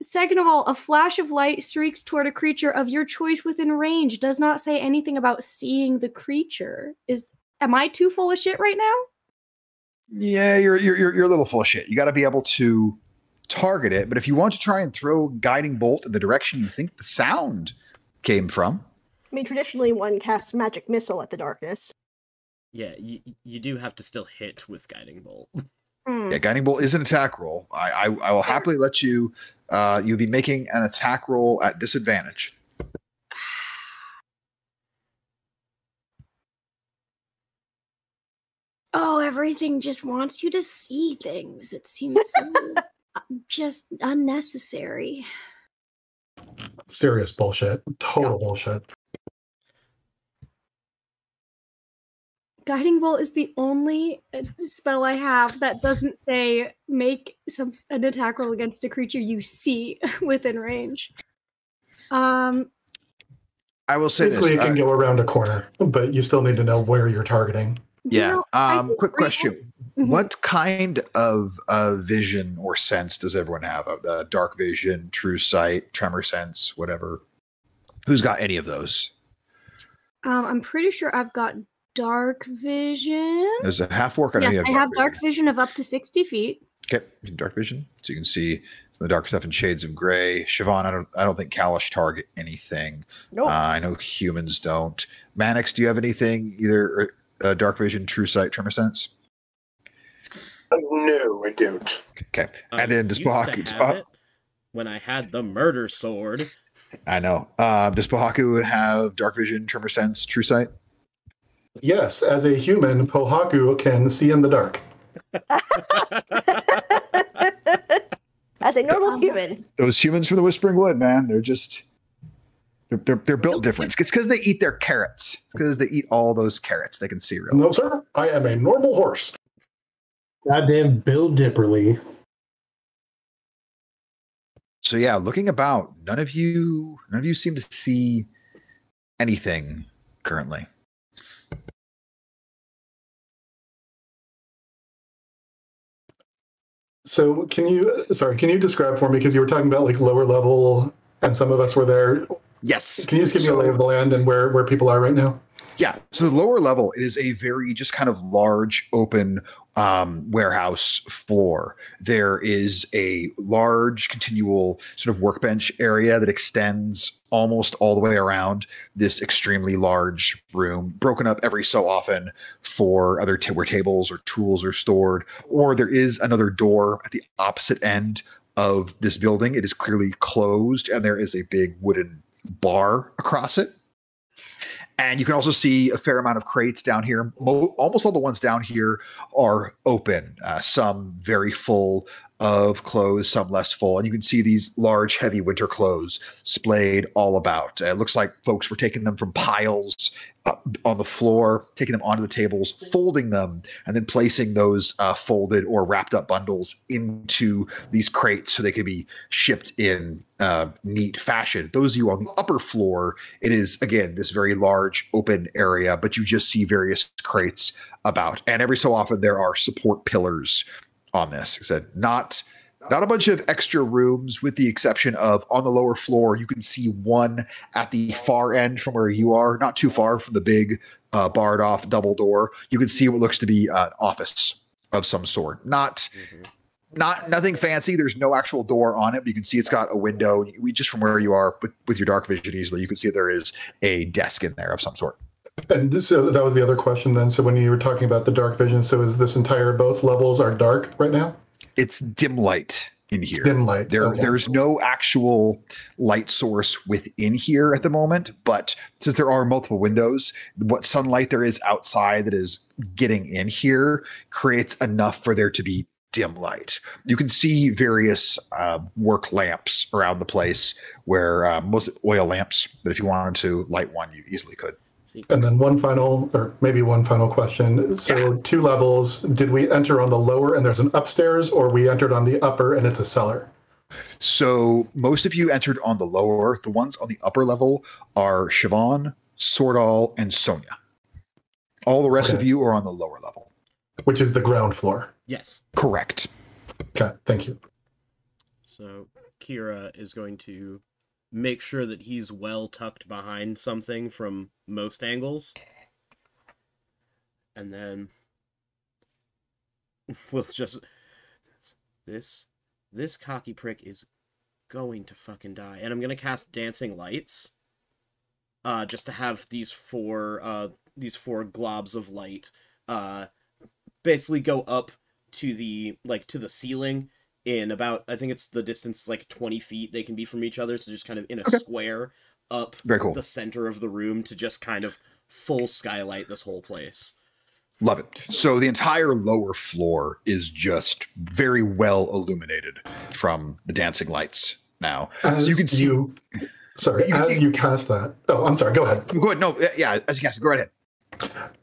[SPEAKER 5] Second of all, a flash of light streaks toward a creature of your choice within range. Does not say anything about seeing the creature. Am I too full of shit right now?
[SPEAKER 1] Yeah, you're a little full of shit. You got to be able to target it, but if you want to try and throw Guiding Bolt in the direction you think the sound came from.
[SPEAKER 4] I mean, traditionally one casts Magic Missile at the darkness.
[SPEAKER 2] Yeah, you do have to still hit with Guiding Bolt.
[SPEAKER 1] Yeah, Guiding Bolt is an attack roll. I will happily let you. You'll be making an attack roll at disadvantage.
[SPEAKER 5] Oh, everything just wants you to see things. It seems so just unnecessary.
[SPEAKER 3] Serious bullshit. Total bullshit.
[SPEAKER 5] Guiding Bolt is the only spell I have that doesn't say make an attack roll against a creature you see within range.
[SPEAKER 1] I will say
[SPEAKER 3] Basically,
[SPEAKER 1] this.
[SPEAKER 3] it can go around a corner, but you still need to know where you're targeting.
[SPEAKER 1] Yeah. Quick
[SPEAKER 5] Reba-
[SPEAKER 1] question.
[SPEAKER 5] Mhm.
[SPEAKER 1] What kind of vision or sense does everyone have? Dark vision, true sight, tremor sense, whatever. Who's got any of those?
[SPEAKER 5] I'm pretty sure I've got dark vision.
[SPEAKER 1] There's a half orc. I know
[SPEAKER 5] Yes,
[SPEAKER 1] you have
[SPEAKER 5] I
[SPEAKER 1] dark
[SPEAKER 5] have dark vision of up to 60 feet.
[SPEAKER 1] Okay, dark vision, so you can see some of the dark stuff in shades of gray. Siobhan, I don't think Kalish target anything.
[SPEAKER 4] Nope.
[SPEAKER 1] I know humans don't. Mannix, do you have anything? Either dark vision, true sight, tremor sense.
[SPEAKER 6] No, I don't.
[SPEAKER 1] Okay, and then does
[SPEAKER 2] used to
[SPEAKER 1] Bahaku?
[SPEAKER 2] have it when I had the murder sword.
[SPEAKER 1] I know. Does Bahaku have dark vision, tremor sense, true sight?
[SPEAKER 3] Yes, as a human, Pohaku can see in the dark.
[SPEAKER 4] As a normal human.
[SPEAKER 1] Those humans from the Whispering Wood, man, they're just they're built different. It's because they eat their carrots. It's because they eat all those carrots. They can see real.
[SPEAKER 3] No, sir. I am a normal horse.
[SPEAKER 6] Goddamn Bill Dipperly.
[SPEAKER 1] So yeah, looking about, none of you seem to see anything currently.
[SPEAKER 3] So can you describe for me, because you were talking about like lower level and some of us were there.
[SPEAKER 1] Yes.
[SPEAKER 3] Can you just give me a lay of the land and where people are right now?
[SPEAKER 1] Yeah. So the lower level, it is a very just kind of large open warehouse floor. There is a large continual sort of workbench area that extends almost all the way around this extremely large room, broken up every so often for other where tables or tools are stored. Or there is another door at the opposite end of this building. It is clearly closed, and there is a big wooden bar across it. And you can also see a fair amount of crates down here. Almost all the ones down here are open, some very full of clothes, some less full. And you can see these large, heavy winter clothes splayed all about. It looks like folks were taking them from piles on the floor, taking them onto the tables, folding them, and then placing those folded or wrapped up bundles into these crates so they could be shipped in neat fashion. Those of you on the upper floor, it is, again, this very large open area, but you just see various crates about. And every so often there are support pillars on this. Like I said, not a bunch of extra rooms, with the exception of on the lower floor, you can see one at the far end from where you are, not too far from the big barred off double door. You can see what looks to be an office of some sort. Nothing fancy. There's no actual door on it, but you can see it's got a window. Just from where you are with your dark vision easily, you can see there is a desk in there of some sort.
[SPEAKER 3] And so that was the other question then. So when you were talking about the dark vision, so is this entire, both levels are dark right now?
[SPEAKER 1] It's dim light in here.
[SPEAKER 3] Dim light. Okay.
[SPEAKER 1] There's no actual light source within here at the moment, but since there are multiple windows, what sunlight there is outside that is getting in here creates enough for there to be dim light. You can see various work lamps around the place, where most oil lamps, that if you wanted to light one, you easily could.
[SPEAKER 3] And then one final question. So 2 levels, did we enter on the lower and there's an upstairs, or we entered on the upper and it's a cellar?
[SPEAKER 1] So most of you entered on the lower. The ones on the upper level are Siobhan, Sordal, and Sonia. All the rest of you are on the lower level.
[SPEAKER 3] Which is the ground floor.
[SPEAKER 2] Yes.
[SPEAKER 1] Correct.
[SPEAKER 3] Okay, thank you.
[SPEAKER 2] So Kira is going to make sure that he's well tucked behind something from most angles. And then we'll just... This cocky prick is going to fucking die. And I'm going to cast Dancing Lights. Just to have these four globs of light basically go up to the ceiling in about, I think it's the distance like 20 feet they can be from each other, so just kind of in a square up the center of the room to just kind of full skylight this whole place.
[SPEAKER 1] Love it. So the entire lower floor is just very well illuminated from the dancing lights now. So you can see...
[SPEAKER 3] you cast that... Oh, I'm sorry, go ahead.
[SPEAKER 1] Go ahead. No, yeah, as you cast it, go right ahead.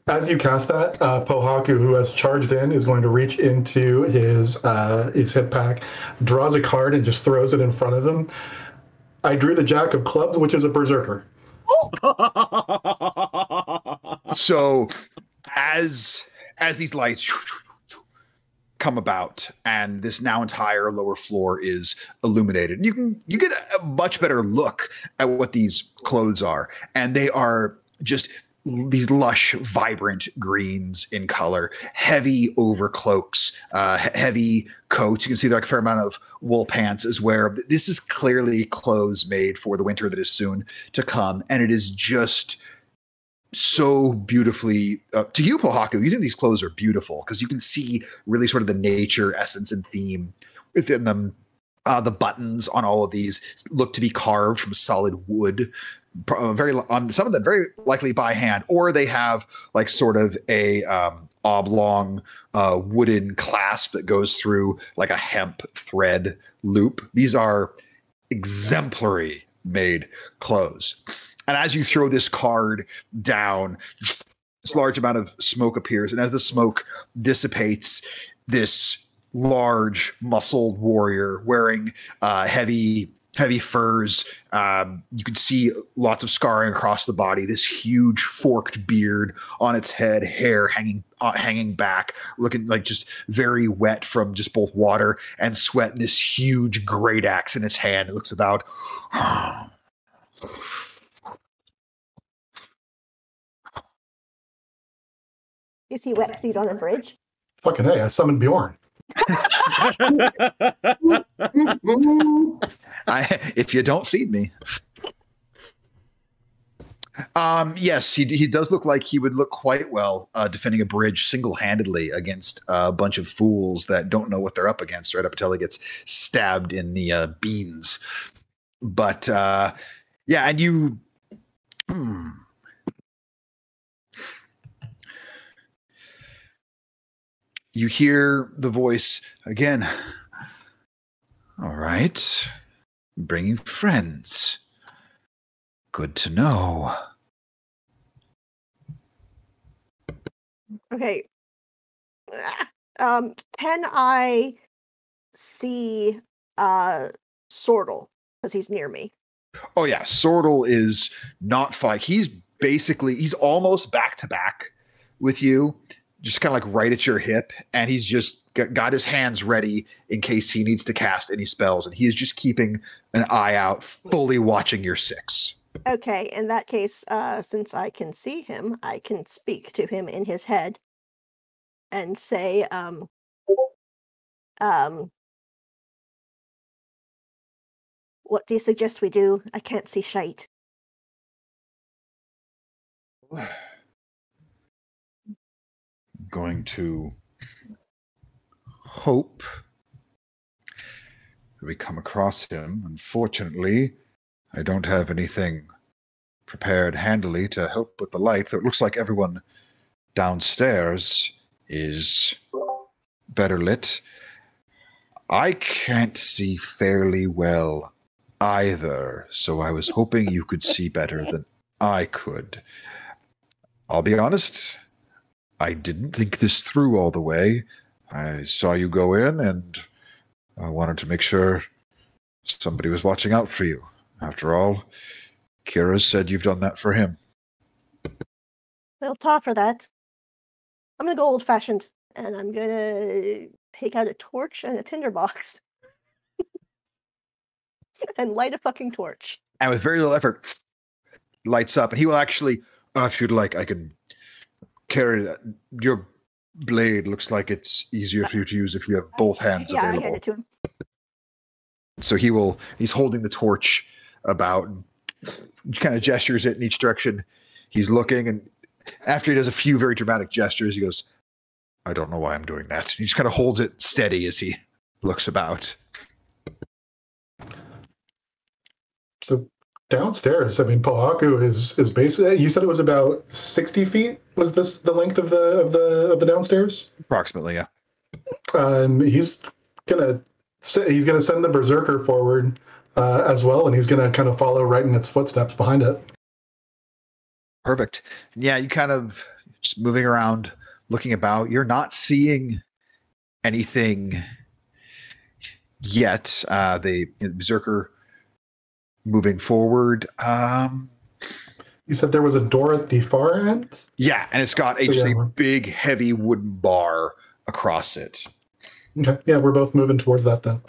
[SPEAKER 3] As you cast that, Pohaku, who has charged in, is going to reach into his hip pack, draws a card, and just throws it in front of him. I drew the Jack of Clubs, which is a berserker.
[SPEAKER 1] So, as these lights come about, and this now entire lower floor is illuminated, you get a much better look at what these clothes are, and they are just these lush, vibrant greens in color, heavy overcloaks, heavy coats. You can see like a fair amount of wool pants as well. This is clearly clothes made for the winter that is soon to come. And it is just so beautifully, to you, Pohaku, you think these clothes are beautiful because you can see really sort of the nature, essence, and theme within them. The buttons on all of these look to be carved from solid wood. Some of them very likely by hand, or they have like sort of a oblong wooden clasp that goes through like a hemp thread loop. These are exemplary made clothes. And as you throw this card down, this large amount of smoke appears, and as the smoke dissipates, this large muscled warrior wearing heavy furs. You can see lots of scarring across the body, this huge forked beard on its head, hair hanging back, looking like just very wet from just both water and sweat, and this huge great axe in its hand. It looks about...
[SPEAKER 4] Is he wet because he's on a bridge?
[SPEAKER 3] Fucking hey, I summoned Bjorn.
[SPEAKER 1] If you don't feed me. Yes, he does look like he would look quite well defending a bridge single-handedly against a bunch of fools that don't know what they're up against right up until he gets stabbed in the beans. But yeah, and you... You hear the voice again. All right. Bringing friends. Good to know.
[SPEAKER 4] Okay. Can I see Sortle? Because he's near me.
[SPEAKER 1] Oh yeah, Sortle is not fine. He's almost back to back with you, just kind of like right at your hip, and he's just got his hands ready in case he needs to cast any spells, and he is just keeping an eye out, fully watching your 6.
[SPEAKER 4] Okay, in that case, since I can see him, I can speak to him in his head and say, what do you suggest we do? I can't see shite.
[SPEAKER 1] Going to hope that we come across him. Unfortunately, I don't have anything prepared handily to help with the light, though it looks like everyone downstairs is better lit. I can't see fairly well either, so I was hoping you could see better than I could. I'll be honest, I didn't think this through all the way. I saw you go in, and I wanted to make sure somebody was watching out for you. After all, Kira said you've done that for him.
[SPEAKER 4] We'll talk for that. I'm gonna go old-fashioned, and I'm gonna take out a torch and a tinderbox and light a fucking torch.
[SPEAKER 1] And with very little effort, lights up. And he will actually, if you'd like, I can carry that. Your blade looks like it's easier for you to use if you have both hands
[SPEAKER 4] Yeah,
[SPEAKER 1] available.
[SPEAKER 4] I hand it to him.
[SPEAKER 1] So he's holding the torch about, kind of gestures it in each direction. He's looking, and after he does a few very dramatic gestures, he goes, I don't know why I'm doing that. He just kind of holds it steady as he looks about.
[SPEAKER 3] So downstairs, I mean, Pohaku is basically. You said it was about 60 feet. Was this the length of the downstairs?
[SPEAKER 1] Approximately, yeah.
[SPEAKER 3] He's gonna send the berserker forward as well, and he's gonna kind of follow right in its footsteps behind it.
[SPEAKER 1] Perfect. Yeah, you kind of just moving around, looking about. You're not seeing anything yet. The berserker moving forward.
[SPEAKER 3] You said there was a door at the far end?
[SPEAKER 1] Yeah, and it's got a big, heavy wooden bar across it.
[SPEAKER 3] Okay, yeah, we're both moving towards that then.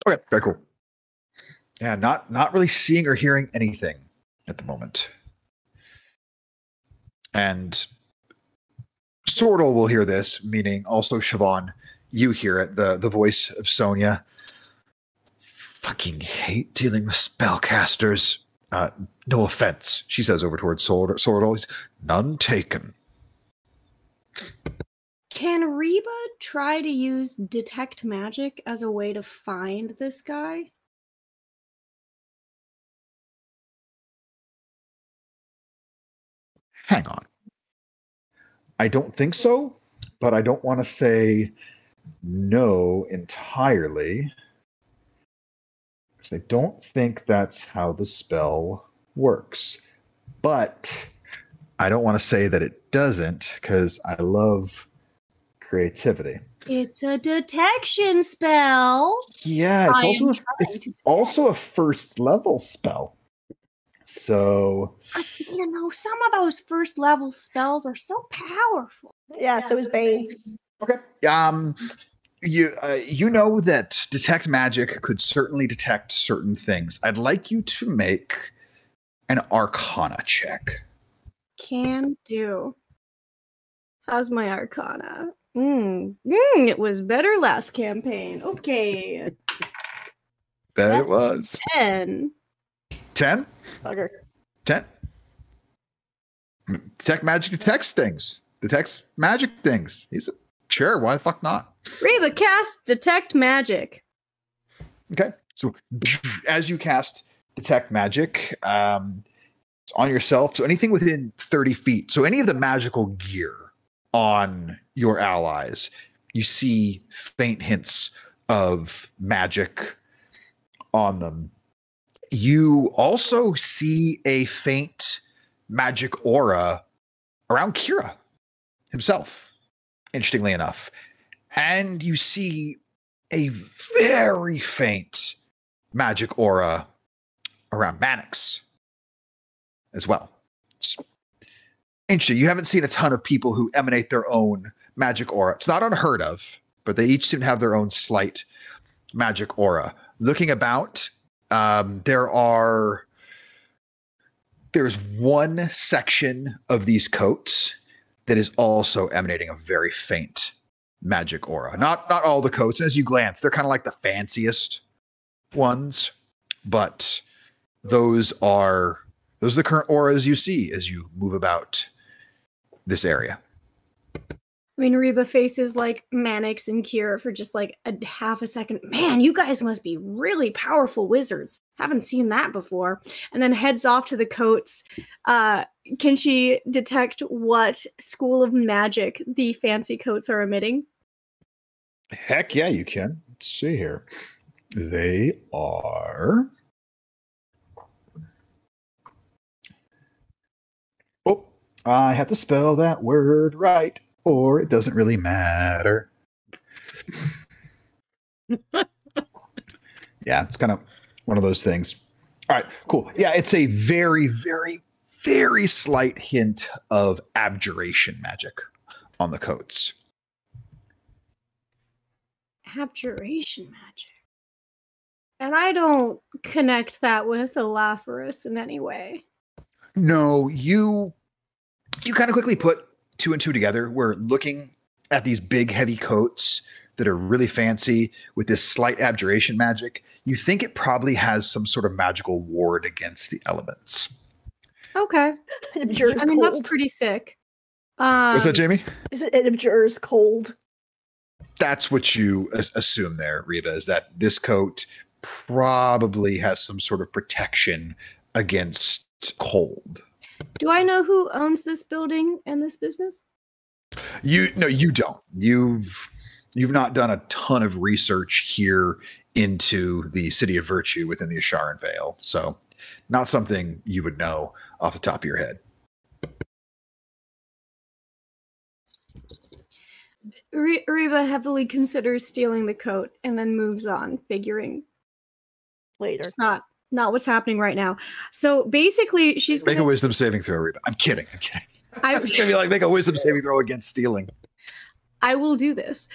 [SPEAKER 1] Okay, very cool. Yeah, not really seeing or hearing anything at the moment. And Sortle will hear this, meaning also Siobhan, you hear it, the voice of Sonia. Fucking hate dealing with spellcasters. No offense, she says over towards Sortle. He's none taken.
[SPEAKER 5] Can Reba try to use detect magic as a way to find this guy?
[SPEAKER 1] Hang on. I don't think so, but I don't want to say no entirely. Because I don't think that's how the spell works. But I don't want to say that it doesn't, because I love creativity.
[SPEAKER 5] It's a detection spell.
[SPEAKER 1] Yeah, it's also a first level spell. So,
[SPEAKER 5] you know, some of those first level spells are so powerful.
[SPEAKER 4] Yeah, so is Bane.
[SPEAKER 1] okay. You know that detect magic could certainly detect certain things. I'd like you to make an Arcana check.
[SPEAKER 5] Can do. How's my Arcana? It was better last campaign. Okay.
[SPEAKER 1] Bet it was
[SPEAKER 5] 10.
[SPEAKER 1] 10?
[SPEAKER 4] Bugger.
[SPEAKER 1] 10. Detect magic detects things. Detects magic things. Sure, why the fuck not?
[SPEAKER 5] Reba, cast detect magic.
[SPEAKER 1] Okay. So as you cast detect magic, it's on yourself. So anything within 30 feet. So any of the magical gear on your allies, you see faint hints of magic on them. You also see a faint magic aura around Kira himself, interestingly enough. And you see a very faint magic aura around Mannix as well. It's interesting. You haven't seen a ton of people who emanate their own magic aura. It's not unheard of, but they each seem to have their own slight magic aura. Looking about, there's one section of these coats that is also emanating a very faint magic aura. Not all the coats. And as you glance, they're kind of like the fanciest ones, but those are the current auras you see as you move about this area.
[SPEAKER 5] I mean, Reba faces like Mannix and Kira for just like a half a second. Man, you guys must be really powerful wizards. Haven't seen that before. And then heads off to the coats. Can she detect what school of magic the fancy coats are emitting?
[SPEAKER 1] Heck yeah, you can. Let's see here. They are... Oh, I have to spell that word right, or it doesn't really matter. Yeah, it's kind of one of those things. All right, cool. Yeah, it's a very, very, very slight hint of abjuration magic on the coats.
[SPEAKER 5] Abjuration magic. And I don't connect that with Olaforis in any way.
[SPEAKER 1] No, you kind of quickly put two and two together. We're looking at these big, heavy coats that are really fancy with this slight abjuration magic. You think it probably has some sort of magical ward against the elements.
[SPEAKER 5] Okay.
[SPEAKER 4] It abjures
[SPEAKER 5] I mean,
[SPEAKER 4] cold.
[SPEAKER 5] that's pretty sick.
[SPEAKER 1] What's that, Jamie?
[SPEAKER 4] It abjures cold.
[SPEAKER 1] That's what you assume there, Reba, is that this coat probably has some sort of protection against cold.
[SPEAKER 5] Do I know who owns this building and this business?
[SPEAKER 1] You don't. You've not done a ton of research here into the City of Virtue within the Asharan Vale, so not something you would know off the top of your head.
[SPEAKER 5] Reba heavily considers stealing the coat and then moves on, figuring
[SPEAKER 4] Later.
[SPEAKER 5] it's not what's happening right now. So basically, she's
[SPEAKER 1] Make
[SPEAKER 5] gonna
[SPEAKER 1] a wisdom saving throw, Reba. I'm kidding.
[SPEAKER 5] I-
[SPEAKER 1] It's gonna be like make a wisdom saving throw against stealing.
[SPEAKER 5] I will do this.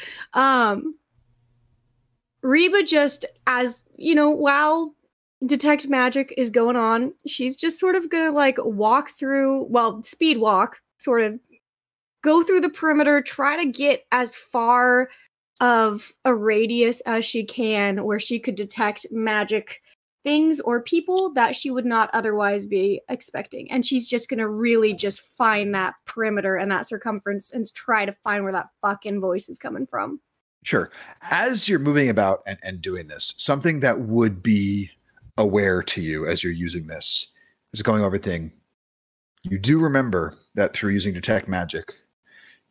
[SPEAKER 5] Reba just, as you know, while detect magic is going on, she's just sort of gonna like walk through, speed walk, sort of go through the perimeter, try to get as far of a radius as she can where she could detect magic things or people that she would not otherwise be expecting. And she's just gonna really just find that perimeter and that circumference and try to find where that fucking voice is coming from.
[SPEAKER 1] Sure. As you're moving about and doing this, something that would be aware to you as you're using this is going over thing. You do remember that through using detect magic,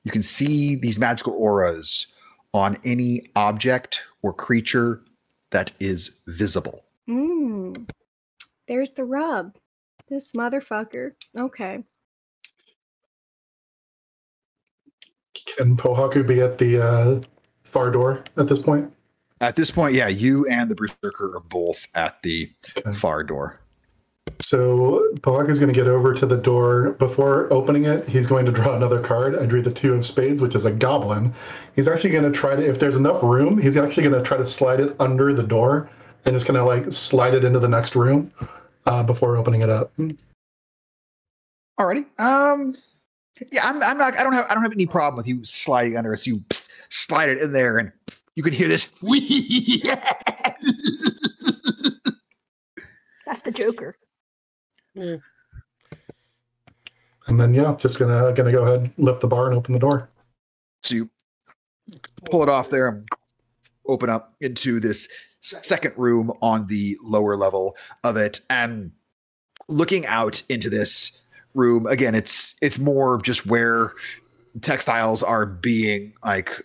[SPEAKER 1] you can see these magical auras on any object or creature that is visible.
[SPEAKER 5] There's the rub. This motherfucker. Okay.
[SPEAKER 3] Can Pohaku be at the far door at this point?
[SPEAKER 1] At this point, yeah, you and the Berserker are both at the far door.
[SPEAKER 3] So Pohaku's going to get over to the door. Before opening it, he's going to draw another card. I drew the 2 of spades, which is a goblin. He's actually going to try to, if there's enough room, he's actually going to try to slide it under the door and just going to like slide it into the next room before opening it up.
[SPEAKER 1] Alrighty. Yeah, I don't have any problem with you sliding under it. So you slide it in there and you can hear this.
[SPEAKER 4] That's the Joker.
[SPEAKER 2] Yeah.
[SPEAKER 3] And then just gonna go ahead, lift the bar and open the door.
[SPEAKER 1] So you pull it off there and open up into this second room on the lower level of it. And looking out into this room, again, it's more just where textiles are being like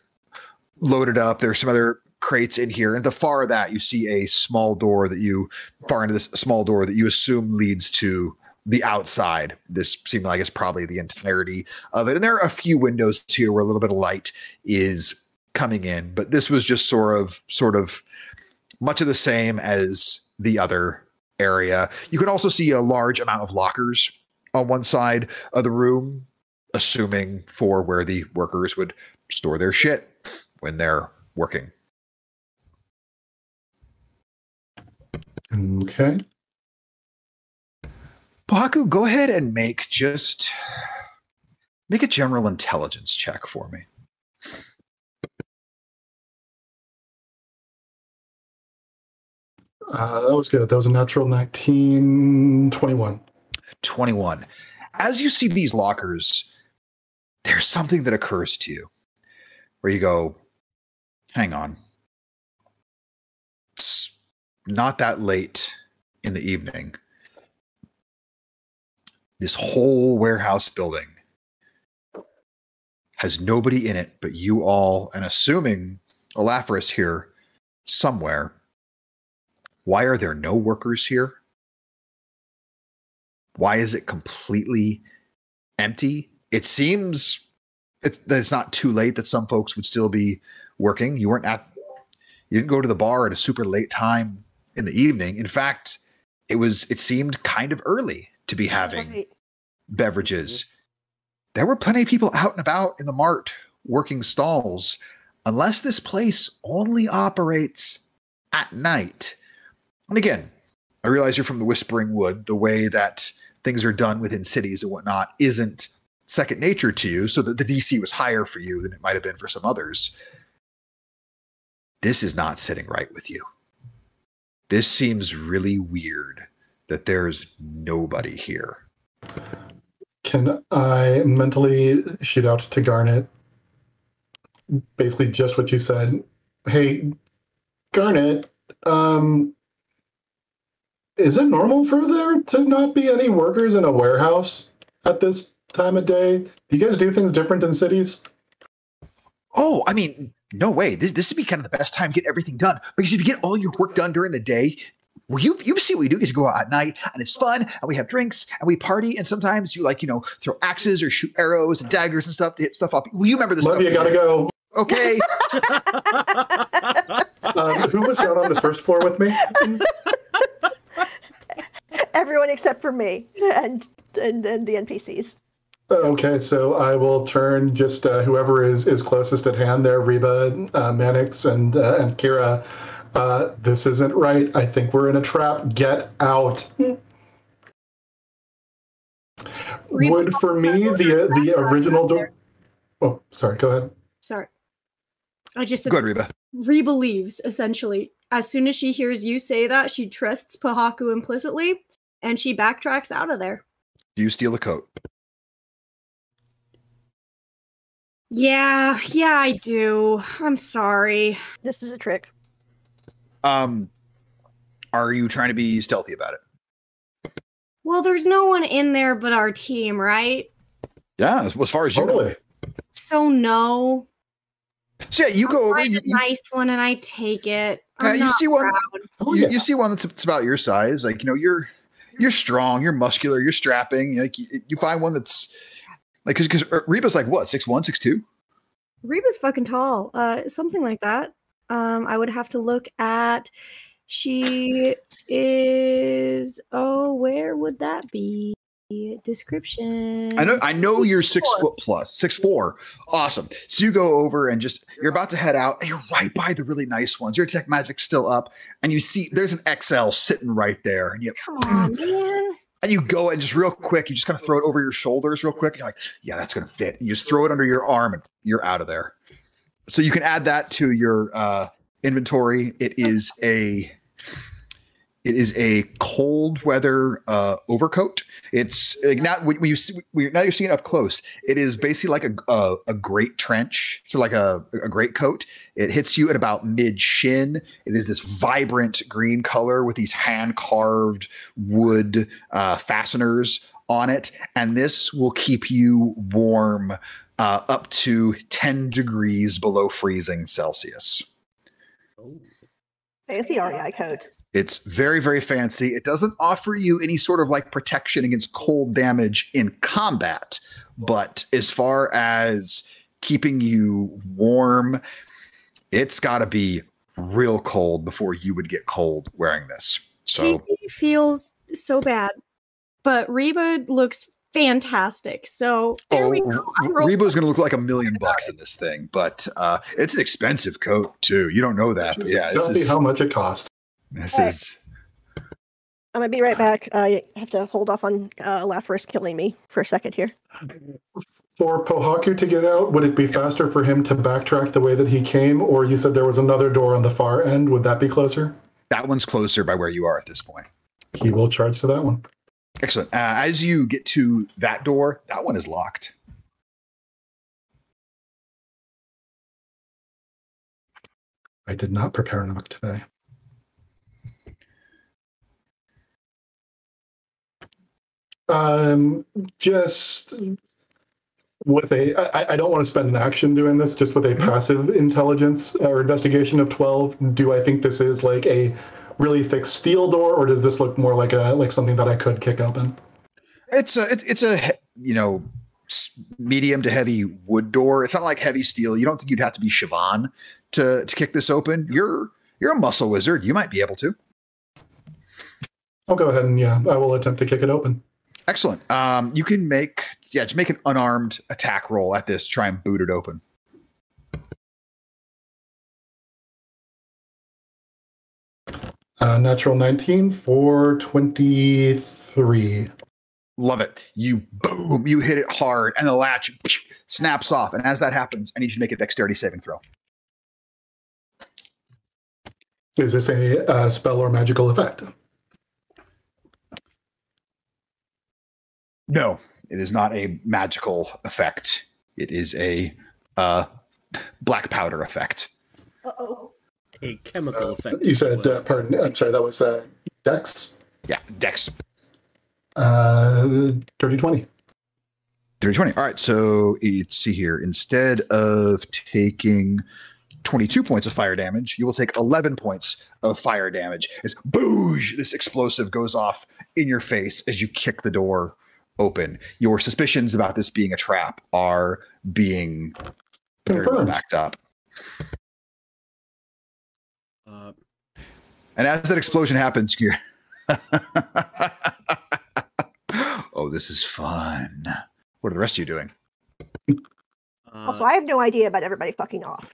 [SPEAKER 1] loaded up. There's some other crates in here. And the far of that, you see a small door that you far into this small door that you assume leads to the outside. This seemed like it's probably the entirety of it. And there are a few windows here where a little bit of light is coming in, but this was just sort of much of the same as the other area. You could also see a large amount of lockers on one side of the room, assuming for where the workers would store their shit when they're working.
[SPEAKER 3] Okay.
[SPEAKER 1] Pohaku, go ahead and make a general intelligence check for me.
[SPEAKER 3] That was good. That was a natural 19, 21.
[SPEAKER 1] 21. As you see these lockers, there's something that occurs to you where you go, hang on. It's not that late in the evening. This whole warehouse building has nobody in it but you all, and assuming Olaforis here somewhere. Why are there no workers here? Why is it completely empty? It seems that it's not too late that some folks would still be working. You didn't go to the bar at a super late time in the evening. In fact, it seemed kind of early to be having beverages. There were plenty of people out and about in the mart working stalls, unless this place only operates at night. And again, I realize you're from the Whispering Wood. The way that things are done within cities and whatnot isn't second nature to you, so that the DC was higher for you than it might have been for some others. This is not sitting right with you. This seems really weird that there's nobody here.
[SPEAKER 3] Can I mentally shoot out to Garnet? Basically just what you said. Hey, Garnet, is it normal for there to not be any workers in a warehouse at this time of day? Do you guys do things different in cities?
[SPEAKER 1] Oh, I mean, no way. This would be kind of the best time to get everything done. Because if you get all your work done during the day, well, you see what we do is you go out at night and it's fun and we have drinks and we party and sometimes you throw axes or shoot arrows and daggers and stuff to hit stuff up. Well, you remember this stuff.
[SPEAKER 3] Love you, gotta go.
[SPEAKER 1] Okay.
[SPEAKER 3] Who was down on the first floor with me?
[SPEAKER 4] Everyone except for me and the NPCs.
[SPEAKER 3] Okay, so I will turn just whoever is closest at hand there, Reba, Mannix, and Kira. This isn't right. I think we're in a trap. Get out. Would for me the original door. Oh, sorry. Go ahead.
[SPEAKER 5] Sorry. I just said.
[SPEAKER 1] Good, Reba.
[SPEAKER 5] Reba leaves, essentially. As soon as she hears you say that, she trusts Pohaku implicitly, and she backtracks out of there.
[SPEAKER 1] Do you steal a coat?
[SPEAKER 5] Yeah, I do. I'm sorry.
[SPEAKER 4] This is a trick.
[SPEAKER 1] Are you trying to be stealthy about it?
[SPEAKER 5] Well, there's no one in there but our team, right?
[SPEAKER 1] Yeah, as far as you know.
[SPEAKER 5] So no.
[SPEAKER 1] So yeah, you go over.
[SPEAKER 5] You nice one, and I take it.
[SPEAKER 1] You see one.
[SPEAKER 3] You
[SPEAKER 1] see one that's about your size. Like you're strong, you're muscular, you're strapping. Like you find one that's like because Reba's like what 6'1", 6'2"?
[SPEAKER 5] Reba's fucking tall. Something like that. I would have to look at. She is. Oh, where would that be? Description.
[SPEAKER 1] I know you're 6 foot plus, 6'4". Awesome. So you go over and you're about to head out, and you're right by the really nice ones. Your tech magic's still up, and you see there's an XL sitting right there, and you
[SPEAKER 5] come on, man.
[SPEAKER 1] And you go and just real quick, you just kind of throw it over your shoulders real quick. And you're like, yeah, that's gonna fit. And you just throw it under your arm, and you're out of there. So you can add that to your inventory. It is a cold weather overcoat. It's like not when you see, now you're seeing it up close. It is basically like a great trench, so like a great coat. It hits you at about mid shin. It is this vibrant green color with these hand carved wood fasteners on it, and this will keep you warm up to 10 degrees below freezing Celsius.
[SPEAKER 2] Oh.
[SPEAKER 4] Fancy REI code.
[SPEAKER 1] It's very, very fancy. It doesn't offer you any sort of like protection against cold damage in combat, but as far as keeping you warm, it's got to be real cold before you would get cold wearing this. So
[SPEAKER 5] Casey feels so bad, but Reba looks fantastic. So there we go.
[SPEAKER 1] Reba's going to look like $1 million in this thing, but it's an expensive coat too. You don't know that. But yeah,
[SPEAKER 3] exactly how much it cost.
[SPEAKER 1] This is.
[SPEAKER 4] I'm gonna be right back. I have to hold off on Olaforis killing me for a second here.
[SPEAKER 3] For Pohaku to get out, would it be faster for him to backtrack the way that he came, or you said there was another door on the far end? Would that be closer?
[SPEAKER 1] That one's closer by where you are at this point.
[SPEAKER 3] He will charge to that one.
[SPEAKER 1] Excellent. As you get to that door, that one is locked.
[SPEAKER 3] I did not prepare a knock today. Just with I don't want to spend an action doing this, just with a passive intelligence or investigation of 12. Do I think this is like a really thick steel door, or does this look more like something that I could kick open?
[SPEAKER 1] It's a medium to heavy wood door. It's not like heavy steel. You don't think you'd have to be Siobhan to kick this open. You're a muscle wizard. You might be able to.
[SPEAKER 3] I'll go ahead and I will attempt to kick it open.
[SPEAKER 1] Excellent. You can just make an unarmed attack roll at this. Try and boot it open.
[SPEAKER 3] Natural 19 for 23.
[SPEAKER 1] Love it. You hit it hard, and the latch snaps off. And as that happens, I need you to make a dexterity saving throw.
[SPEAKER 3] Is this a spell or magical effect?
[SPEAKER 1] No, it is not a magical effect. It is a black powder effect.
[SPEAKER 4] Uh-oh.
[SPEAKER 2] A chemical effect.
[SPEAKER 3] You said, pardon, I'm sorry, that was Dex?
[SPEAKER 1] Yeah, Dex.
[SPEAKER 3] 30-20.
[SPEAKER 1] 30-20. All right, so let's see here. Instead of taking 22 points of fire damage, you will take 11 points of fire damage as boosh, this explosive goes off in your face as you kick the door open. Your suspicions about this being a trap are being very well backed up. And as that explosion happens, you're oh, this is fun. What are the rest of you doing?
[SPEAKER 4] Also, I have no idea about everybody fucking off.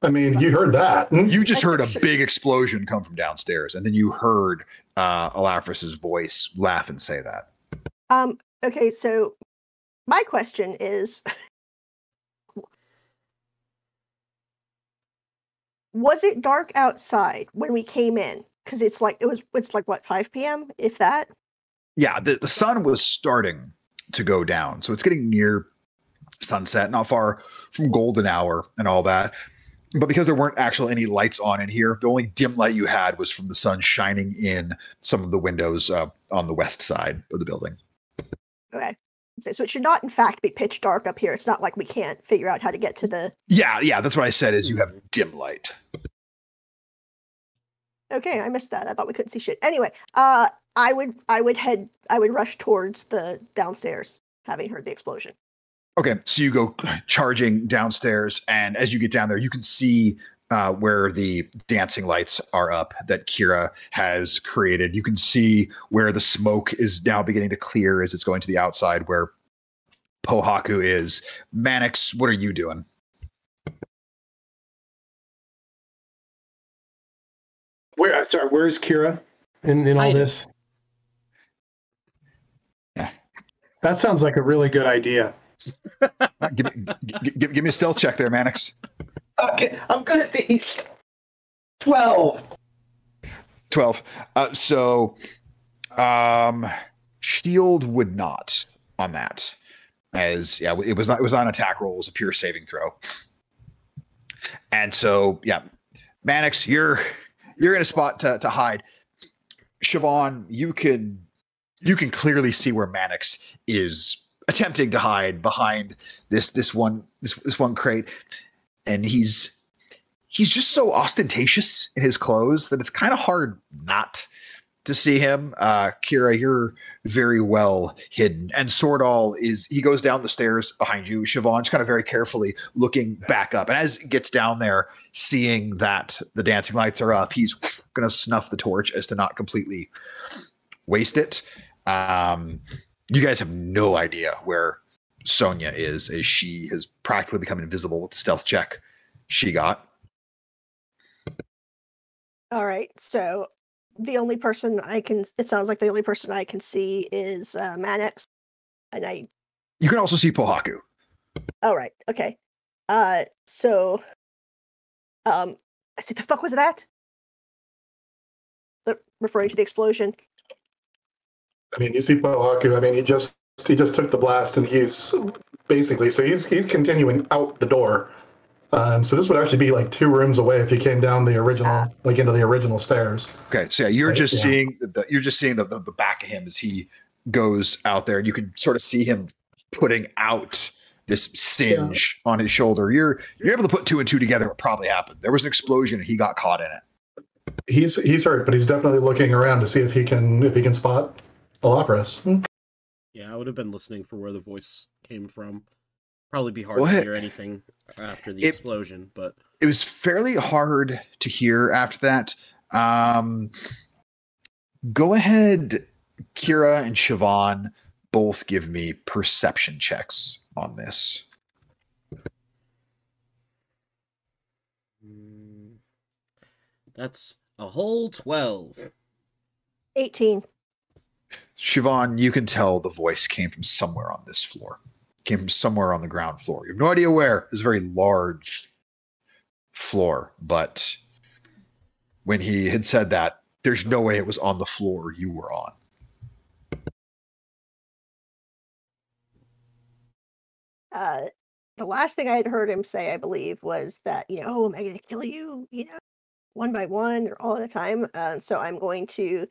[SPEAKER 3] I mean, you heard that.
[SPEAKER 1] You just heard a big explosion come from downstairs, and then you heard Olaforis' voice laugh and say that.
[SPEAKER 4] Okay, so my question is, was it dark outside when we came in? Because it's like what, 5 p.m. if that?
[SPEAKER 1] Yeah, the sun was starting to go down, so it's getting near sunset, not far from golden hour and all that. But because there weren't actually any lights on in here, the only dim light you had was from the sun shining in some of the windows on the west side of the building.
[SPEAKER 4] Okay. So it should not, in fact, be pitch dark up here. It's not like we can't figure out how to get to the...
[SPEAKER 1] Yeah, that's what I said, is you have dim light.
[SPEAKER 4] Okay, I missed that. I thought we couldn't see shit. Anyway, I would rush towards the downstairs, having heard the explosion.
[SPEAKER 1] Okay, so you go charging downstairs, and as you get down there, you can see where the dancing lights are up that Kira has created. You can see where the smoke is now beginning to clear as it's going to the outside where Pohaku is. Mannix, what are you doing?
[SPEAKER 6] Where's Kira in all this?
[SPEAKER 1] Yeah.
[SPEAKER 6] That sounds like a really good idea.
[SPEAKER 1] Give me a stealth check there, Mannix.
[SPEAKER 6] Okay, I'm good at these. 12.
[SPEAKER 1] 12. Shield would not on that. As it was not on attack roll, it was a pure saving throw. And so, Mannix, you're in a spot to hide. Siobhan, you can clearly see where Mannix is attempting to hide behind this one crate, and he's just so ostentatious in his clothes that it's kind of hard not to see him. Kira, you're very well hidden, and Swordall he goes down the stairs behind you. Siobhan's kind of very carefully looking back up, and as it gets down there, seeing that the dancing lights are up, he's going to snuff the torch as to not completely waste it. You guys have no idea where Sonia is, as she has practically become invisible with the stealth check she got.
[SPEAKER 4] All right, so the only person it sounds like the only person I can see is Manix, and
[SPEAKER 1] you can also see Pohaku.
[SPEAKER 4] Oh, right, okay. So, I said, the fuck was that? Referring to the explosion.
[SPEAKER 3] I mean, you see Pohaku. I mean, he just took the blast, and he's basically he's continuing out the door. So this would actually be like 2 rooms away if you came down the original, like into the original stairs.
[SPEAKER 1] Okay, so yeah, you're just seeing the back of him as he goes out there, and you can sort of see him putting out this singe on his shoulder. You're able to put 2 and 2 together. What probably happened? There was an explosion, and he got caught in it.
[SPEAKER 3] He's hurt, but he's definitely looking around to see if he can spot Olaforis.
[SPEAKER 2] Yeah, I would have been listening for where the voice came from. Probably be hard to hear anything after the explosion, but
[SPEAKER 1] it was fairly hard to hear after that. Go ahead, Kira and Siobhan, both give me perception checks on this.
[SPEAKER 2] That's a whole 12.
[SPEAKER 4] 18.
[SPEAKER 1] Siobhan, you can tell the voice came from somewhere on this floor. Came from somewhere on the ground floor. You have no idea where. It's a very large floor, but when he had said that, there's no way it was on the floor you were on.
[SPEAKER 4] The last thing I had heard him say, I believe, was that, oh, am I going to kill you, one by one or all at a time? So I'm going to, and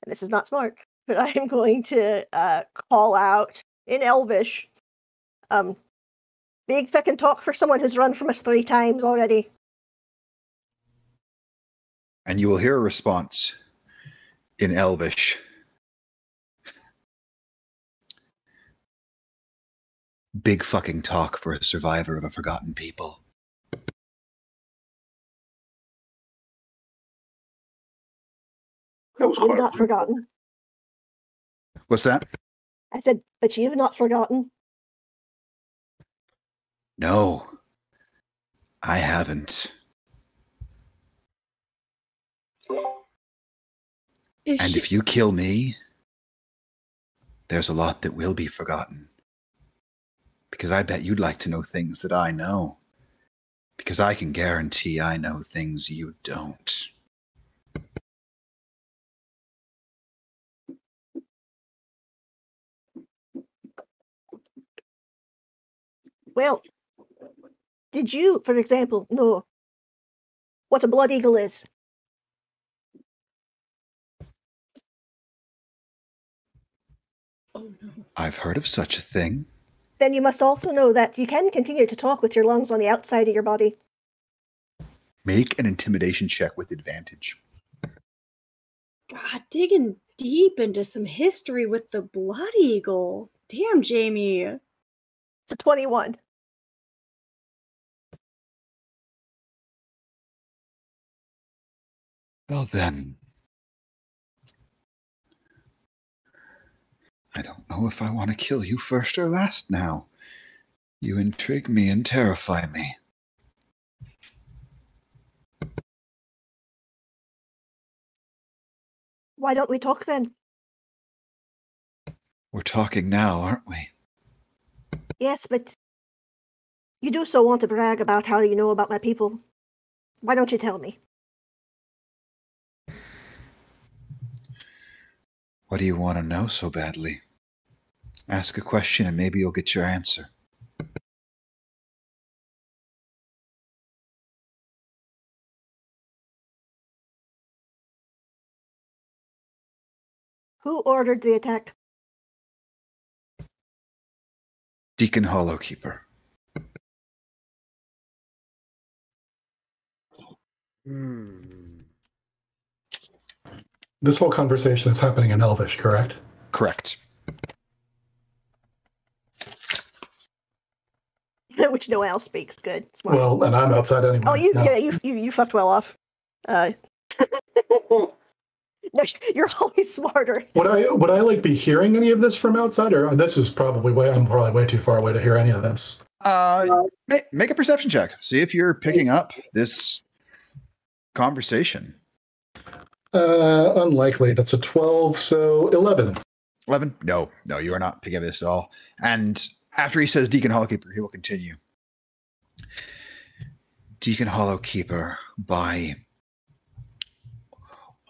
[SPEAKER 4] this is not smart, but I'm going to call out in Elvish, big fucking talk for someone who's run from us 3 times already.
[SPEAKER 1] And you will hear a response in Elvish. Big fucking talk for a survivor of a forgotten people.
[SPEAKER 3] That was
[SPEAKER 4] You've not forgotten.
[SPEAKER 1] What's that?
[SPEAKER 4] I said, but you've not forgotten.
[SPEAKER 1] No, I haven't. And if you kill me, there's a lot that will be forgotten. Because I bet you'd like to know things that I know. Because I can guarantee I know things you don't.
[SPEAKER 4] Well, did you, for example, know what a blood eagle is?
[SPEAKER 5] Oh no.
[SPEAKER 1] I've heard of such a thing.
[SPEAKER 4] Then you must also know that you can continue to talk with your lungs on the outside of your body.
[SPEAKER 1] Make an intimidation check with advantage.
[SPEAKER 5] God, digging deep into some history with the blood eagle. Damn, Jamie.
[SPEAKER 4] It's a 21.
[SPEAKER 1] Well then, I don't know if I want to kill you first or last now. You intrigue me and terrify me.
[SPEAKER 4] Why don't we talk then?
[SPEAKER 1] We're talking now, aren't we?
[SPEAKER 4] Yes, but you do so want to brag about how you know about my people. Why don't you tell me?
[SPEAKER 1] What do you want to know so badly? Ask a question and maybe you'll get your answer.
[SPEAKER 4] Who ordered the attack?
[SPEAKER 1] Deacon Hollowkeeper.
[SPEAKER 3] This whole conversation is happening in Elvish, correct?
[SPEAKER 1] Correct.
[SPEAKER 4] Which no one else speaks. Good. Smart.
[SPEAKER 3] Well, and I'm outside anyway.
[SPEAKER 4] Oh,
[SPEAKER 3] Yeah.
[SPEAKER 4] you fucked well off. No, you're always smarter.
[SPEAKER 3] Would I like be hearing any of this from outside, or this is probably I'm probably way too far away to hear any of this.
[SPEAKER 1] Make a perception check. See if you're picking up this conversation.
[SPEAKER 3] Unlikely. That's a 12, so 11.
[SPEAKER 1] 11? No, you are not picking up this at all. And after he says Deacon Hollowkeeper, he will continue. Deacon Hollowkeeper, by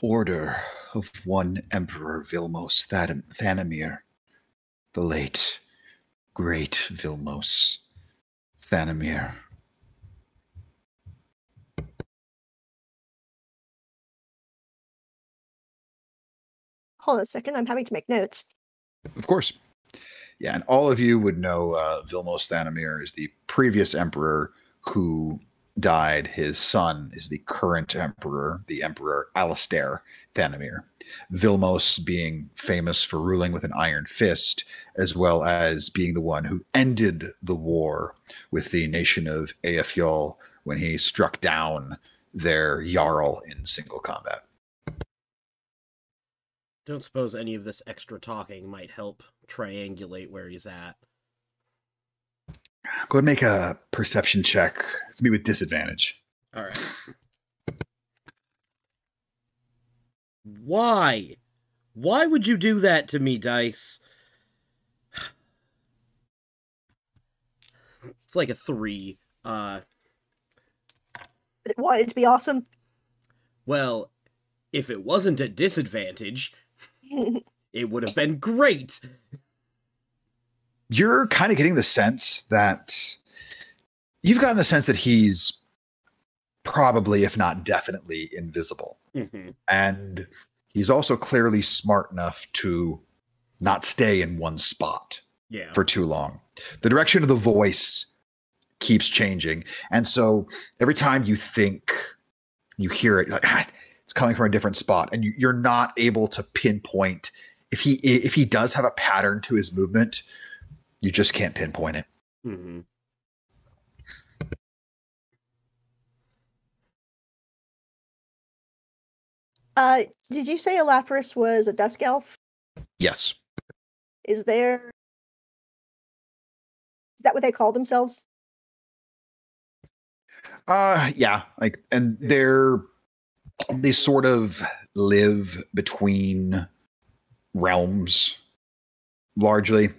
[SPEAKER 1] order of one Emperor Vilmos Thanamir, the late, great Vilmos Thanamir.
[SPEAKER 4] Hold on a second. I'm having to make notes.
[SPEAKER 1] Of course. Yeah, and all of you would know Vilmos Thanamir is the previous emperor who died. His son is the current emperor, the Emperor Alistair Thanamir. Vilmos being famous for ruling with an iron fist, as well as being the one who ended the war with the nation of Eofiol when he struck down their Jarl in single combat.
[SPEAKER 2] Don't suppose any of this extra talking might help triangulate where he's at.
[SPEAKER 1] Go ahead and make a perception check. It's me with disadvantage.
[SPEAKER 2] All right. Why? Why would you do that to me, Dice? It's like a 3.
[SPEAKER 4] What? It'd be awesome.
[SPEAKER 2] Well, if it wasn't a disadvantage, it would have been great.
[SPEAKER 1] You're kind of getting the sense that you've gotten the sense that he's probably, if not definitely, invisible.
[SPEAKER 2] Mm-hmm.
[SPEAKER 1] And he's also clearly smart enough to not stay in one spot for too long. The direction of the voice keeps changing. And so every time you think you hear it, like, it's coming from a different spot, and you're not able to pinpoint if he does have a pattern to his movement. You just can't pinpoint it.
[SPEAKER 2] Mm-hmm.
[SPEAKER 4] Did you say Olaforis was a dusk elf?
[SPEAKER 1] Yes.
[SPEAKER 4] Is that what they call themselves?
[SPEAKER 1] Yeah. Like, and they sort of live between realms largely.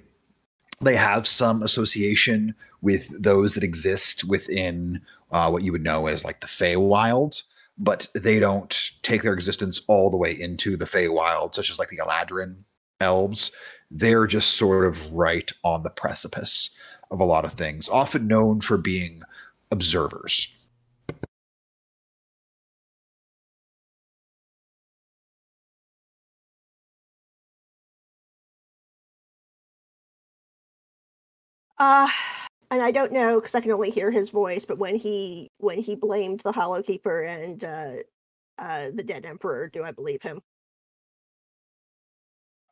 [SPEAKER 1] They have some association with those that exist within what you would know as like the Feywild, but they don't take their existence all the way into the Feywild, such as like the Eladrin elves. They're just sort of right on the precipice of a lot of things, often known for being observers.
[SPEAKER 4] And I don't know because I can only hear his voice. But when he blamed the Hollowkeeper and the dead Emperor, do I believe him?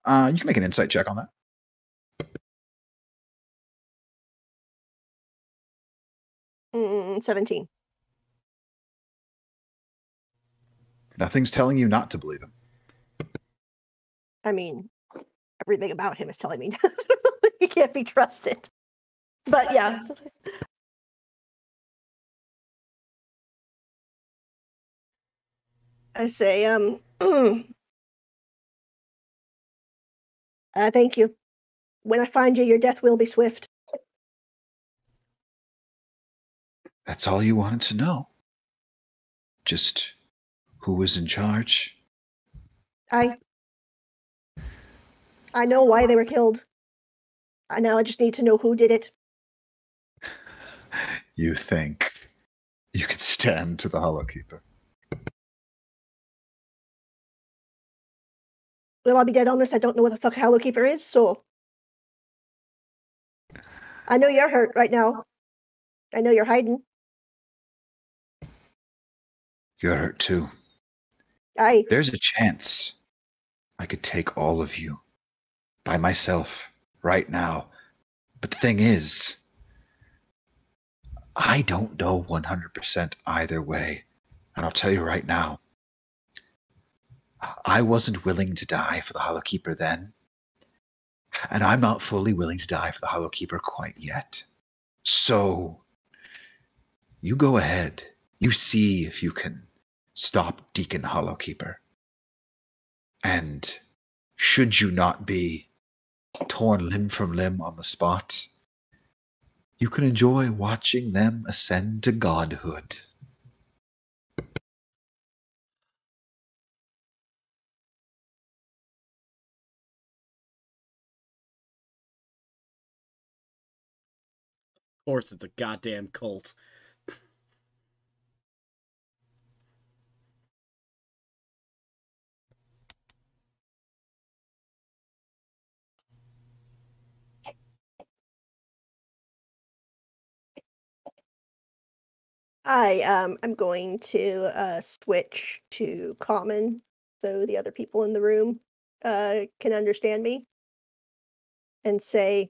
[SPEAKER 1] You can make an insight check on that.
[SPEAKER 4] Mm, 17.
[SPEAKER 1] Nothing's telling you not to believe him.
[SPEAKER 4] I mean, everything about him is telling me he can't be trusted. But yeah. I say, thank you. When I find you, your death will be swift.
[SPEAKER 1] That's all you wanted to know. Just who was in charge?
[SPEAKER 4] I know why they were killed. Now I just need to know who did it.
[SPEAKER 1] You think you could stand to the Hollowkeeper?
[SPEAKER 4] Well, I'll be dead honest, I don't know what the fuck Hollowkeeper is, so... I know you're hurt right now. I know you're hiding.
[SPEAKER 1] You're hurt too. There's a chance I could take all of you by myself right now. But the thing is, I don't know 100% either way. And I'll tell you right now, I wasn't willing to die for the Hollow Keeper then. And I'm not fully willing to die for the Hollow Keeper quite yet. So, you go ahead. You see if you can stop Deacon Hollow Keeper. And should you not be torn limb from limb on the spot, you can enjoy watching them ascend to godhood.
[SPEAKER 2] Of course, it's a goddamn cult.
[SPEAKER 4] I'm going to switch to common so the other people in the room can understand me and say,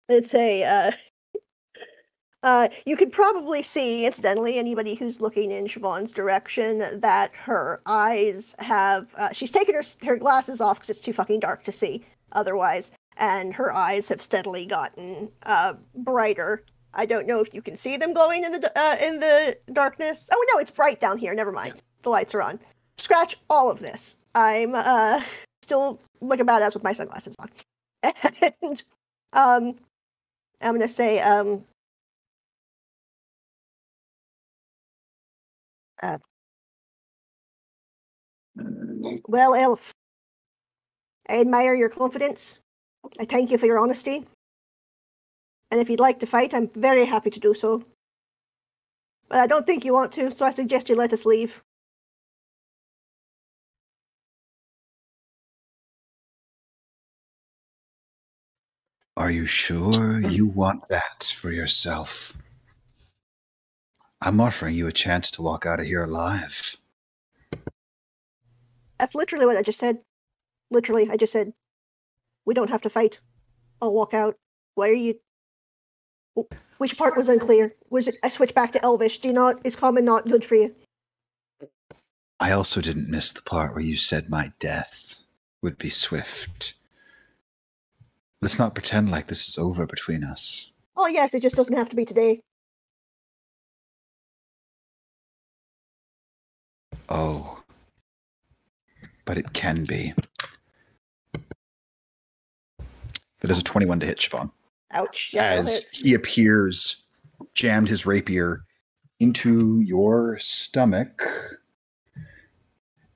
[SPEAKER 4] let's say, you could probably see, incidentally, anybody who's looking in Siobhan's direction, that her eyes have, she's taken her glasses off because it's too fucking dark to see otherwise, and her eyes have steadily gotten brighter. I don't know if you can see them glowing in the darkness. Oh no, it's bright down here. Never mind. The lights are on. Scratch all of this. I'm still like a badass with my sunglasses on. And I'm gonna say, well, Elf, I admire your confidence. I thank you for your honesty. And if you'd like to fight, I'm very happy to do so. But I don't think you want to, so I suggest you let us leave.
[SPEAKER 1] Are you sure you want that for yourself? I'm offering you a chance to walk out of here alive.
[SPEAKER 4] That's literally what I just said. Literally, I just said, we don't have to fight. I'll walk out. Why are you... Which part was unclear? Was it I switched back to Elvish? Is common not good for you?
[SPEAKER 1] I also didn't miss the part where you said my death would be swift. Let's not pretend like this is over between us.
[SPEAKER 4] Oh yes, it just doesn't have to be today.
[SPEAKER 1] Oh. But it can be. That is a 21 to hit, Siobhan.
[SPEAKER 4] Ouch. Yeah,
[SPEAKER 1] as he appears, jammed his rapier into your stomach.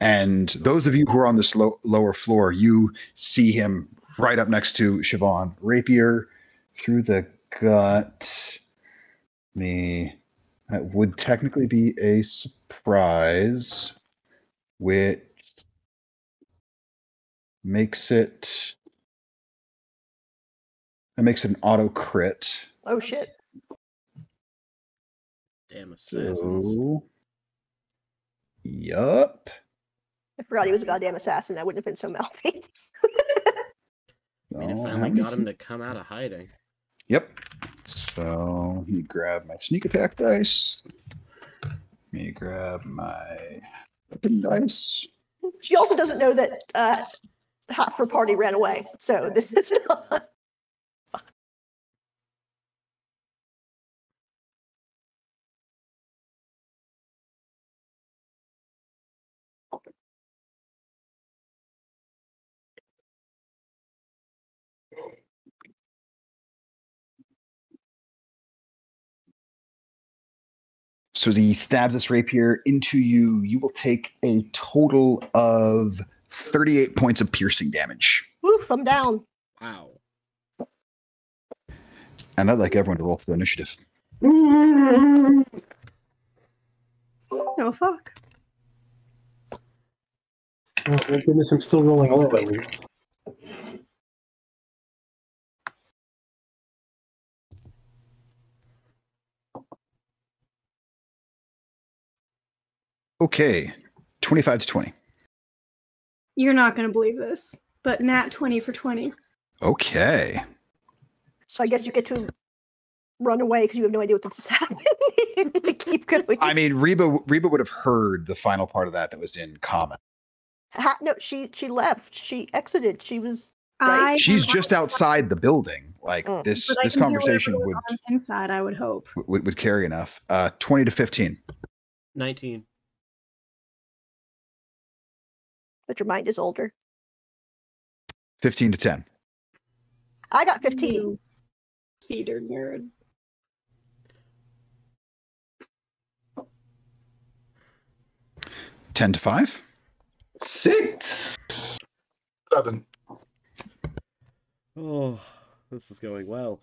[SPEAKER 1] And those of you who are on this lower floor, you see him right up next to Siobhan. Rapier through the gut. That would technically be a surprise, which makes it... That makes it an auto crit.
[SPEAKER 4] Oh shit.
[SPEAKER 2] Damn assassins.
[SPEAKER 1] So, yup.
[SPEAKER 4] I forgot he was a goddamn assassin. I wouldn't have been so mouthy.
[SPEAKER 2] I mean, it finally got him to come out of hiding.
[SPEAKER 1] Yep. So, let me grab my sneak attack dice. Let me grab my weapon dice.
[SPEAKER 4] She also doesn't know that half her party ran away. So this is not...
[SPEAKER 1] So as he stabs this rapier into you, you will take a total of 38 points of piercing damage.
[SPEAKER 4] Woof, I'm down.
[SPEAKER 2] Wow.
[SPEAKER 1] And I'd like everyone to roll for the initiative.
[SPEAKER 5] Oh, fuck.
[SPEAKER 6] Oh, thank goodness I'm still rolling low at least.
[SPEAKER 1] Okay, 25 to 20.
[SPEAKER 5] You're not going to believe this, but nat 20 for 20.
[SPEAKER 1] Okay.
[SPEAKER 4] So I guess you get to run away because you have no idea what this is happening. Keep going.
[SPEAKER 1] I mean, Reba would have heard the final part of that was in common.
[SPEAKER 4] No, she left. She exited. She was right.
[SPEAKER 1] She's just outside the building. Like this
[SPEAKER 5] But I
[SPEAKER 1] this
[SPEAKER 5] can hear
[SPEAKER 1] conversation
[SPEAKER 5] whatever
[SPEAKER 1] would
[SPEAKER 5] goes on inside, I would hope.
[SPEAKER 1] would carry enough. 20 to 15.
[SPEAKER 2] 19.
[SPEAKER 4] But your mind is older.
[SPEAKER 1] 15 to 10.
[SPEAKER 4] I got 15.
[SPEAKER 5] You feeder nerd.
[SPEAKER 1] Ten to 5.
[SPEAKER 3] 6. 7.
[SPEAKER 2] Oh, this is going well.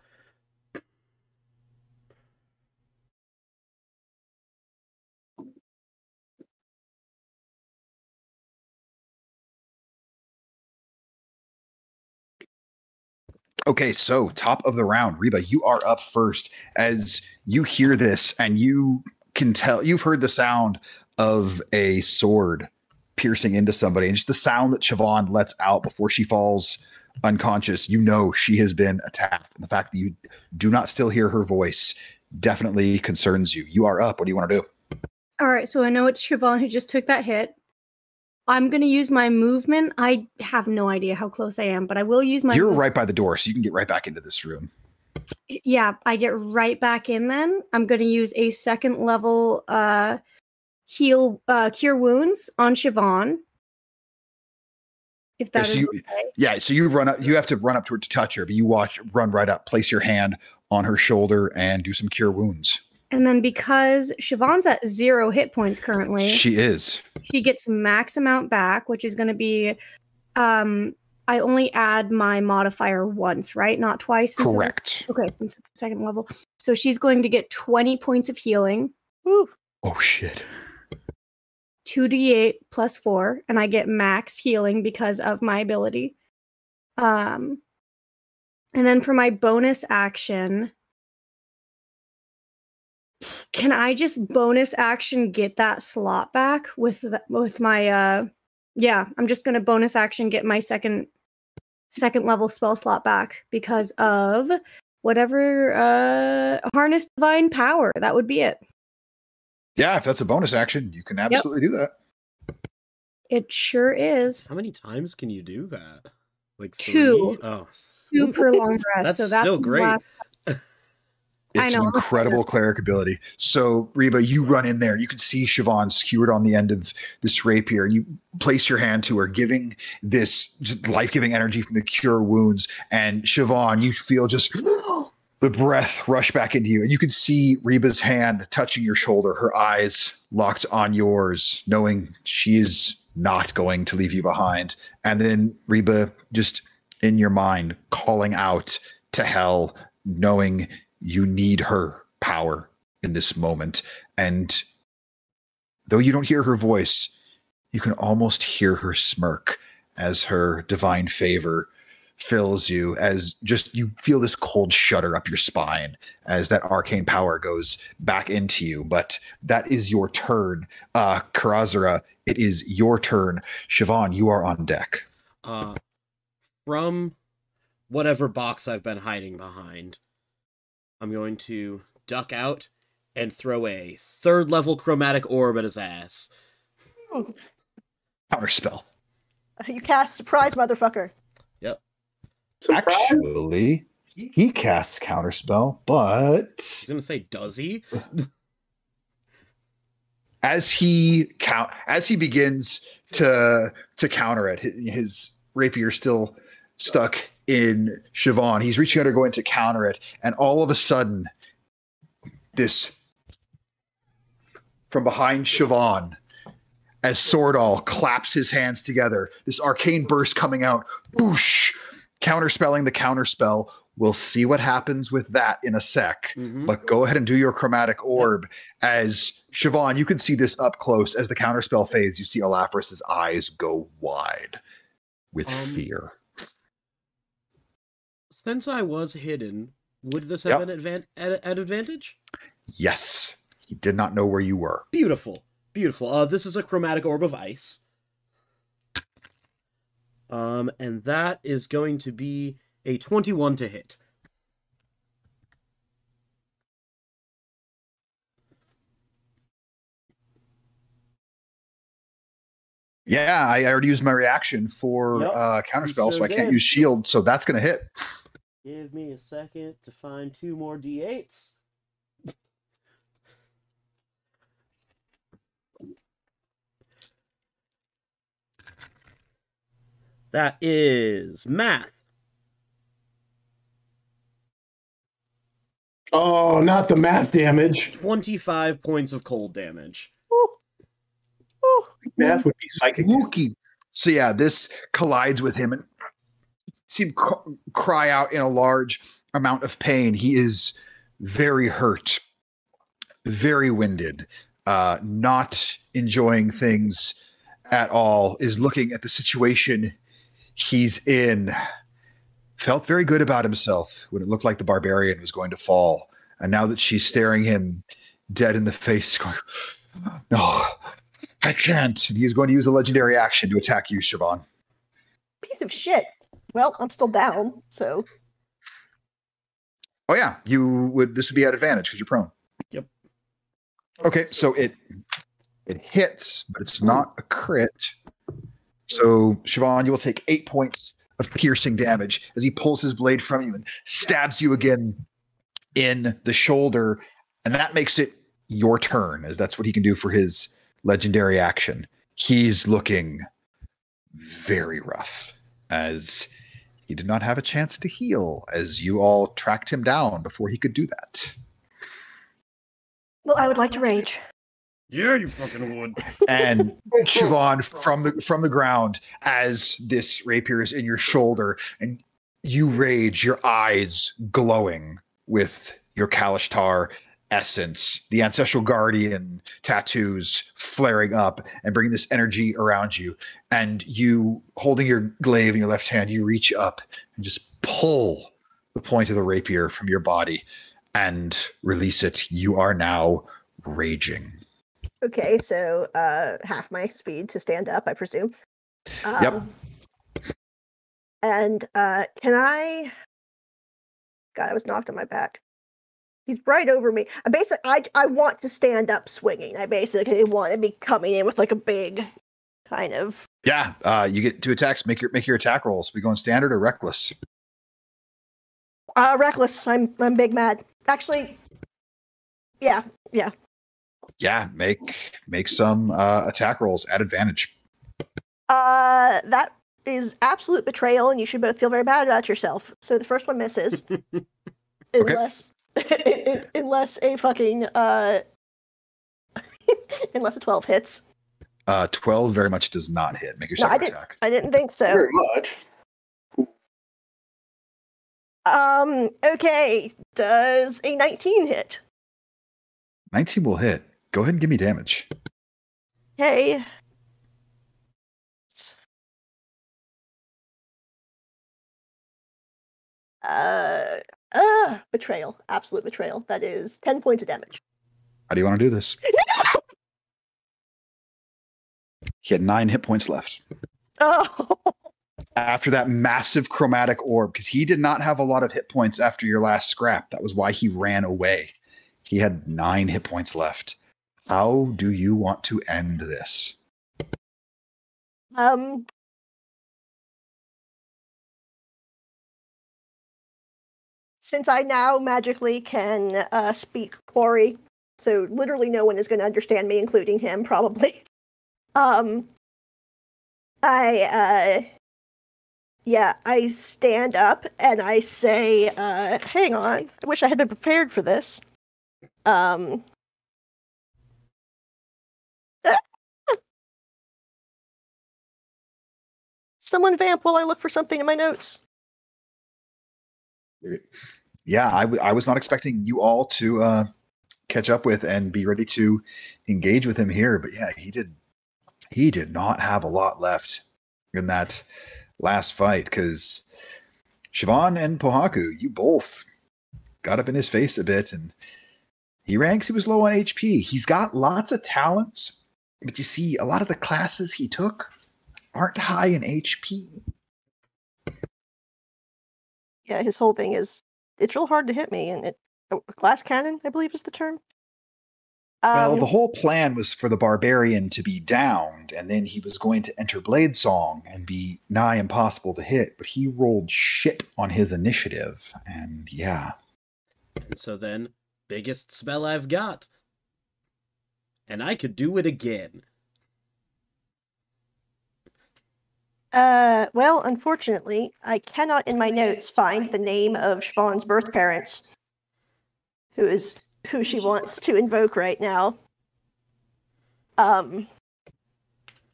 [SPEAKER 1] Okay, so top of the round, Reba, you are up first. As you hear this, and you can tell, you've heard the sound of a sword piercing into somebody, and just the sound that Siobhan lets out before she falls unconscious. You know she has been attacked. And the fact that you do not still hear her voice definitely concerns you. You are up. What do you want to do?
[SPEAKER 5] All right, so I know it's Siobhan who just took that hit. I'm going to use my movement. I have no idea how close I am, but I will use my
[SPEAKER 1] You're
[SPEAKER 5] movement.
[SPEAKER 1] right by the door, so you can get right back into this room.
[SPEAKER 5] Yeah, I get right back in then. I'm going to use a second level cure wounds on Siobhan. If that
[SPEAKER 1] so
[SPEAKER 5] is
[SPEAKER 1] you,
[SPEAKER 5] okay.
[SPEAKER 1] Yeah, so you run up, you have to run up to her to touch her, but you run right up, place your hand on her shoulder and do some cure wounds.
[SPEAKER 5] And then because Siobhan's at 0 hit points currently,
[SPEAKER 1] She is.
[SPEAKER 5] she gets max amount back, which is going to be, I only add my modifier once, right? Not twice.
[SPEAKER 1] Correct.
[SPEAKER 5] Okay, since it's second level. So she's going to get 20 points of healing.
[SPEAKER 4] Woo.
[SPEAKER 1] Oh, shit.
[SPEAKER 5] 2d8 plus 4, and I get max healing because of my ability. And then for my bonus action, can I just bonus action get that slot back with my yeah, I'm just going to bonus action get my second level spell slot back because of whatever harness divine power. That would be it.
[SPEAKER 1] Yeah, if that's a bonus action, you can absolutely do that.
[SPEAKER 5] It sure is.
[SPEAKER 2] How many times can you do that? Like
[SPEAKER 5] 2.
[SPEAKER 2] 3? Oh.
[SPEAKER 5] 2 per long rest.
[SPEAKER 2] That's
[SPEAKER 5] so that's
[SPEAKER 2] still great.
[SPEAKER 5] last-
[SPEAKER 1] It's an incredible cleric ability. So, Reba, you run in there. You can see Siobhan skewered on the end of this rapier, and you place your hand to her, giving this just life-giving energy from the cure wounds. And Siobhan, you feel just the breath rush back into you. And you can see Reba's hand touching your shoulder, her eyes locked on yours, knowing she is not going to leave you behind. And then Reba, just in your mind, calling out to Hell, knowing you need her power in this moment. And though you don't hear her voice, you can almost hear her smirk as her divine favor fills you, as just you feel this cold shudder up your spine as that arcane power goes back into you. But that is your turn. Karazura, it is your turn. Siobhan, you are on deck.
[SPEAKER 2] From whatever box I've been hiding behind, I'm going to duck out and throw a 3rd level chromatic orb at his ass.
[SPEAKER 1] Counterspell.
[SPEAKER 4] You cast surprise, motherfucker.
[SPEAKER 2] Yep.
[SPEAKER 3] Surprise.
[SPEAKER 1] Actually, he casts counterspell, but
[SPEAKER 2] I was going to say, does he?
[SPEAKER 1] as he begins to counter it, his rapier still stuck in Siobhan. He's reaching out to go in to counter it, and all of a sudden, this from behind Siobhan, as Swordall claps his hands together, this arcane burst coming out, whoosh, counterspelling the counterspell. We'll see what happens with that in a sec.
[SPEAKER 2] Mhm.
[SPEAKER 1] But go ahead and do your chromatic orb. As Siobhan, you can see this up close. As the counterspell fades, you see Olaforis' eyes go wide with fear.
[SPEAKER 2] Since I was hidden, would this have been at advantage?
[SPEAKER 1] Yes. He did not know where you were.
[SPEAKER 2] Beautiful. Beautiful. This is a chromatic orb of ice. And that is going to be a 21 to hit.
[SPEAKER 1] Yeah, I already used my reaction for counterspell, so I can't use shield, so that's going to hit.
[SPEAKER 2] Give me a second to find 2 more d8s. That is math.
[SPEAKER 6] Oh, not the math damage.
[SPEAKER 2] 25 points of cold damage.
[SPEAKER 6] Math would be psychic.
[SPEAKER 1] Wookie. So yeah, this collides with him and see him cry out in a large amount of pain. He is very hurt, very winded, not enjoying things at all, is looking at the situation he's in. Felt very good about himself when it looked like the barbarian was going to fall. And now that she's staring him dead in the face, going, no, I can't. And he's going to use a legendary action to attack you, Siobhan.
[SPEAKER 4] Piece of shit. Well, I'm still down, so.
[SPEAKER 1] Oh yeah, this would be at advantage because you're prone.
[SPEAKER 2] Yep.
[SPEAKER 1] Okay, so it hits, but it's not a crit. So Siobhan, you will take 8 points of piercing damage as he pulls his blade from you and stabs you again in the shoulder, and that makes it your turn, as that's what he can do for his legendary action. He's looking very rough, as he did not have a chance to heal, as you all tracked him down before he could do that.
[SPEAKER 4] Well, I would like to rage.
[SPEAKER 2] Yeah, you fucking would.
[SPEAKER 1] And Siobhan, from the ground, as this rapier is in your shoulder, and you rage, your eyes glowing with your Kalishtar essence, the ancestral guardian tattoos flaring up and bringing this energy around you. And you, holding your glaive in your left hand, you reach up and just pull the point of the rapier from your body and release it. You are now raging.
[SPEAKER 4] Okay, so half my speed to stand up, I presume.
[SPEAKER 1] Yep.
[SPEAKER 4] And can I? God, I was knocked on my back. He's right over me. I want to stand up swinging. I basically want to be coming in with like a big kind of.
[SPEAKER 1] Yeah, you get 2 attacks. Make your attack rolls. We going standard or reckless?
[SPEAKER 4] Reckless. I'm big mad. Actually, yeah.
[SPEAKER 1] Yeah, make some attack rolls at advantage.
[SPEAKER 4] That is absolute betrayal, and you should both feel very bad about yourself. So the first one misses, unless a fucking unless a 12 hits.
[SPEAKER 1] 12 very much does not hit. Make your second attack.
[SPEAKER 4] I didn't think so.
[SPEAKER 6] Very much.
[SPEAKER 4] Okay. Does a 19 hit?
[SPEAKER 1] 19 will hit. Go ahead and give me damage.
[SPEAKER 4] Okay. Betrayal. Absolute betrayal. That is 10 points of damage.
[SPEAKER 1] How do you want to do this? He had 9 hit points left.
[SPEAKER 4] Oh.
[SPEAKER 1] After that massive chromatic orb, because he did not have a lot of hit points after your last scrap. That was why he ran away. He had 9 hit points left. How do you want to end this?
[SPEAKER 4] Since I now magically can speak Quarry, so literally no one is going to understand me, including him, probably. I stand up and I say, hang on, I wish I had been prepared for this. Someone vamp while I look for something in my notes.
[SPEAKER 1] Yeah, I was not expecting you all to catch up with and be ready to engage with him here, but yeah, he did not have a lot left in that last fight, because Siobhan and Pohaku, you both got up in his face a bit, and he was low on HP. He's got lots of talents, but you see, a lot of the classes he took aren't high in HP.
[SPEAKER 4] Yeah, his whole thing is, it's real hard to hit me, and glass cannon, I believe is the term.
[SPEAKER 1] Well, the whole plan was for the barbarian to be downed, and then he was going to enter Blade Song and be nigh impossible to hit, but he rolled shit on his initiative, and yeah.
[SPEAKER 2] And so then, biggest spell I've got. And I could do it again.
[SPEAKER 4] Well, unfortunately, I cannot in my notes find the name of Siobhan's birth parents, who she wants to invoke right now.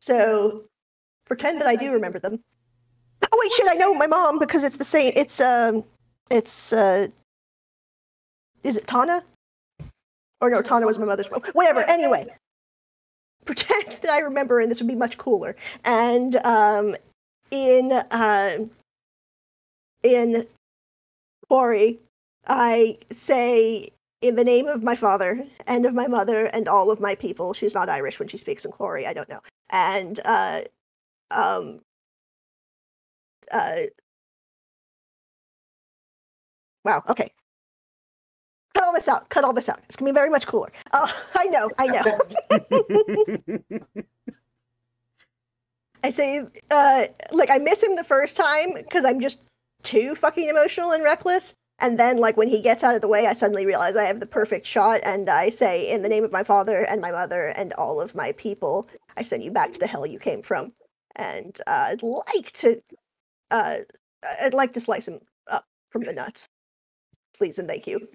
[SPEAKER 4] So pretend that I do remember them. Oh wait, shit, I know my mom because it's the same. Is it Tana? Or no, Tana was my mother's. Whatever. Anyway, pretend that I remember, and this would be much cooler. And in Quarry, I say, in the name of my father and of my mother and all of my people. She's not Irish when she speaks in Quarry, I don't know. And wow, okay. Cut all this out. It's gonna be very much cooler. I know. I say, like, I miss him the first time because I'm just too fucking emotional and reckless. And then, like, when he gets out of the way, I suddenly realize I have the perfect shot, and I say, in the name of my father and my mother and all of my people, I send you back to the hell you came from. And I'd like to slice him up from the nuts. Please and thank you.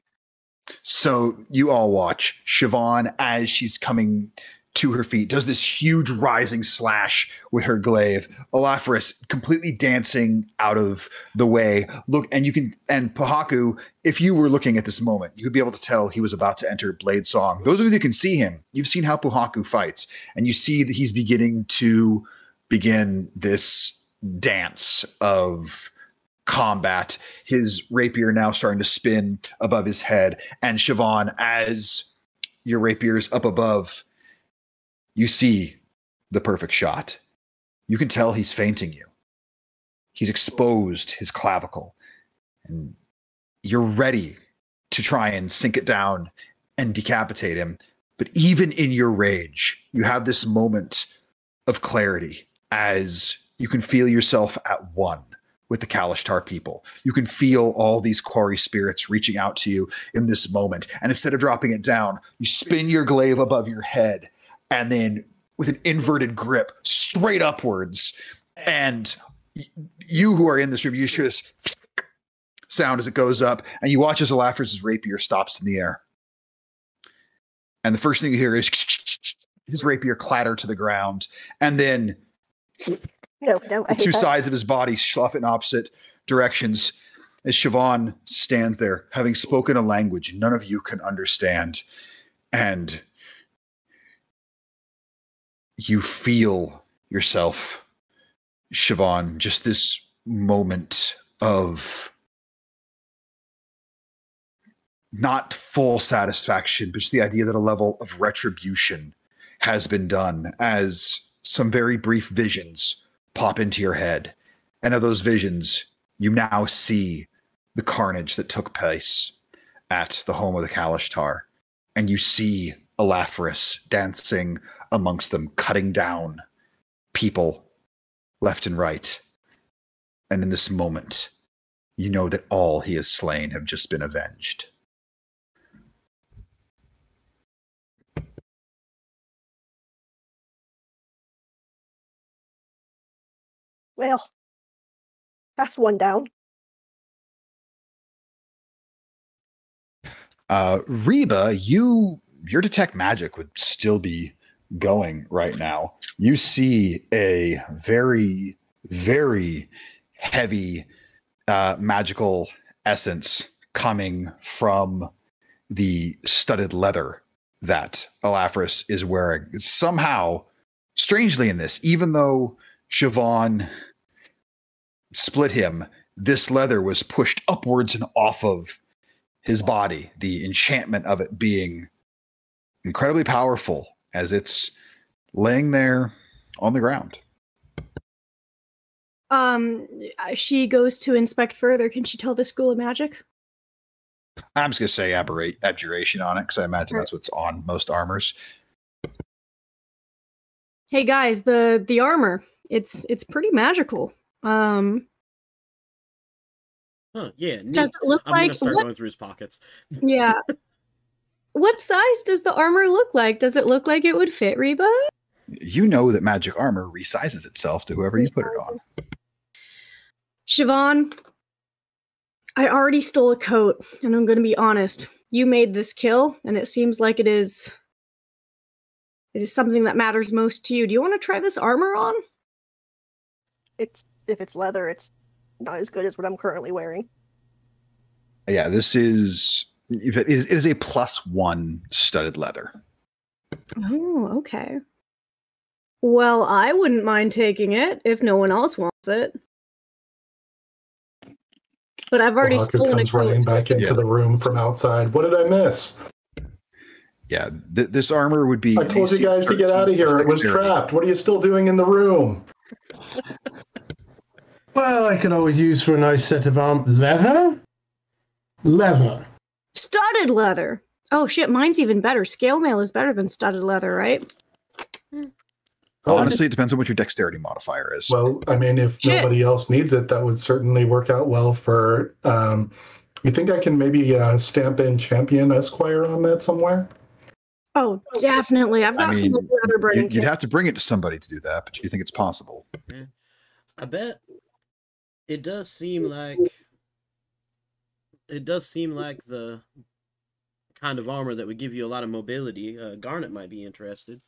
[SPEAKER 1] So you all watch Siobhan as she's coming to her feet, does this huge rising slash with her glaive. Olaforis completely dancing out of the way. Look, and Pohaku, if you were looking at this moment, you could be able to tell he was about to enter Blade Song. Those of you who can see him, you've seen how Pohaku fights, and you see that he's begin this dance of combat. His rapier now starting to spin above his head. And Siobhan, as your rapier's up above, you see the perfect shot. You can tell he's feinting you. He's exposed his clavicle. And you're ready to try and sink it down and decapitate him. But even in your rage, you have this moment of clarity as you can feel yourself at one with the Kalashtar people. You can feel all these quarry spirits reaching out to you in this moment. And instead of dropping it down, you spin your glaive above your head, and then with an inverted grip straight upwards. And you who are in this room, you hear this sound as it goes up, and you watch as Olaforis' rapier stops in the air. And the first thing you hear is his rapier clatter to the ground. And then
[SPEAKER 4] the
[SPEAKER 1] two sides of his body slough in opposite directions as Siobhan stands there, having spoken a language none of you can understand. And you feel yourself, Siobhan, just this moment of not full satisfaction, but just the idea that a level of retribution has been done, as some very brief visions pop into your head. And of those visions, you now see the carnage that took place at the home of the Kalashtar. And you see Olaforis dancing amongst them, cutting down people left and right. And in this moment, you know that all he has slain have just been avenged.
[SPEAKER 4] Well, that's one down.
[SPEAKER 1] Reba, your detect magic would still be going right now. You see a very, very heavy magical essence coming from the studded leather that Olaforis is wearing. Somehow, strangely in this, even though Siobhan split him, this leather was pushed upwards and off of his body, the enchantment of it being incredibly powerful as it's laying there on the ground.
[SPEAKER 5] She goes to inspect further. Can she tell the school of magic?
[SPEAKER 1] I'm just going to say abjuration on it because I imagine that's what's on most armors.
[SPEAKER 5] Hey guys, the armor. It's pretty magical.
[SPEAKER 2] Yeah. Neat.
[SPEAKER 5] Does it look
[SPEAKER 2] I'm
[SPEAKER 5] like
[SPEAKER 2] gonna start going through his pockets.
[SPEAKER 5] Yeah. What size does the armor look like? Does it look like it would fit Reba?
[SPEAKER 1] You know that magic armor resizes itself to whoever you put it on.
[SPEAKER 5] Siobhan, I already stole a coat, and I'm going to be honest. You made this kill, and it seems like it is something that matters most to you. Do you want to try this armor on?
[SPEAKER 4] If it's leather, it's not as good as what I'm currently wearing.
[SPEAKER 1] Yeah, this is it is a +1 studded leather.
[SPEAKER 5] Oh, okay. Well, I wouldn't mind taking it if no one else wants it. But I've already stolen a
[SPEAKER 3] comes running
[SPEAKER 5] coat.
[SPEAKER 3] back into the room from outside. What did I miss?
[SPEAKER 1] Yeah, this armor would be.
[SPEAKER 3] I told you guys to get out of here. It was trapped. What are you still doing in the room?
[SPEAKER 6] Well, I could always use for a nice set of leather? Leather.
[SPEAKER 5] Studded leather. Oh shit, mine's even better. Scale mail is better than studded leather, right?
[SPEAKER 1] Honestly, it depends on what your dexterity modifier is.
[SPEAKER 3] Well, I mean, if nobody else needs it, that would certainly work out well for. You think I can maybe stamp in Champion Esquire on that somewhere?
[SPEAKER 5] Oh, definitely. I've got some leather burning.
[SPEAKER 1] You'd have to bring it to somebody to do that, but you think it's possible?
[SPEAKER 2] Yeah. I bet it does seem like the kind of armor that would give you a lot of mobility. Garnet might be interested.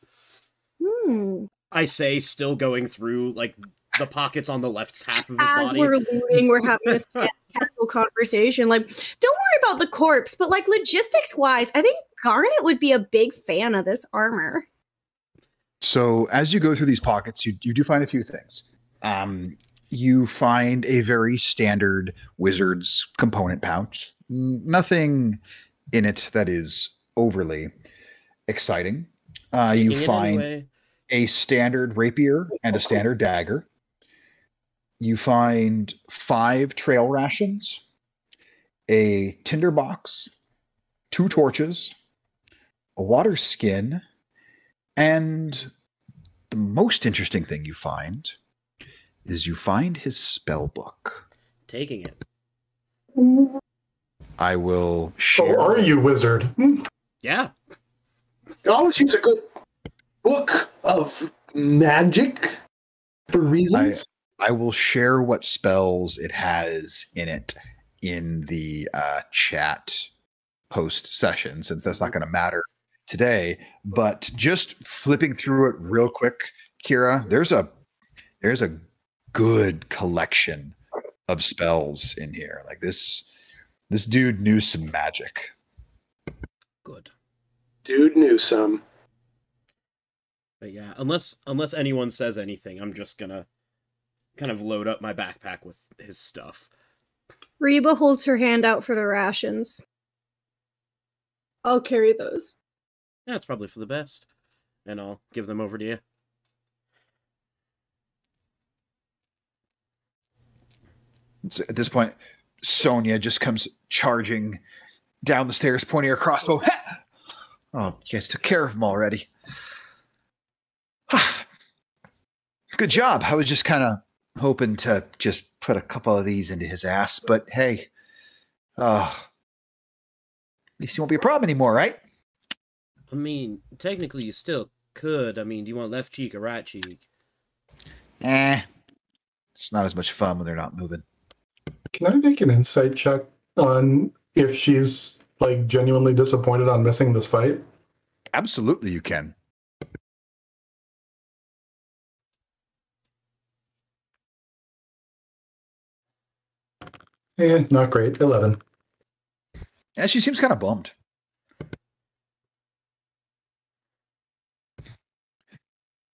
[SPEAKER 2] I say, still going through like the pockets on the left half of his body.
[SPEAKER 5] As we're looting, we're having this casual conversation. Like, don't worry about the corpse, but like logistics-wise, I think Garnet would be a big fan of this armor.
[SPEAKER 1] So as you go through these pockets, you do find a few things. You find a very standard wizard's component pouch. Nothing in it that is overly exciting. You find a standard rapier and a standard dagger. You find 5 trail rations, a tinder box, 2 torches, a water skin, and the most interesting thing you find is you find his spell book.
[SPEAKER 2] Taking it.
[SPEAKER 1] I will share.
[SPEAKER 3] Oh, are you, wizard?
[SPEAKER 2] Yeah.
[SPEAKER 6] You always use a good book of magic for reasons.
[SPEAKER 1] I will share what spells it has in it in the chat post session, since that's not going to matter today. But just flipping through it real quick, Kira, there's a good collection of spells in here. Like this dude knew some magic.
[SPEAKER 2] Good.
[SPEAKER 6] Dude knew some.
[SPEAKER 2] But yeah, unless anyone says anything, I'm just gonna kind of load up my backpack with his stuff.
[SPEAKER 5] Reba holds her hand out for the rations. I'll carry those.
[SPEAKER 2] Yeah, it's probably for the best. And I'll give them over to you.
[SPEAKER 1] So at this point, Sonia just comes charging down the stairs, pointing her crossbow. Oh, you guys took care of him already. Good job. I was just kind of hoping to just put a couple of these into his ass, but hey, at least he won't be a problem anymore, right?
[SPEAKER 2] I mean, technically you still could. I mean, do you want left cheek or right cheek?
[SPEAKER 1] It's not as much fun when they're not moving.
[SPEAKER 3] Can I make an insight check on if she's like genuinely disappointed on missing this fight?
[SPEAKER 1] Absolutely, you can.
[SPEAKER 3] Not great. 11.
[SPEAKER 1] Yeah, she seems kind of bummed.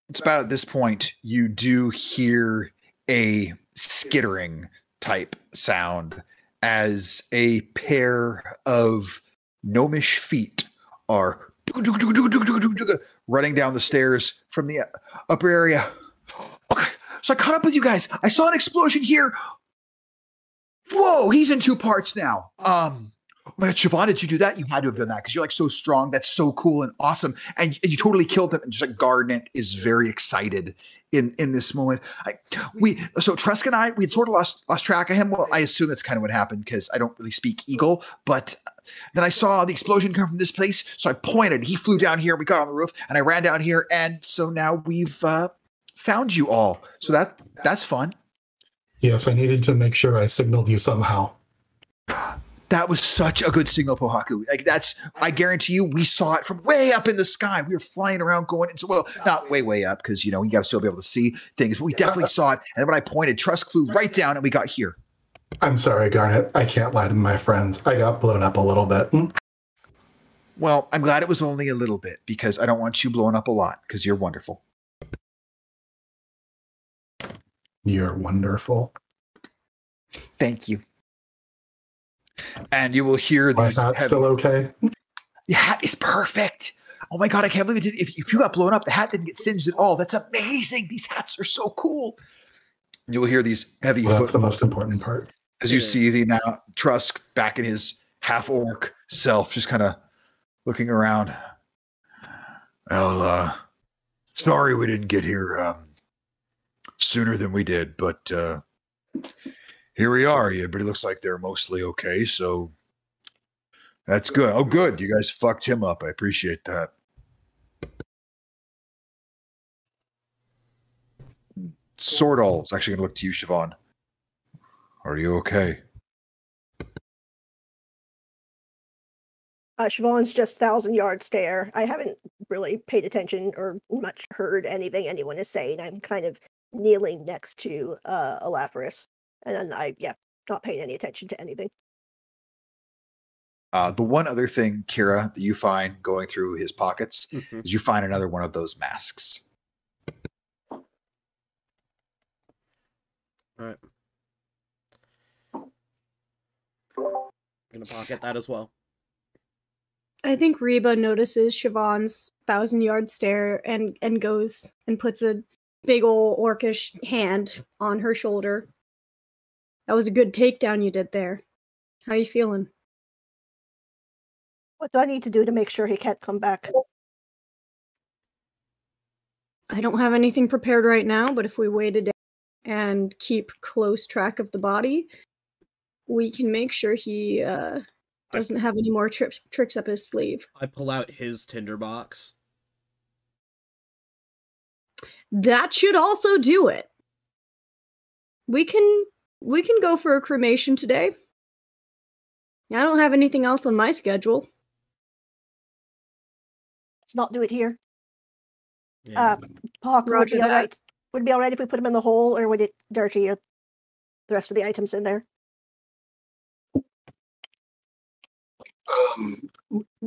[SPEAKER 1] It's about at this point you do hear a skittering type sound as a pair of gnomish feet are running down the stairs from the upper area. Okay, so I caught up with you guys. I saw an explosion here. Whoa, he's in 2 parts now. Oh my God, Siobhan, did you do that? You had to have done that because you're like so strong. That's so cool and awesome. And you totally killed him. And just like Garnet is very excited in this moment. So Tresk and I, we had sort of lost track of him. Well, I assume that's kind of what happened because I don't really speak Eagle. But then I saw the explosion come from this place. So I pointed. He flew down here. We got on the roof and I ran down here. And so now we've found you all. So that's fun.
[SPEAKER 3] Yes, I needed to make sure I signaled you somehow.
[SPEAKER 1] That was such a good signal, Pohaku. Like I guarantee you, we saw it from way up in the sky. We were flying around going into, well, not way up because, you got to still be able to see things, but we definitely saw it. And when I pointed, Trusk flew right down and we got here.
[SPEAKER 3] I'm sorry, Garnet. I can't lie to my friends. I got blown up a little bit.
[SPEAKER 1] Well, I'm glad it was only a little bit because I don't want you blowing up a lot because you're wonderful.
[SPEAKER 3] You're wonderful.
[SPEAKER 1] Thank you. And you will hear these.
[SPEAKER 3] My hat's still okay?
[SPEAKER 1] The hat is perfect. Oh my God, I can't believe it. If you got blown up, the hat didn't get singed at all. That's amazing. These hats are so cool. And you will hear these heavy footfalls.
[SPEAKER 3] That's the most important part.
[SPEAKER 1] As you see the now Trusk back in his half-orc self, just kind of looking around. Well, sorry we didn't get here sooner than we did, but here we are. Everybody looks like they're mostly okay, so that's good. Oh, good. You guys fucked him up. I appreciate that. Swordall is actually going to look to you, Siobhan. Are you okay?
[SPEAKER 4] Siobhan's just 1,000-yard stare. I haven't really paid attention or much heard anything anyone is saying. I'm kind of kneeling next to Olaforis. And then not paying any attention to anything.
[SPEAKER 1] The one other thing, Kira, that you find going through his pockets is you find another one of those masks.
[SPEAKER 2] All right. I'm gonna pocket that as well.
[SPEAKER 5] I think Reba notices Siobhan's 1,000-yard stare and goes and puts a big ol' orcish hand on her shoulder. That was a good takedown you did there. How you feeling?
[SPEAKER 4] What do I need to do to make sure he can't come back?
[SPEAKER 5] I don't have anything prepared right now, but if we wait a day and keep close track of the body, we can make sure he doesn't have any more tricks up his sleeve.
[SPEAKER 2] I pull out his tinderbox.
[SPEAKER 5] That should also do it. We can go for a cremation today. I don't have anything else on my schedule.
[SPEAKER 4] Let's not do it here.
[SPEAKER 2] Yeah.
[SPEAKER 4] Hawk, would
[SPEAKER 5] Roger
[SPEAKER 4] be all
[SPEAKER 5] that.
[SPEAKER 4] right. Would it be all right if we put him in the hole, or would it dirty the rest of the items in there?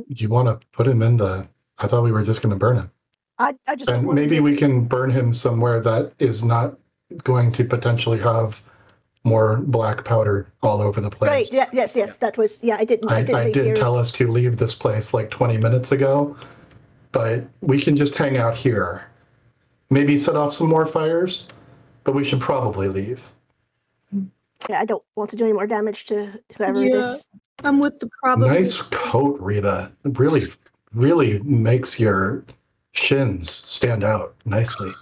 [SPEAKER 3] You want to put him in the... I thought we were just going to burn him.
[SPEAKER 4] I just don't
[SPEAKER 3] And
[SPEAKER 4] want
[SPEAKER 3] maybe
[SPEAKER 4] to
[SPEAKER 3] we can burn him somewhere that is not going to potentially have more black powder all over the place.
[SPEAKER 4] Right. Yes. That was. Yeah, I didn't.
[SPEAKER 3] I
[SPEAKER 4] didn't
[SPEAKER 3] did
[SPEAKER 4] hear.
[SPEAKER 3] tell us to leave this place like 20 minutes ago, but we can just hang out here. Maybe set off some more fires, but we should probably leave.
[SPEAKER 4] Yeah, I don't want to do any more damage to whoever
[SPEAKER 5] Yeah.
[SPEAKER 4] this.
[SPEAKER 5] I'm with the probably.
[SPEAKER 3] Nice coat, Reba. It really makes your shins stand out nicely.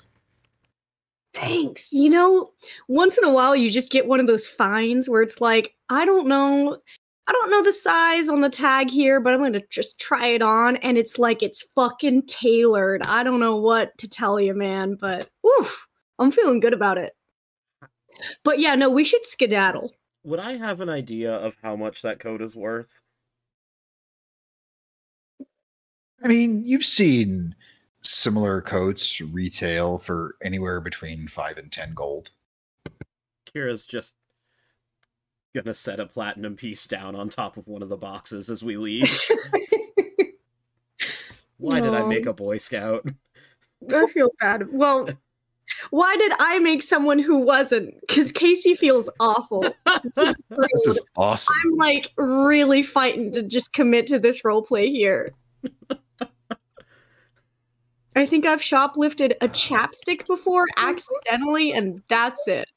[SPEAKER 5] Thanks. Once in a while you just get one of those finds where it's like, I don't know the size on the tag here, but I'm going to just try it on, and it's like it's fucking tailored. I don't know what to tell you, man, but I'm feeling good about it. But yeah, no, we should skedaddle.
[SPEAKER 2] Would I have an idea of how much that coat is worth?
[SPEAKER 1] I mean, you've seen similar coats retail for anywhere between 5 and 10 gold.
[SPEAKER 2] Kira's just Gonna set a platinum piece down on top of one of the boxes as we leave. Why did I make a Boy Scout?
[SPEAKER 5] I feel bad. Well, why did I make someone who wasn't? Because Casey feels awful.
[SPEAKER 1] This is awesome.
[SPEAKER 5] I'm like really fighting to just commit to this roleplay here. I think I've shoplifted a chapstick before accidentally, and that's it.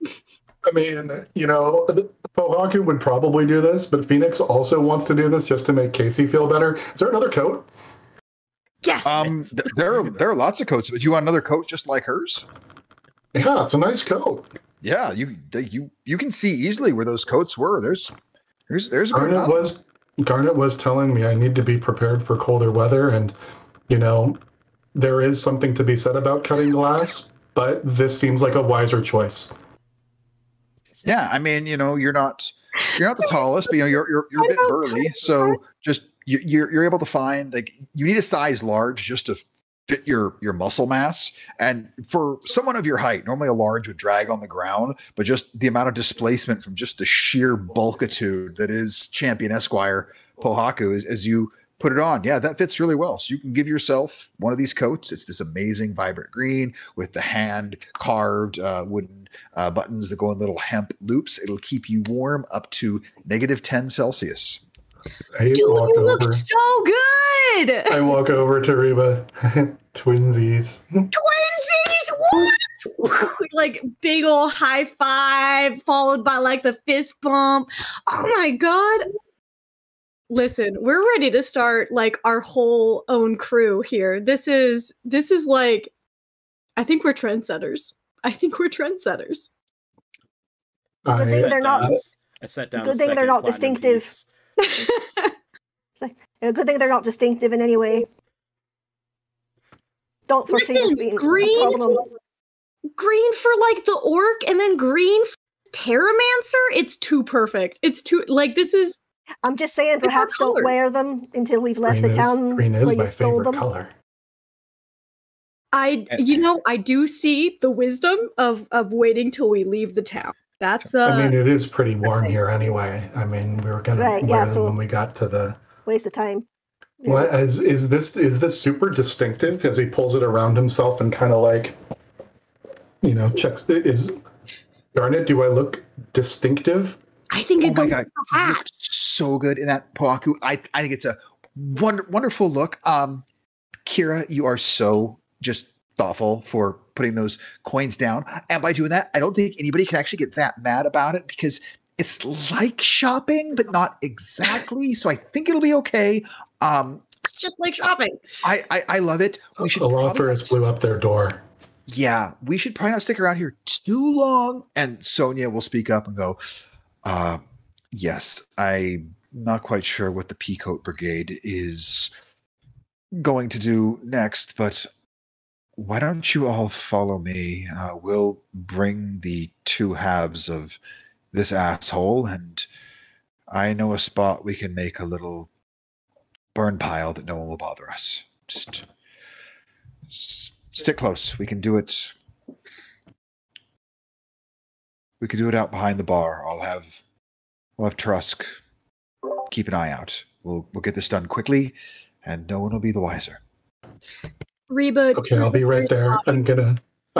[SPEAKER 3] I mean, Pohaku would probably do this, but Phoenix also wants to do this just to make Casey feel better. Is there another coat?
[SPEAKER 5] Yes.
[SPEAKER 1] There are lots of coats, but you want another coat just like hers?
[SPEAKER 3] Yeah, it's a nice coat.
[SPEAKER 1] Yeah, you can see easily where those coats were. There's a
[SPEAKER 3] Garnet was telling me I need to be prepared for colder weather, and there is something to be said about cutting glass, but this seems like a wiser choice.
[SPEAKER 1] Yeah, I mean, you're not the tallest, but you're a bit burly, so just you're able to find, like, you need a size large just to fit your muscle mass. And for someone of your height, normally a large would drag on the ground, but just the amount of displacement from just the sheer bulkitude that is Champion Esquire Pohaku as you put it on. Yeah, that fits really well. So you can give yourself one of these coats. It's this amazing vibrant green with the hand carved wooden buttons that go in little hemp loops. It'll keep you warm up to -10 Celsius.
[SPEAKER 5] Dude, you look so good.
[SPEAKER 3] I walk over to Reba. Twinsies.
[SPEAKER 5] What? Like big old high five followed by like the fist bump. Oh my god. Listen, we're ready to start like our whole own crew here. This is like, I think we're trendsetters.
[SPEAKER 4] Good thing they're not.
[SPEAKER 2] I set down.
[SPEAKER 4] Good thing they're not distinctive. A good thing they're not distinctive in any way. Don't foresee this being a problem.
[SPEAKER 5] Green for like the orc, and then green for Terramancer. It's too perfect. It's too like this is.
[SPEAKER 4] I'm just saying, perhaps don't wear them until we've left the town
[SPEAKER 3] green is
[SPEAKER 4] where
[SPEAKER 3] my
[SPEAKER 4] you stole
[SPEAKER 3] favorite
[SPEAKER 4] them.
[SPEAKER 3] color.
[SPEAKER 5] I do see the wisdom of waiting till we leave the town. That's
[SPEAKER 3] I mean, it is pretty warm here anyway. I mean, we were gonna wear them when we got to the
[SPEAKER 4] waste of time.
[SPEAKER 3] What is this super distinctive? As he pulls it around himself and kind of like, checks. Darn it, do I look distinctive?
[SPEAKER 5] I think it goes with the
[SPEAKER 1] You
[SPEAKER 5] hat.
[SPEAKER 1] look so good in that Pohaku. I think it's a wonderful look. Kira, you are so just thoughtful for putting those coins down. And by doing that, I don't think anybody can actually get that mad about it because it's like shopping, but not exactly. So I think it'll be okay.
[SPEAKER 5] It's just like shopping.
[SPEAKER 1] I love it. We should
[SPEAKER 3] Olaforis blew up their door.
[SPEAKER 1] Yeah, we should probably not stick around here too long. And Sonia will speak up and go, yes, I'm not quite sure what the Peacoat Brigade is going to do next, but why don't you all follow me? We'll bring the two halves of this asshole, and I know a spot we can make a little burn pile that no one will bother us. Just stick close. We can do it. We could do it out behind the bar. I'll have Trusk keep an eye out. We'll get this done quickly, and no one will be the wiser.
[SPEAKER 5] Reba.
[SPEAKER 3] Okay, I'll be right there. I'm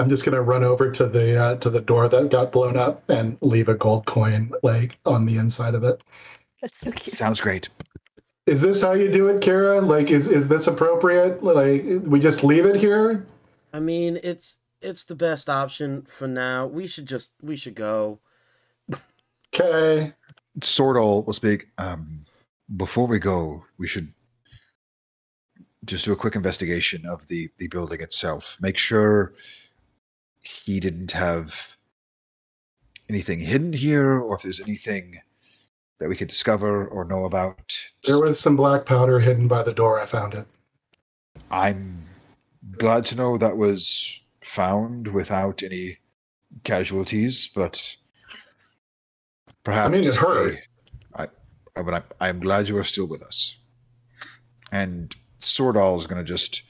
[SPEAKER 3] just gonna run over to the door that got blown up and leave a gold coin like on the inside of it.
[SPEAKER 4] That's so cute.
[SPEAKER 1] Sounds great.
[SPEAKER 3] Is this how you do it, Kira? Like, is this appropriate? Like, we just leave it here?
[SPEAKER 2] I mean, it's the best option for now. We should go.
[SPEAKER 3] Okay.
[SPEAKER 1] Swordall will speak. Before we go, we should just do a quick investigation of the building itself. Make sure he didn't have anything hidden here, or if there's anything that we could discover or know about.
[SPEAKER 3] There was some black powder hidden by the door. I found it.
[SPEAKER 1] I'm glad to know that was found without any casualties, but perhaps
[SPEAKER 3] I mean, it hurt.
[SPEAKER 1] But I'm glad you are still with us. And Swordall is going to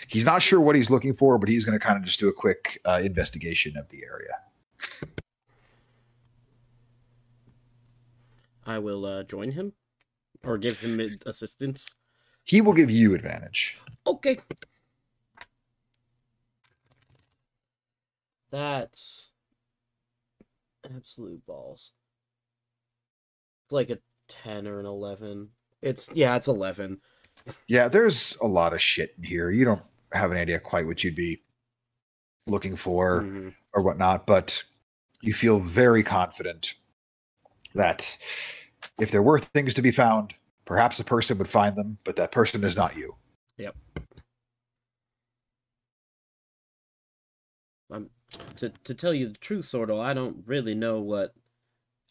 [SPEAKER 1] he's not sure what he's looking for, but he's going to kind of just do a quick investigation of the area.
[SPEAKER 2] I will join him or give him assistance.
[SPEAKER 1] He will give you advantage.
[SPEAKER 2] Okay. That's absolute balls. It's like a 10 or an 11. It's 11.
[SPEAKER 1] Yeah, there's a lot of shit in here. You don't have an idea quite what you'd be looking for or whatnot, but you feel very confident that if there were things to be found, perhaps a person would find them, but that person is not you.
[SPEAKER 2] Yep. To tell you the truth, Sordo, I don't really know what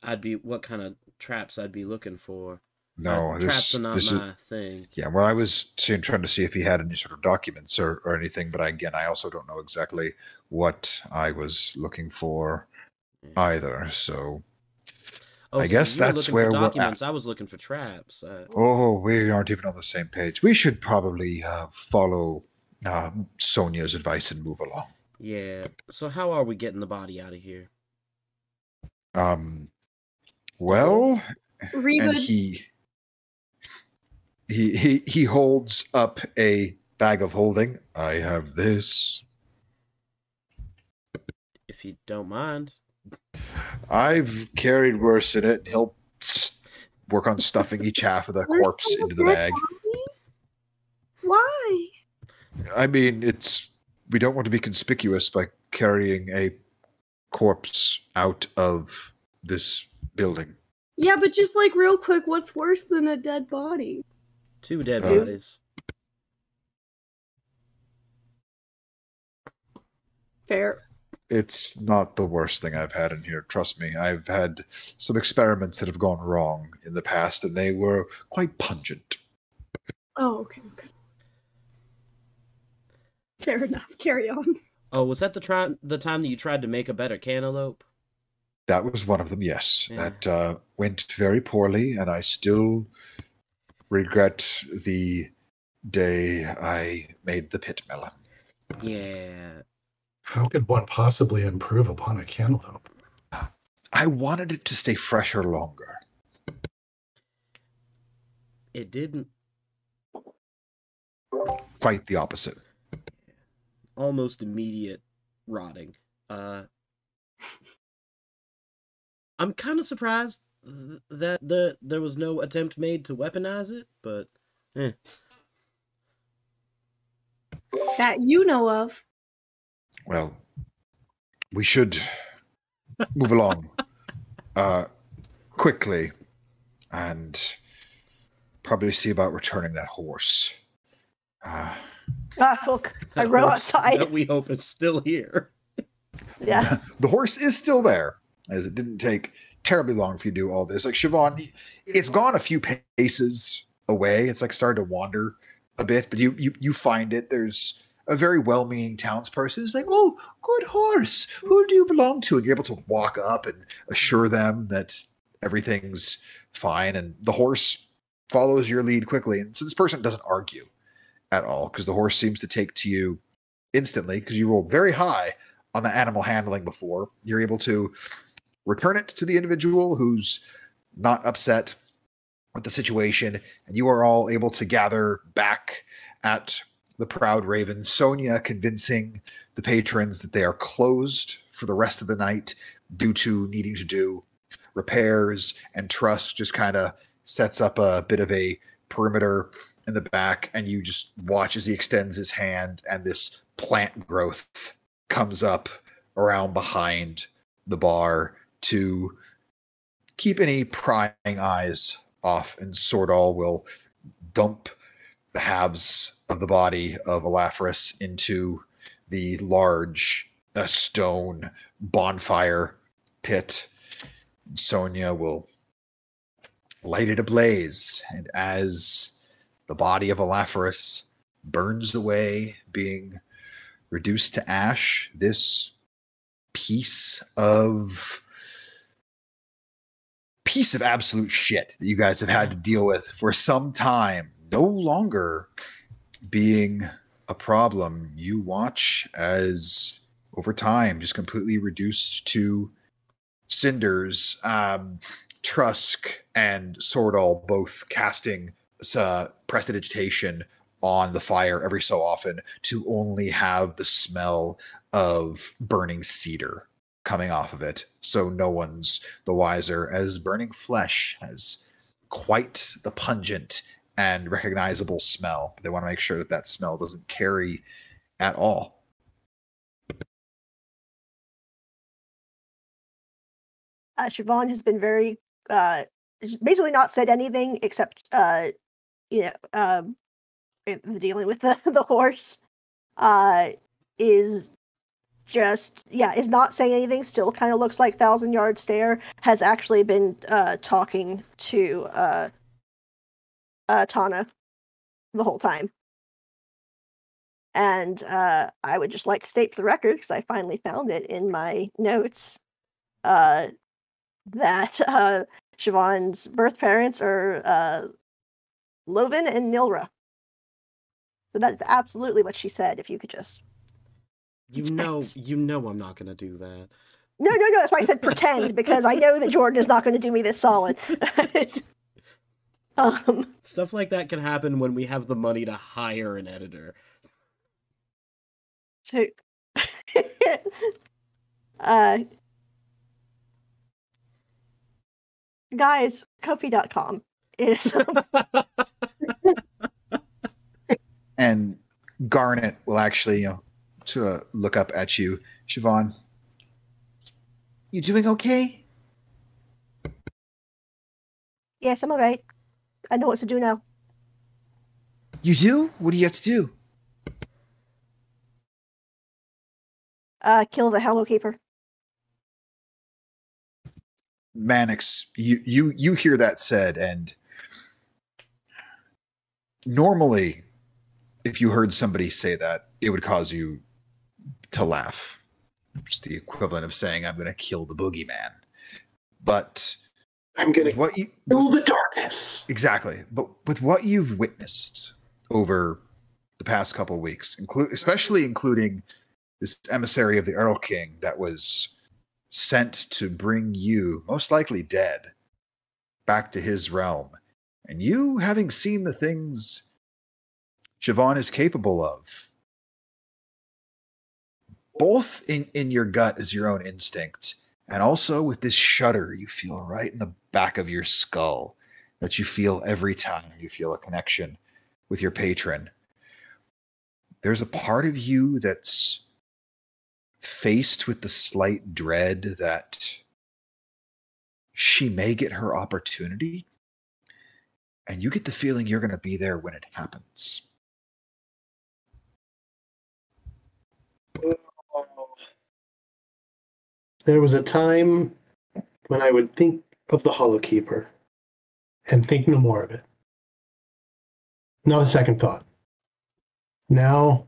[SPEAKER 2] kind of traps I'd be looking for.
[SPEAKER 1] No,
[SPEAKER 2] traps are not my thing.
[SPEAKER 1] Yeah, well, I was trying to see if he had any sort of documents or anything, but I also don't know exactly what I was looking for either. So I guess that's where we're at.
[SPEAKER 2] I was looking for traps.
[SPEAKER 1] Oh, we aren't even on the same page. We should probably follow Sonia's advice and move along.
[SPEAKER 2] Yeah. So how are we getting the body out of here?
[SPEAKER 1] Well,
[SPEAKER 5] Reba,
[SPEAKER 1] and he holds up a bag of holding. I have this.
[SPEAKER 2] If you don't mind.
[SPEAKER 1] I've carried worse in it. He'll work on stuffing each half of the corpse into the bag.
[SPEAKER 5] Why?
[SPEAKER 1] I mean, we don't want to be conspicuous by carrying a corpse out of this building.
[SPEAKER 5] Yeah, but just like real quick, what's worse than a dead body?
[SPEAKER 2] 2 dead bodies.
[SPEAKER 5] Fair.
[SPEAKER 1] It's not the worst thing I've had in here. Trust me. I've had some experiments that have gone wrong in the past, and they were quite pungent.
[SPEAKER 5] Oh, okay. Fair enough. Carry on.
[SPEAKER 2] Oh, was that the time that you tried to make a better cantaloupe?
[SPEAKER 1] That was one of them, yes.
[SPEAKER 2] Yeah.
[SPEAKER 1] That went very poorly, and I still regret the day I made the pit melon.
[SPEAKER 2] Yeah.
[SPEAKER 3] How could one possibly improve upon a cantaloupe?
[SPEAKER 1] I wanted it to stay fresher longer.
[SPEAKER 2] It didn't.
[SPEAKER 1] Quite the opposite.
[SPEAKER 2] Almost immediate rotting. I'm kind of surprised that there was no attempt made to weaponize it, but
[SPEAKER 5] That you know of.
[SPEAKER 1] Well, we should move along quickly and probably see about returning that horse.
[SPEAKER 4] Fuck. I row outside.
[SPEAKER 2] That we hope is still here.
[SPEAKER 4] Yeah.
[SPEAKER 1] The horse is still there, as it didn't take terribly long for you to do all this. Like, Siobhan, it's gone a few paces away. It's like started to wander a bit, but you find it. There's a very well-meaning townsperson. It's like, oh, good horse. Who do you belong to? And you're able to walk up and assure them that everything's fine. And the horse follows your lead quickly. And so this person doesn't argue at all, because the horse seems to take to you instantly, because you rolled very high on the animal handling before. You're able to return it to the individual who's not upset with the situation, and you are all able to gather back at the Proud Raven. Sonia convincing the patrons that they are closed for the rest of the night due to needing to do repairs, and Trust just kind of sets up a bit of a perimeter in the back, and you just watch as he extends his hand and this plant growth comes up around behind the bar to keep any prying eyes off, and Sordal will dump the halves of the body of Olaforis into the large stone bonfire pit. Sonia will light it ablaze, and as the body of Olaforis burns away, being reduced to ash, this piece of absolute shit that you guys have had to deal with for some time, no longer being a problem. You watch as over time just completely reduced to cinders. Trusk and Swordall both casting prestidigitation on the fire every so often to only have the smell of burning cedar coming off of it. So no one's the wiser, as burning flesh has quite the pungent and recognizable smell. They want to make sure that that smell doesn't carry at all.
[SPEAKER 4] Siobhan has been very, basically not said anything except, dealing with the horse, is just, is not saying anything, still kind of looks like Thousand Yard Stare, has actually been talking to Tana the whole time. And I would just like to state for the record, because I finally found it in my notes, that Siobhan's birth parents are Lovin and Nilra. So that is absolutely what she said, if you could just...
[SPEAKER 2] You know I'm not gonna do that.
[SPEAKER 4] No, that's why I said pretend, because I know that Jordan is not going to do me this solid.
[SPEAKER 2] Stuff like that can happen when we have the money to hire an editor.
[SPEAKER 4] So, guys, Kofi.com is...
[SPEAKER 1] And Garnet will actually, look up at you. Siobhan, you doing okay?
[SPEAKER 4] Yes, I'm alright. I know what to do now.
[SPEAKER 1] You do? What do you have to do?
[SPEAKER 4] Kill the Hello Keeper.
[SPEAKER 1] Mannix, you hear that said, and normally, if you heard somebody say that, it would cause you to laugh. It's the equivalent of saying, I'm going to kill the boogeyman. But
[SPEAKER 6] I'm going to kill the darkness.
[SPEAKER 1] Exactly. But with what you've witnessed over the past couple of weeks, especially including this emissary of the Earl King that was sent to bring you, most likely dead, back to his realm, and you having seen the things Siobhan is capable of, both in your gut as your own instinct, and also with this shudder you feel right in the back of your skull that you feel every time you feel a connection with your patron. There's a part of you that's faced with the slight dread that she may get her opportunity, and you get the feeling you're going to be there when it happens.
[SPEAKER 6] There was a time when I would think of the Hollow Keeper and think no more of it. Not a second thought. Now,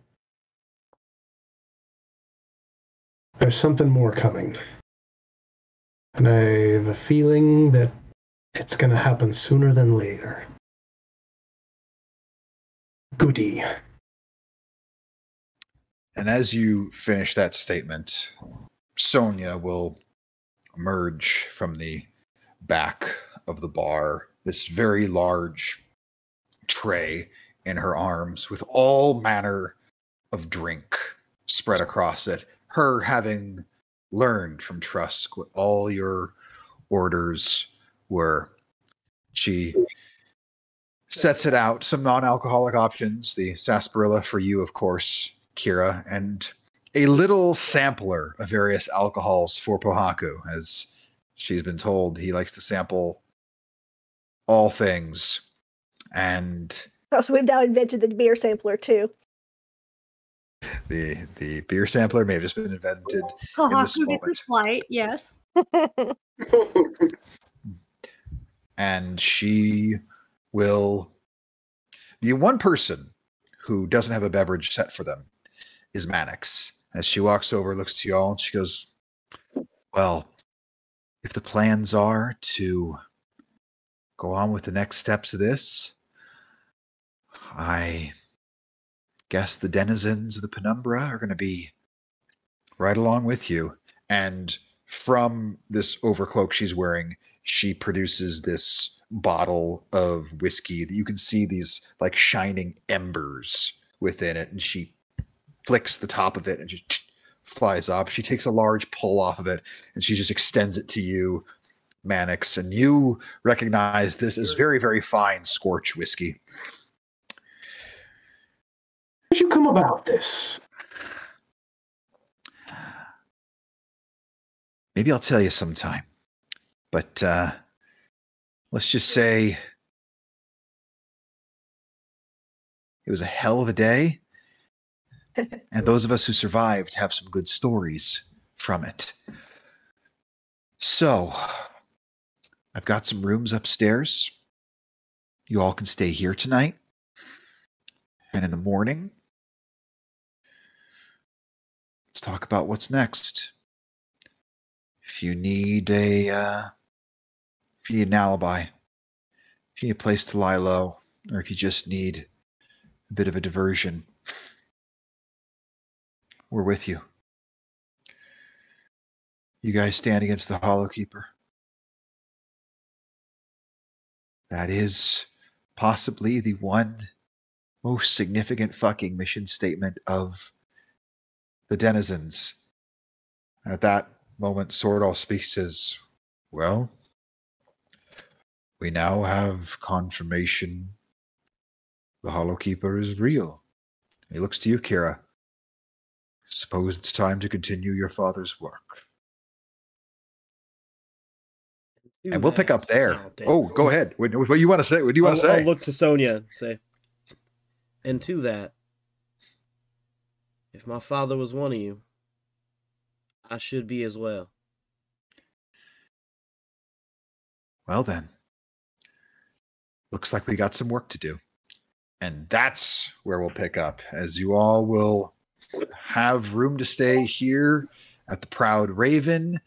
[SPEAKER 6] there's something more coming. And I have a feeling that it's going to happen sooner than later. Goody.
[SPEAKER 1] And as you finish that statement, Sonia will emerge from the back of the bar, this very large tray in her arms with all manner of drink spread across it. Her having learned from Trusk what all your orders were. She sets it out, some non-alcoholic options, the sarsaparilla for you, of course, Kira, and a little sampler of various alcohols for Pohaku, as she's been told he likes to sample all things. And
[SPEAKER 4] so we've now invented the beer sampler too.
[SPEAKER 1] The beer sampler may have just been invented in this
[SPEAKER 5] Kohaku
[SPEAKER 1] moment.
[SPEAKER 5] gets his flight, yes.
[SPEAKER 1] And she will... The one person who doesn't have a beverage set for them is Mannix. As she walks over, looks to y'all, and she goes, well, if the plans are to go on with the next steps of this, I guess the denizens of the Penumbra are going to be right along with you. And from this overcloak she's wearing, she produces this bottle of whiskey that you can see these like shining embers within it, and she flicks the top of it and just flies up. She takes a large pull off of it and she just extends it to you, Mannix, and you recognize this as very, very fine Scorch whiskey.
[SPEAKER 6] How did you come about this?
[SPEAKER 1] Maybe I'll tell you sometime, but let's just say it was a hell of a day, and those of us who survived have some good stories from it. So, I've got some rooms upstairs. You all can stay here tonight, and in the morning, let's talk about what's next. If you need an alibi, if you need a place to lie low, or if you just need a bit of a diversion, we're with you. You guys stand against the Hollow Keeper. That is possibly the one most significant fucking mission statement of the denizens. At that moment, Swordall speaks as, well, we now have confirmation the Hollow Keeper is real. He looks to you, Kira. Suppose it's time to continue your father's work. And we'll pick up there. Oh, go ahead. What do you want to say? What do you want to say?
[SPEAKER 2] I'll look to Sonia and say, and to that, if my father was one of you, I should be as well.
[SPEAKER 1] Well then, looks like we got some work to do. And that's where we'll pick up, as you all will have room to stay here at the Proud Raven.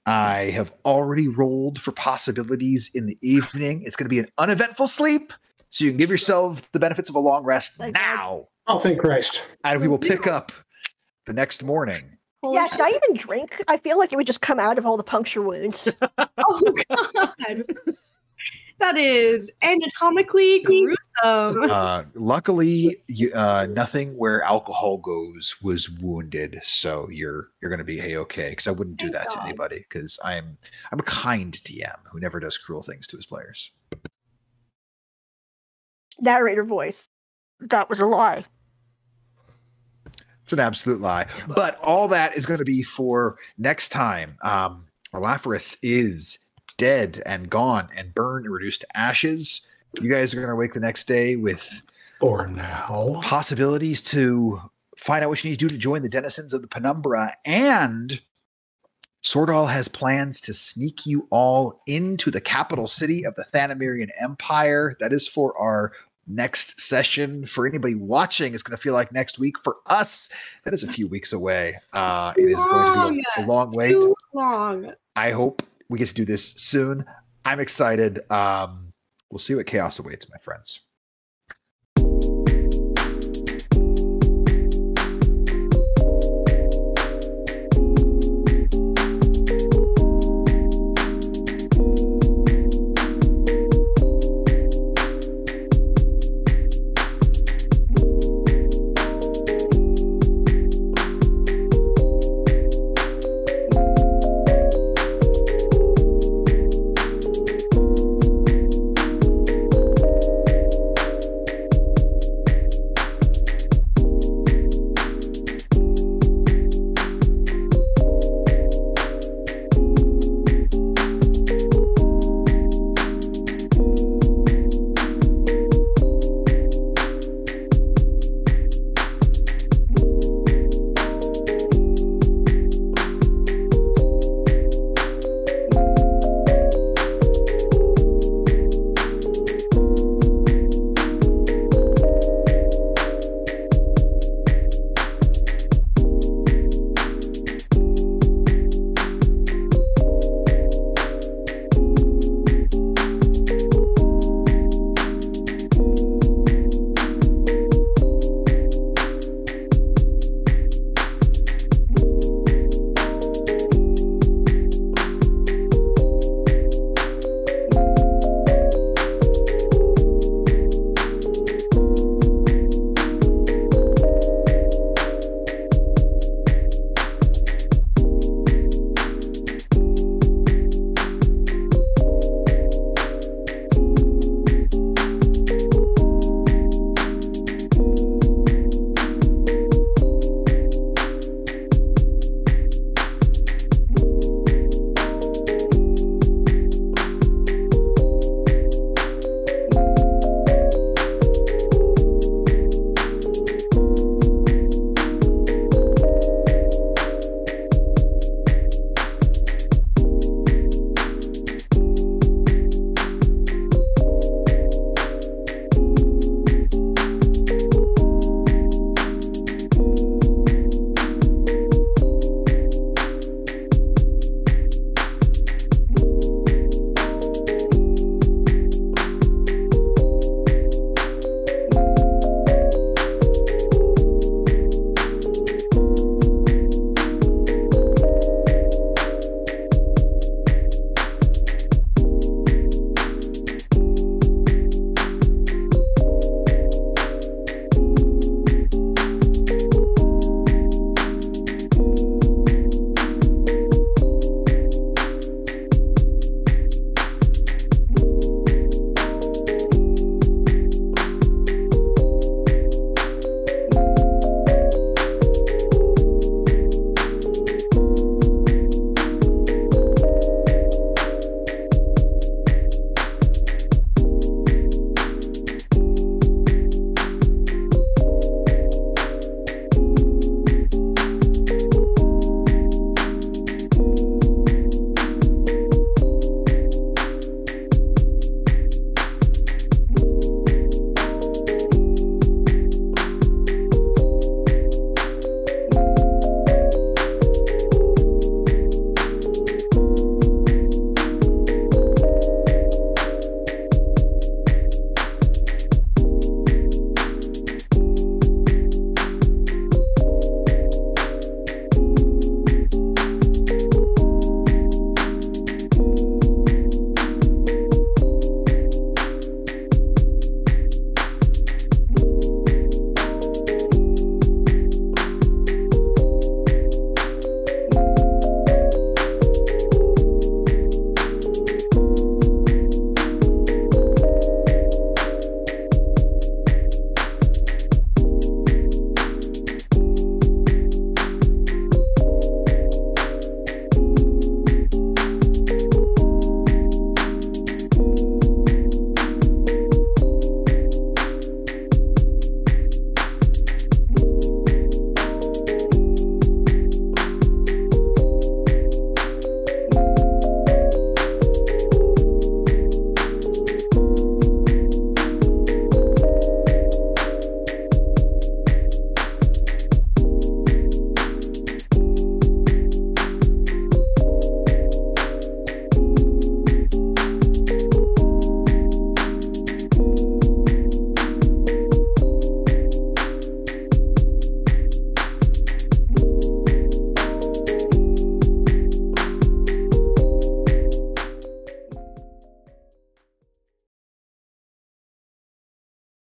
[SPEAKER 1] I have already rolled for possibilities in the evening. It's going to be an uneventful sleep, so you can give yourself the benefits of a long rest now.
[SPEAKER 6] Oh, thank Christ.
[SPEAKER 1] And we will pick up the next morning.
[SPEAKER 4] Yeah, should I even drink? I feel like it would just come out of all the puncture wounds.
[SPEAKER 5] Oh God, that is anatomically gruesome.
[SPEAKER 1] Luckily, nothing where alcohol goes was wounded, so you're going to be a-okay. Because I wouldn't do that to anybody. Because I'm a kind DM who never does cruel things to his players.
[SPEAKER 4] Narrator voice. That was a lie.
[SPEAKER 1] It's an absolute lie. But all that is going to be for next time. Olaforis is dead and gone and burned and reduced to ashes. You guys are going to wake the next day with
[SPEAKER 3] For now.
[SPEAKER 1] possibilities to find out what you need to do to join the denizens of the Penumbra. And Swordall has plans to sneak you all into the capital city of the Thanamirian Empire. That is for our next session. For anybody watching, it's going to feel like next week. For us, that is a few weeks away. It is going to be a long wait.
[SPEAKER 5] Too long.
[SPEAKER 1] I hope we get to do this soon. I'm excited. We'll see what chaos awaits, my friends.